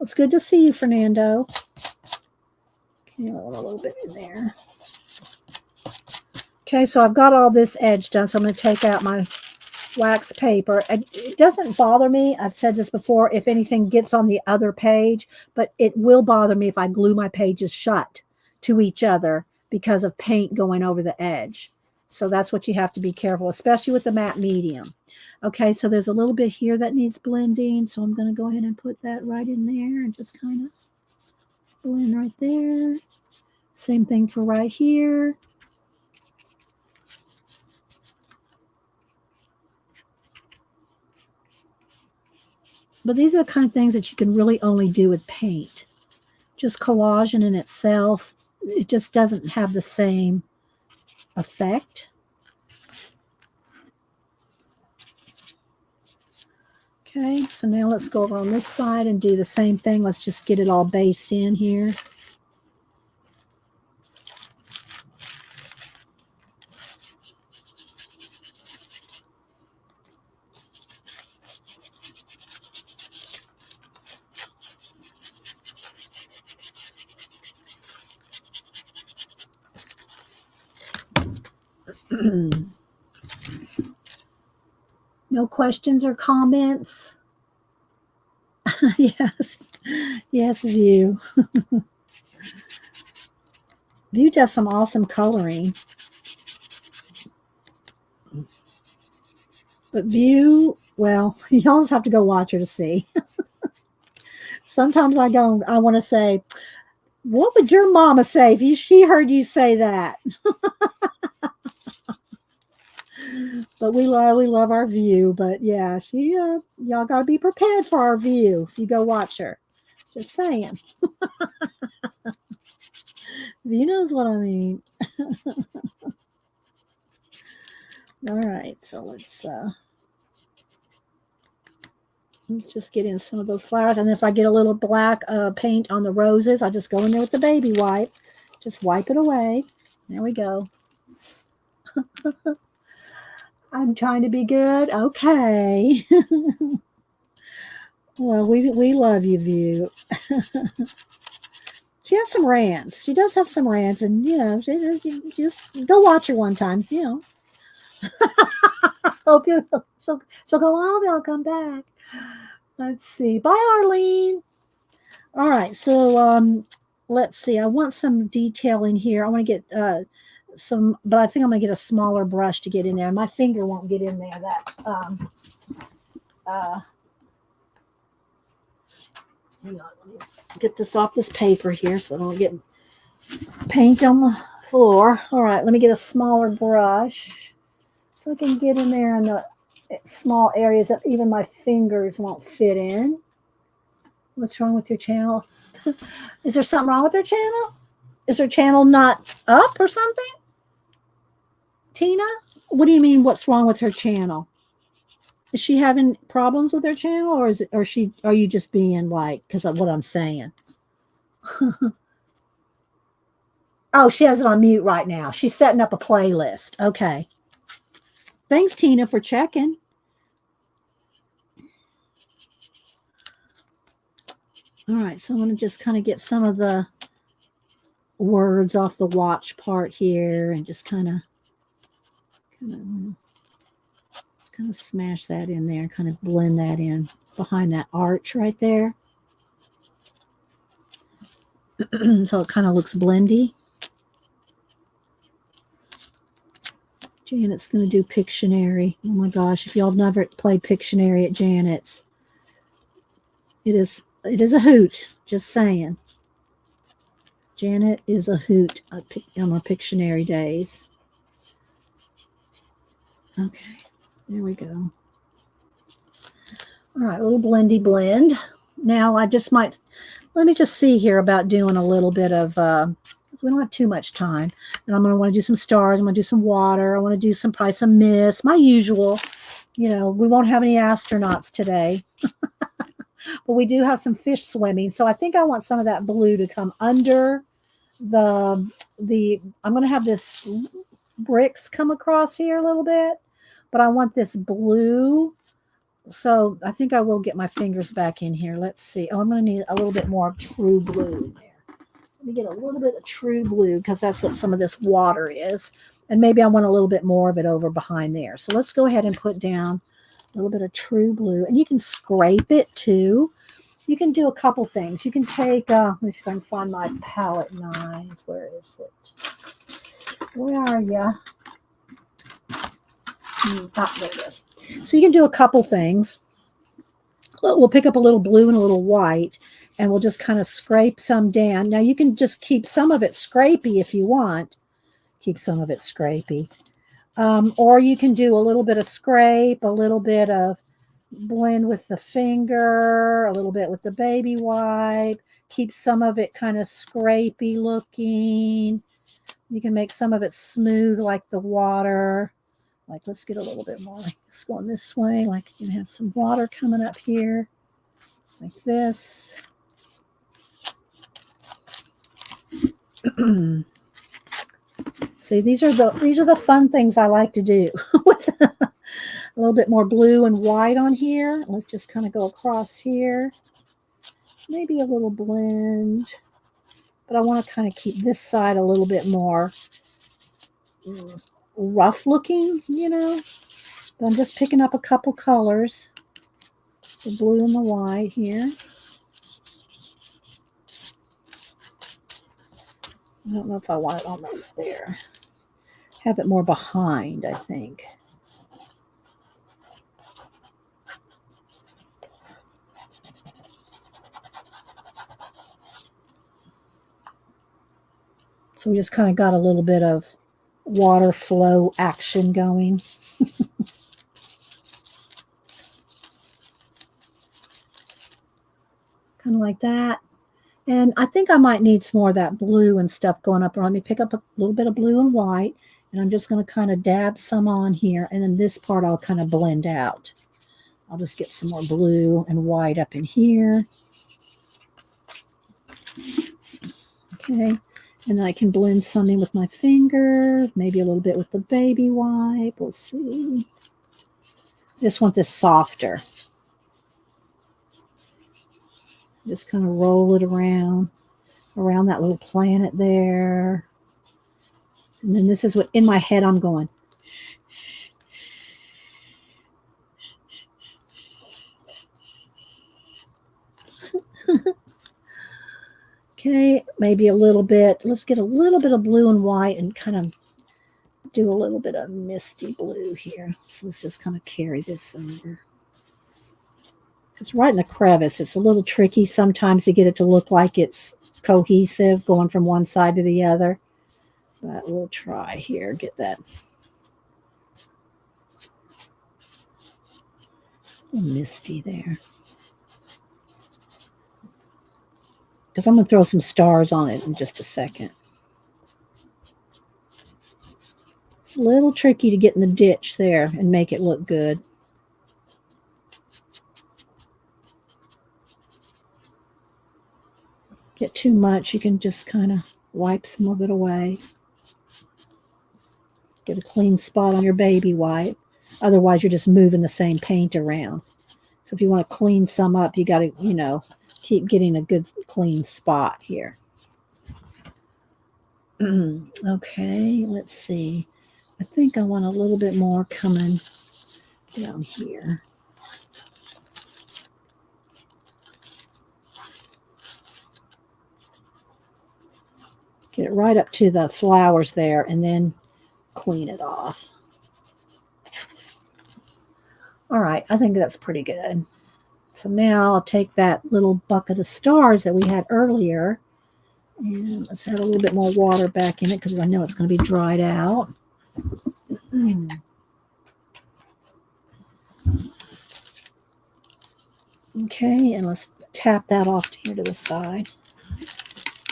It's good to see you, Fernando. Okay, I want a little bit in there. Okay, so I've got all this edge done, so I'm going to take out my wax paper. It doesn't bother me. I've said this before, if anything gets on the other page, but it will bother me if I glue my pages shut to each other because of paint going over the edge. So that's what you have to be careful, especially with the matte medium. Okay, so there's a little bit here that needs blending, so I'm going to go ahead and put that right in there and just kind of blend right there. Same thing for right here. But these are the kind of things that you can really only do with paint. Just collaging in itself, it just doesn't have the same effect. Okay, so now let's go over on this side and do the same thing. Let's just get it all based in here. No questions or comments? Yes. Yes, View. View does some awesome coloring. But View, well, y'all just have to go watch her to see. Sometimes I want to say, what would your mama say if she heard you say that? But we love our View. But yeah, y'all got to be prepared for our View if you go watch her. Just saying. View knows what I mean. All right, so let's just get in some of those flowers. And if I get a little black paint on the roses, I just go in there with the baby wipe. Just wipe it away. There we go. I'm trying to be good. Okay. Well, we love you, View. She has some rants. She does have some rants, and she just go watch her one time. Hope she'll go. Oh, I'll come back. Let's see. Bye, Arlene. All right. So let's see. I want some detail in here. I want to get some, but I think I'm going to get a smaller brush to get in there. My finger won't get in there. Hang on, let me get this off this paper here so I don't get paint on the floor. All right, let me get a smaller brush so I can get in there in the small areas that even my fingers won't fit in. What's wrong with your channel? Is there something wrong with her channel? Is her channel not up or something? Tina, what do you mean what's wrong with her channel? Is she having problems with her channel, or are you just being like, because of what I'm saying? Oh, she has it on mute right now. She's setting up a playlist. Okay. Thanks, Tina, for checking. All right, so I'm going to just kind of get some of the words off the watch part here and just kind of smash that in there, kind of blend that in behind that arch right there. So it kind of looks blendy. Janet's going to do Pictionary. Oh my gosh, if y'all never played Pictionary at Janet's, it is a hoot, just saying. Janet is a hoot on our Pictionary days. Okay, there we go. All right, a little blendy blend. Now I just might, let me just see here about doing a little bit of, we don't have too much time. And I'm going to want to do some stars. I'm going to do some water. I want to do probably some mist, my usual. We won't have any astronauts today. But we do have some fish swimming. So I think I want some of that blue to come under I'm going to have this bricks come across here a little bit. But I want this blue. So I think I will get my fingers back in here. Let's see. Oh, I'm going to need a little bit more of true blue there. Let me get a little bit of true blue because that's what some of this water is. And maybe I want a little bit more of it over behind there. So let's go ahead and put down a little bit of true blue. And you can scrape it too. You can do a couple things. You can take, let me see if I can find my palette knife. Where is it? Where are you? There it is. So you can do a couple things. We'll pick up a little blue and a little white, and we'll just kind of scrape some down. Now you can just keep some of it scrapey if you want. Keep some of it scrapey. Or you can do a little bit of scrape, a little bit of blend with the finger, a little bit with the baby wipe. Keep some of it kind of scrapey looking. You can make some of it smooth like the water. Like, let's get a little bit more. Like, it's going this way. Like, you can have some water coming up here, like this. See, these are the fun things I like to do with a little bit more blue and white on here. Let's just kind of go across here. Maybe a little blend, but I want to kind of keep this side a little bit more rough looking, you know. But I'm just picking up a couple colors, the blue and the white here. I don't know if I want it on there. Have it more behind, I think. So we just kind of got a little bit of water flow action going. Kind of like that. And I think I might need some more of that blue and stuff going up. Let me pick up a little bit of blue and white, and I'm just going to kind of dab some on here. And then this part I'll kind of blend out. I'll just get some more blue and white up in here. Okay. And then I can blend some in with my finger, maybe a little bit with the baby wipe. We'll see. I just want this softer. Just kind of roll it around that little planet there. And then this is what, in my head, I'm going. Okay, maybe a little bit. Let's get a little bit of blue and white and kind of do a little bit of misty blue here. So let's just kind of carry this over. It's right in the crevice. It's a little tricky sometimes to get it to look like it's cohesive, going from one side to the other. But we'll try here, get that misty there. Because I'm going to throw some stars on it in just a second. It's a little tricky to get in the ditch there and make it look good. Get too much, you can just kind of wipe some of it away. Get a clean spot on your baby wipe. Otherwise, you're just moving the same paint around. So if you want to clean some up, you got to, you know, keep getting a good clean spot here. Okay, let's see. I think I want a little bit more coming down here. Get it right up to the flowers there and then clean it off. All right, I think that's pretty good. So now I'll take that little bucket of stars that we had earlier and let's add a little bit more water back in it because I know it's going to be dried out. Okay, and let's tap that off here to the side.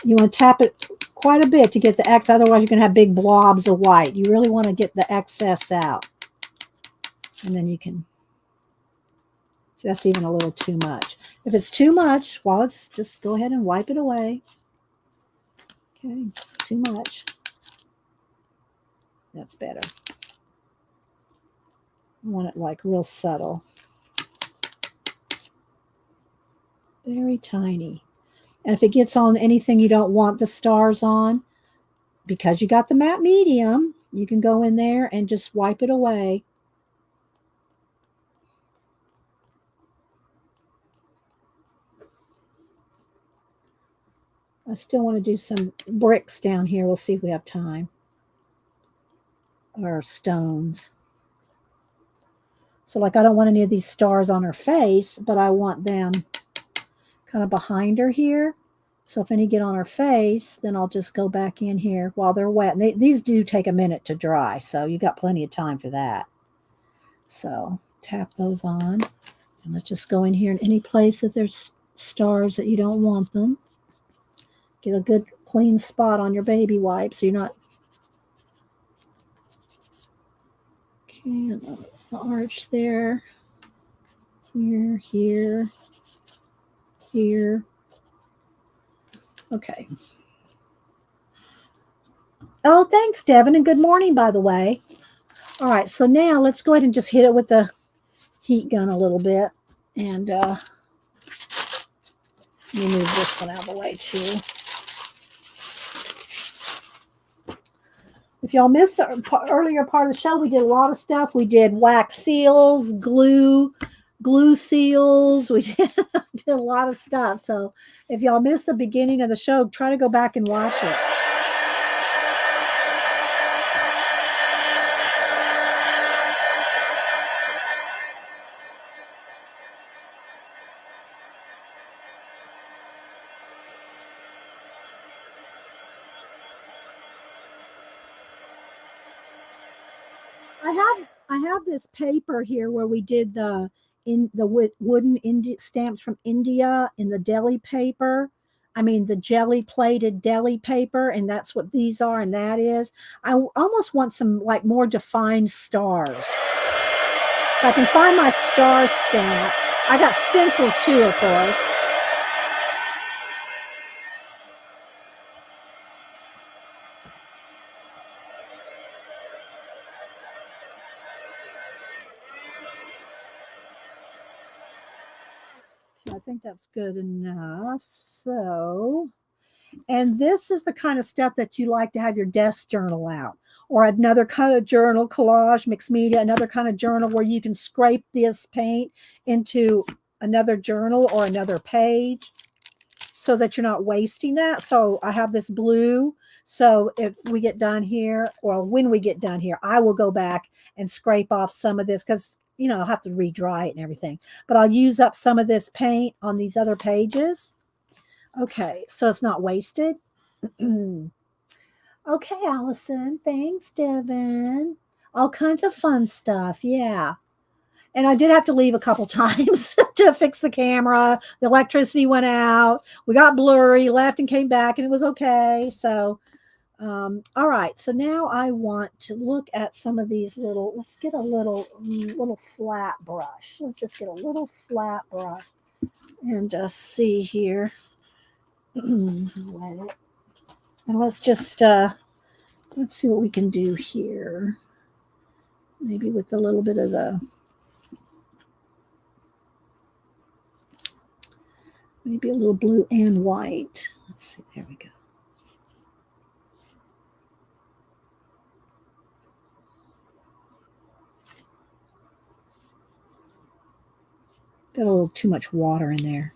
You want to tap it quite a bit to get the excess, otherwise you're going to have big blobs of white. You really want to get the excess out. And then you can, so that's even a little too much. If it's too much, well, let's just go ahead and wipe it away. Okay, too much. That's better. I want it like real subtle. Very tiny. And if it gets on anything you don't want the stars on, because you got the matte medium, you can go in there and just wipe it away. I still want to do some bricks down here. We'll see if we have time. Or stones. So like I don't want any of these stars on her face, but I want them kind of behind her here. So if any get on her face, then I'll just go back in here while they're wet. And these do take a minute to dry, so you got plenty of time for that. So tap those on. And let's just go in here in any place that there's stars that you don't want them. Get a good clean spot on your baby wipe so you're not... And the arch there. Here, here, here. Okay. Oh, thanks, Devin, and good morning, by the way. All right, so now let's go ahead and just hit it with the heat gun a little bit. And let me move this one out of the way, too. If y'all missed the earlier part of the show, we did a lot of stuff. We did wax seals, glue seals. We did a lot of stuff. So if y'all missed the beginning of the show, try to go back and watch it. I have this paper here where we did the wooden stamps from India in the deli paper. I mean the jelly plated deli paper, and that's what these are, and that is. I almost want some like more defined stars. If I can find my star stamp. I got stencils too, of course. I think that's good enough. So, and this is the kind of stuff that you like to have your desk journal out, or another kind of journal, collage, MixedMedia, another kind of journal where you can scrape this paint into another journal or another page so that you're not wasting that. So I have this blue. So if we get done here, or when we get done here, I will go back and scrape off some of this because, you know, I'll have to re-dry it and everything. But I'll use up some of this paint on these other pages. Okay, so it's not wasted. Okay, Allison. Thanks, Devin. All kinds of fun stuff. Yeah. And I did have to leave a couple times to fix the camera. The electricity went out. We got blurry, left and came back, and it was okay. So, all right. So now I want to look at some of these little, let's get a little flat brush. Let's just get a little flat brush and just see here. And let's just, let's see what we can do here. Maybe with a little bit of the, maybe a little blue and white. Let's see, there we go. Got a little too much water in there.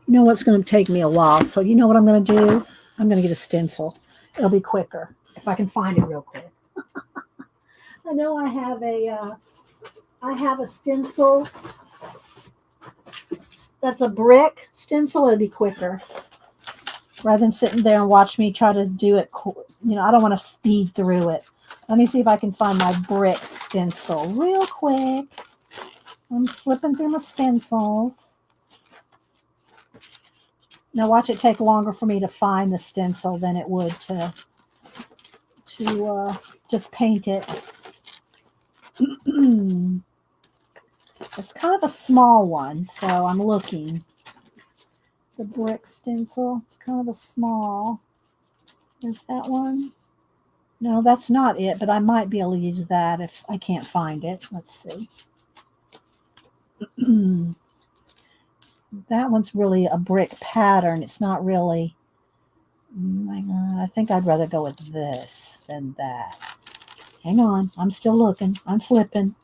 You know what's going to take me a while, so you know what I'm going to do? I'm going to get a stencil. It'll be quicker if I can find it real quick. I know I have a stencil that's a brick stencil. It'll be quicker rather than sitting there and watch me try to do it. You know, I don't want to speed through it. Let me see if I can find my brick stencil real quick. I'm flipping through my stencils. Now watch it take longer for me to find the stencil than it would to just paint it. It's kind of a small one, so I'm looking. The brick stencil, it's kind of a small. Is that one? No, that's not it, but I might be able to use that if I can't find it. Let's see. That one's really a brick pattern. It's not really, I think I'd rather go with this than that. Hang on. I'm still looking. I'm flipping.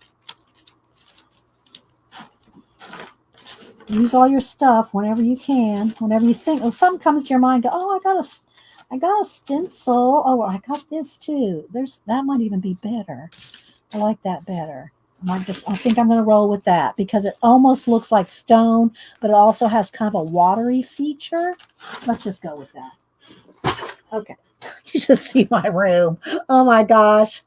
Use all your stuff whenever you can, whenever you think, well, something comes to your mind, go, oh, I got a stencil. Oh, I got this too. That might even be better. I like that better. I think I'm going to roll with that because it almost looks like stone, but it also has kind of a watery feature. Let's just go with that. Okay. You just see my room. Oh my gosh.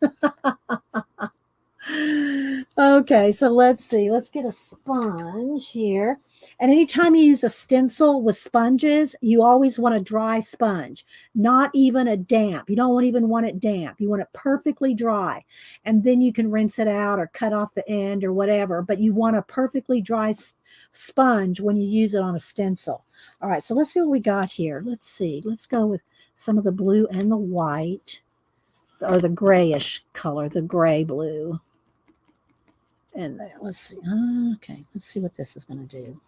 Okay, so let's see. Let's get a sponge here. And anytime you use a stencil with sponges, you always want a dry sponge, not even a damp. You don't even want it damp. You want it perfectly dry. And then you can rinse it out or cut off the end or whatever. But you want a perfectly dry sponge when you use it on a stencil. All right, so let's see what we got here. Let's see. Let's go with some of the blue and the white, or the grayish color, the gray blue. And there, let's see. Okay, let's see what this is going to do.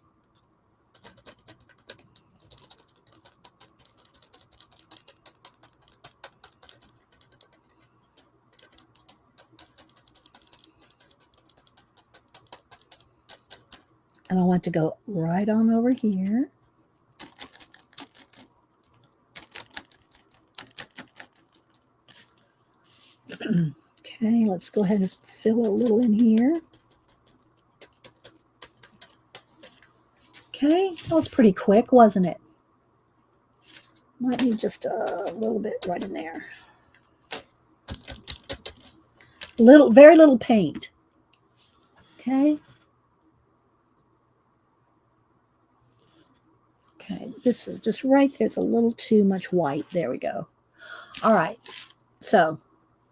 And I want to go right on over here. Okay, let's go ahead and fill a little in here. Okay, that was pretty quick, wasn't it? Might need just a little bit right in there. Very little paint. Okay. Okay, this is just right there. It's a little too much white. There we go. All right. So,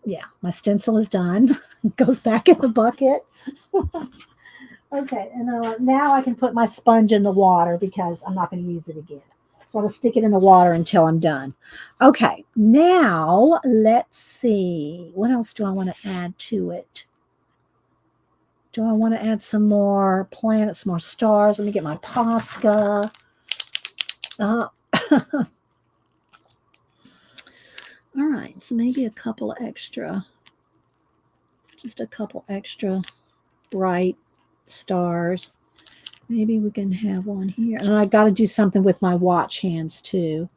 yeah, my stencil is done. It goes back in the bucket. Okay, and now I can put my sponge in the water because I'm not going to use it again. So I'm going to stick it in the water until I'm done. Okay, now let's see. What else do I want to add to it? Do I want to add some more planets, more stars? Let me get my Posca. All right, so maybe a couple extra, just a couple extra bright stars. Maybe we can have one here. And I got to do something with my watch hands too.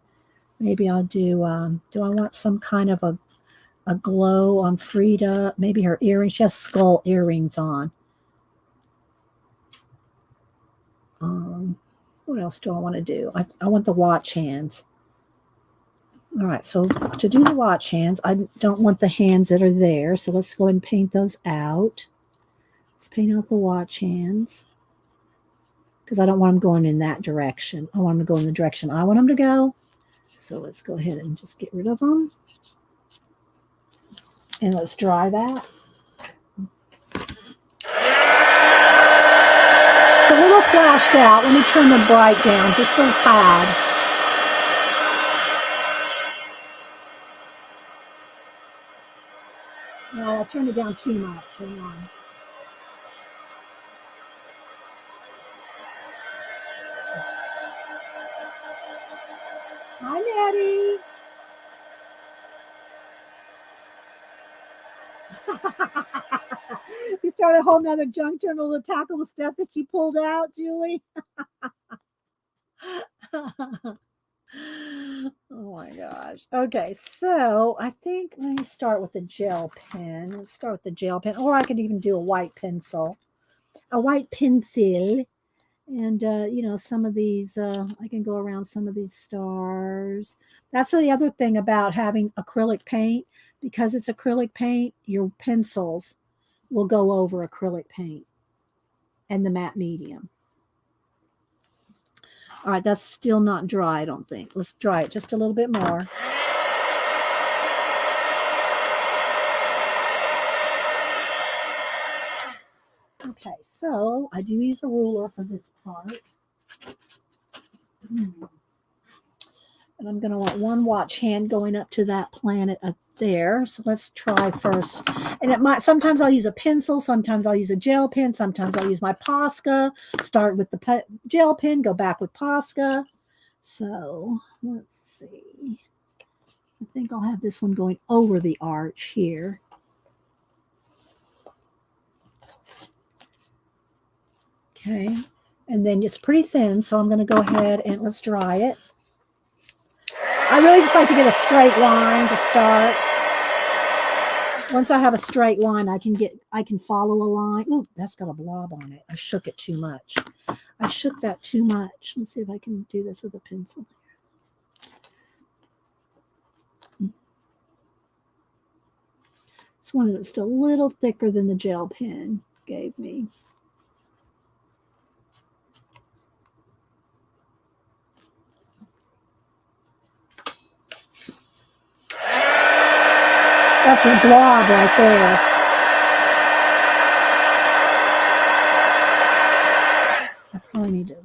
Maybe I'll do I want some kind of a glow on Frida? Maybe her earrings. She has skull earrings on. What else do I want to do? I want the watch hands. All right, so to do the watch hands, I don't want the hands that are there. So let's go ahead and paint those out. Let's paint out the watch hands, because I don't want them going in that direction. I want them to go in the direction I want them to go. So let's go ahead and just get rid of them. And let's dry that. It's a little flashed out. Let me turn the bright down just a tad. No, I turned it down too much. Hang on. Hi, Maddie. You started a whole nother junk journal to tackle the stuff that you pulled out, Julie. Oh my gosh. Okay, so I think let me start with the gel pen. Let's start with the gel pen, or I could even do a white pencil. A white pencil. And, you know, some of these, I can go around some of these stars. That's the other thing about having acrylic paint. Because it's acrylic paint, your pencils will go over acrylic paint and the matte medium. All right, that's still not dry, I don't think. Let's dry it just a little bit more. Okay, so I do use a ruler for this part. And I'm going to want one watch hand going up to that planet up there. So let's try first. And it might, sometimes I'll use a pencil, sometimes I'll use a gel pen, sometimes I'll use my Posca. Start with the gel pen, go back with Posca. So let's see. I think I'll have this one going over the arch here. Okay. And then it's pretty thin, so I'm going to go ahead and let's dry it. I really just like to get a straight line to start. Once I have a straight line, I can follow a line. Ooh, that's got a blob on it. I shook it too much. I shook that too much. Let's see if I can do this with a pencil. Just wanted it just a little thicker than the gel pen gave me. That's a blob right there. I probably need to,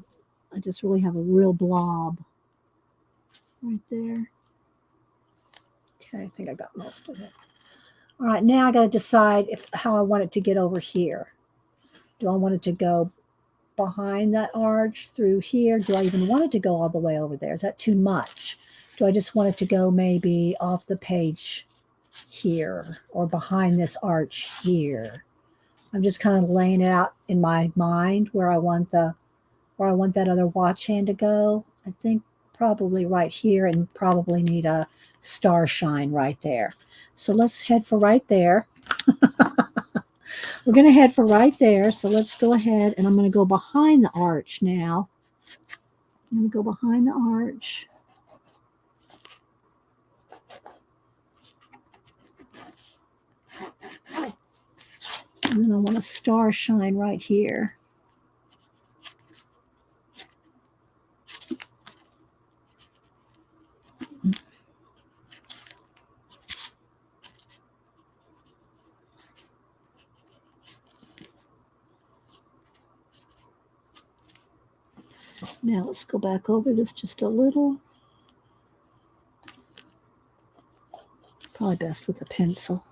I just really have a real blob right there. Okay, I think I got most of it. All right, now I got to decide how I want it to get over here. Do I want it to go behind that arch through here? Do I even want it to go all the way over there? Is that too much? Do I just want it to go maybe off the page here or behind this arch here? I'm just kind of laying it out in my mind where I want that other watch hand to go. I think probably right here, and probably need a star shine right there. So let's head for right there. We're going to head for right there. So let's go ahead, and I'm going to go behind the arch now. I'm going to go behind the arch. And then I want a star shine right here. Now let's go back over this just a little. Probably best with a pencil.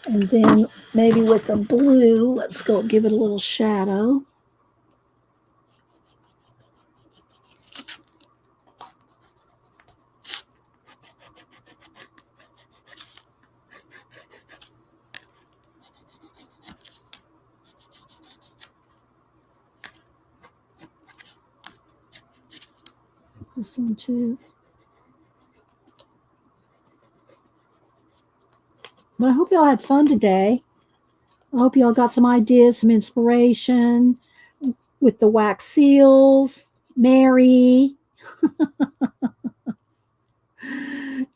And then maybe with the blue, let's go give it a little shadow. This one too. But I hope y'all had fun today. I hope y'all got some ideas, some inspiration with the wax seals. Mary.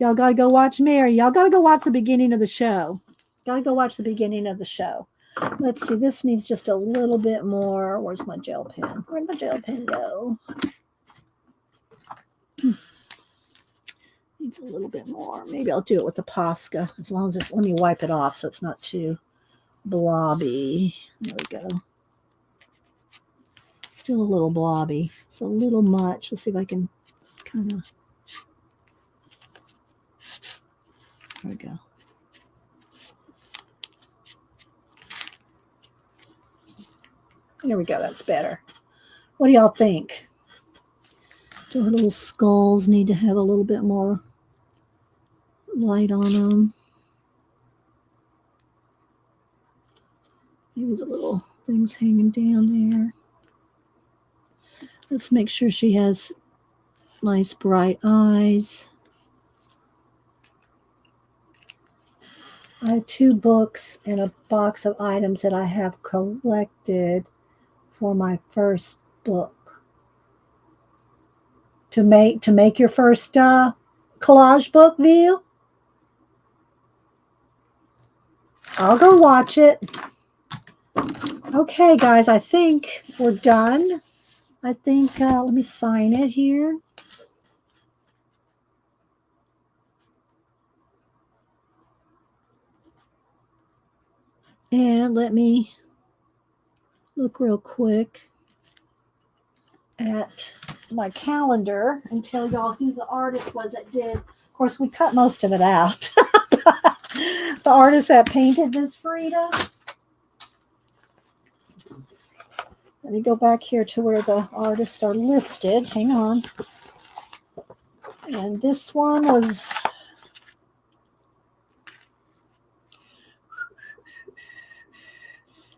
Y'all got to go watch Mary. Y'all got to go watch the beginning of the show. Got to go watch the beginning of the show. Let's see. This needs just a little bit more. Where's my gel pen? Where'd my gel pen go? Needs a little bit more. Maybe I'll do it with the Posca. As long as it's, let me wipe it off so it's not too blobby. There we go. Still a little blobby. It's a little much. Let's see if I can kind of. There we go. There we go. That's better. What do y'all think? Do her little skulls need to have a little bit more light on them? Maybe the little things hanging down there. Let's make sure she has nice bright eyes. I have 2 books and a box of items that I have collected for my first book. To make your first collage book view? I'll go watch it. Okay, guys, I think we're done. I think, let me sign it here. And let me look real quick at my calendar and tell y'all who the artist was that did. Of course, we cut most of it out. The artist that painted this Frida. Let me go back here to where the artists are listed. Hang on. And this one was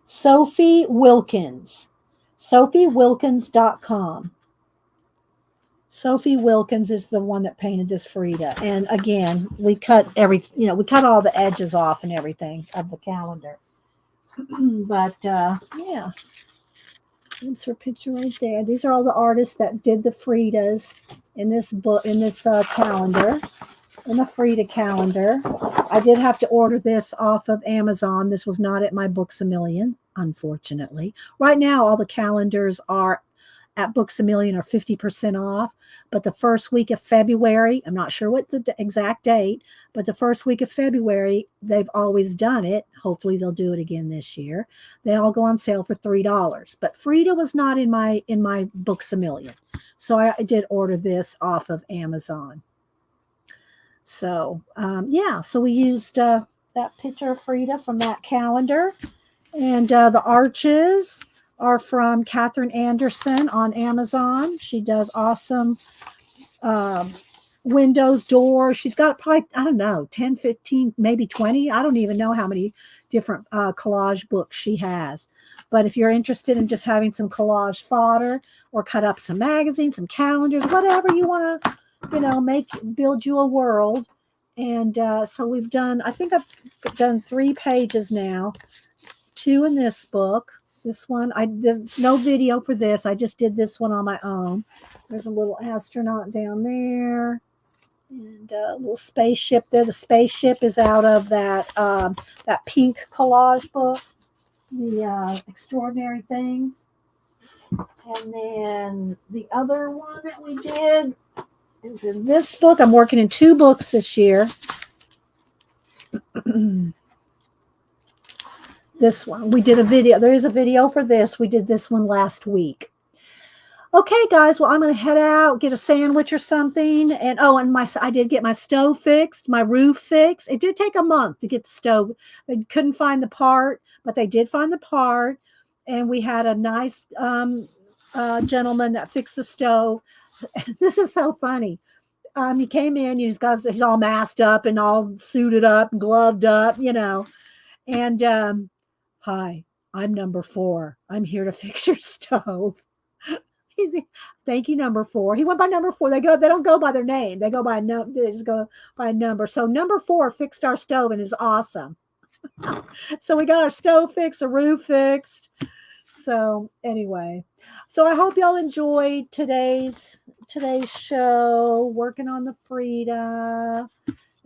Sophie Wilkins. SophieWilkins.com. Sophie Wilkins is the one that painted this Frida. And again, we cut we cut all the edges off and everything of the calendar. But yeah. That's her picture right there. These are all the artists that did the Fridas in this book, in this calendar, in the Frida calendar. I did have to order this off of Amazon. This was not at my Books A Million, unfortunately. Right now, all the calendars are at Books A Million are 50% off. But the first week of February, I'm not sure what the exact date, but the first week of February, they've always done it. Hopefully they'll do it again this year. They all go on sale for $3. But Frida was not in my Books A Million. So I did order this off of Amazon. So yeah, so we used that picture of Frida from that calendar. And the arches are from Catherine Anderson on Amazon. She does awesome windows, doors. She's got probably, I don't know, 10, 15, maybe 20. I don't even know how many different collage books she has. But if you're interested in just having some collage fodder or cut up some magazines, some calendars, whatever you want to, build you a world. And so we've done, I think I've done 3 pages now, 2 in this book. This one, there's no video for this. I just did this one on my own. There's a little astronaut down there and a little spaceship there. The spaceship is out of that pink collage book, The Extraordinary Things. And then the other one that we did is in this book. I'm working in 2 books this year. This one, we did a video. There is a video for this. We did this one last week. Okay, guys. Well, I'm going to head out, get a sandwich or something. And I did get my stove fixed, my roof fixed. It did take a month to get the stove. They couldn't find the part, but they did find the part. And we had a nice gentleman that fixed the stove. This is so funny. He came in. He's all masked up and all suited up and gloved up, And hi, I'm number 4. I'm here to fix your stove. Thank you, number 4. He went by number 4. They don't go by their name. They go by they just go by a number. So number 4 fixed our stove and is awesome. So we got our stove fixed, a roof fixed. So anyway, so I hope y'all enjoyed today's show, working on the Frida.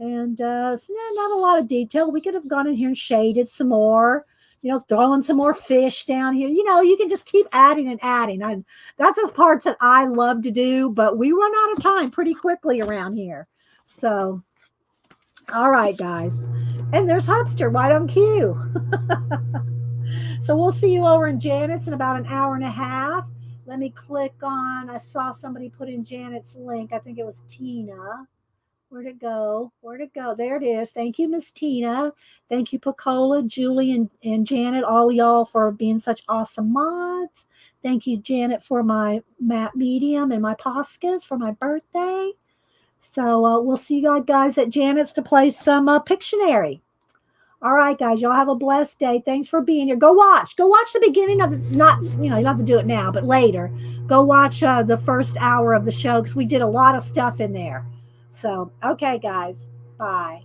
And not a lot of detail. We could have gone in here and shaded some more, throwing some more fish down here. You can just keep adding and adding. That's the parts that I love to do, but we run out of time pretty quickly around here. So, all right, guys. And there's Hubster right on cue. So we'll see you over in Janet's in about an hour and a half. Let me click on, I saw somebody put in Janet's link. I think it was Tina. Where'd it go? There it is. Thank you, Miss Tina. Thank you, Pacola, Julie, and Janet, all y'all for being such awesome mods. Thank you, Janet, for my matte medium and my Poscas for my birthday. So we'll see you guys at Janet's to play some Pictionary. All right, guys, y'all have a blessed day. Thanks for being here. Go watch the beginning of you don't have to do it now, but later. Go watch the first hour of the show because we did a lot of stuff in there. So, okay, guys, bye.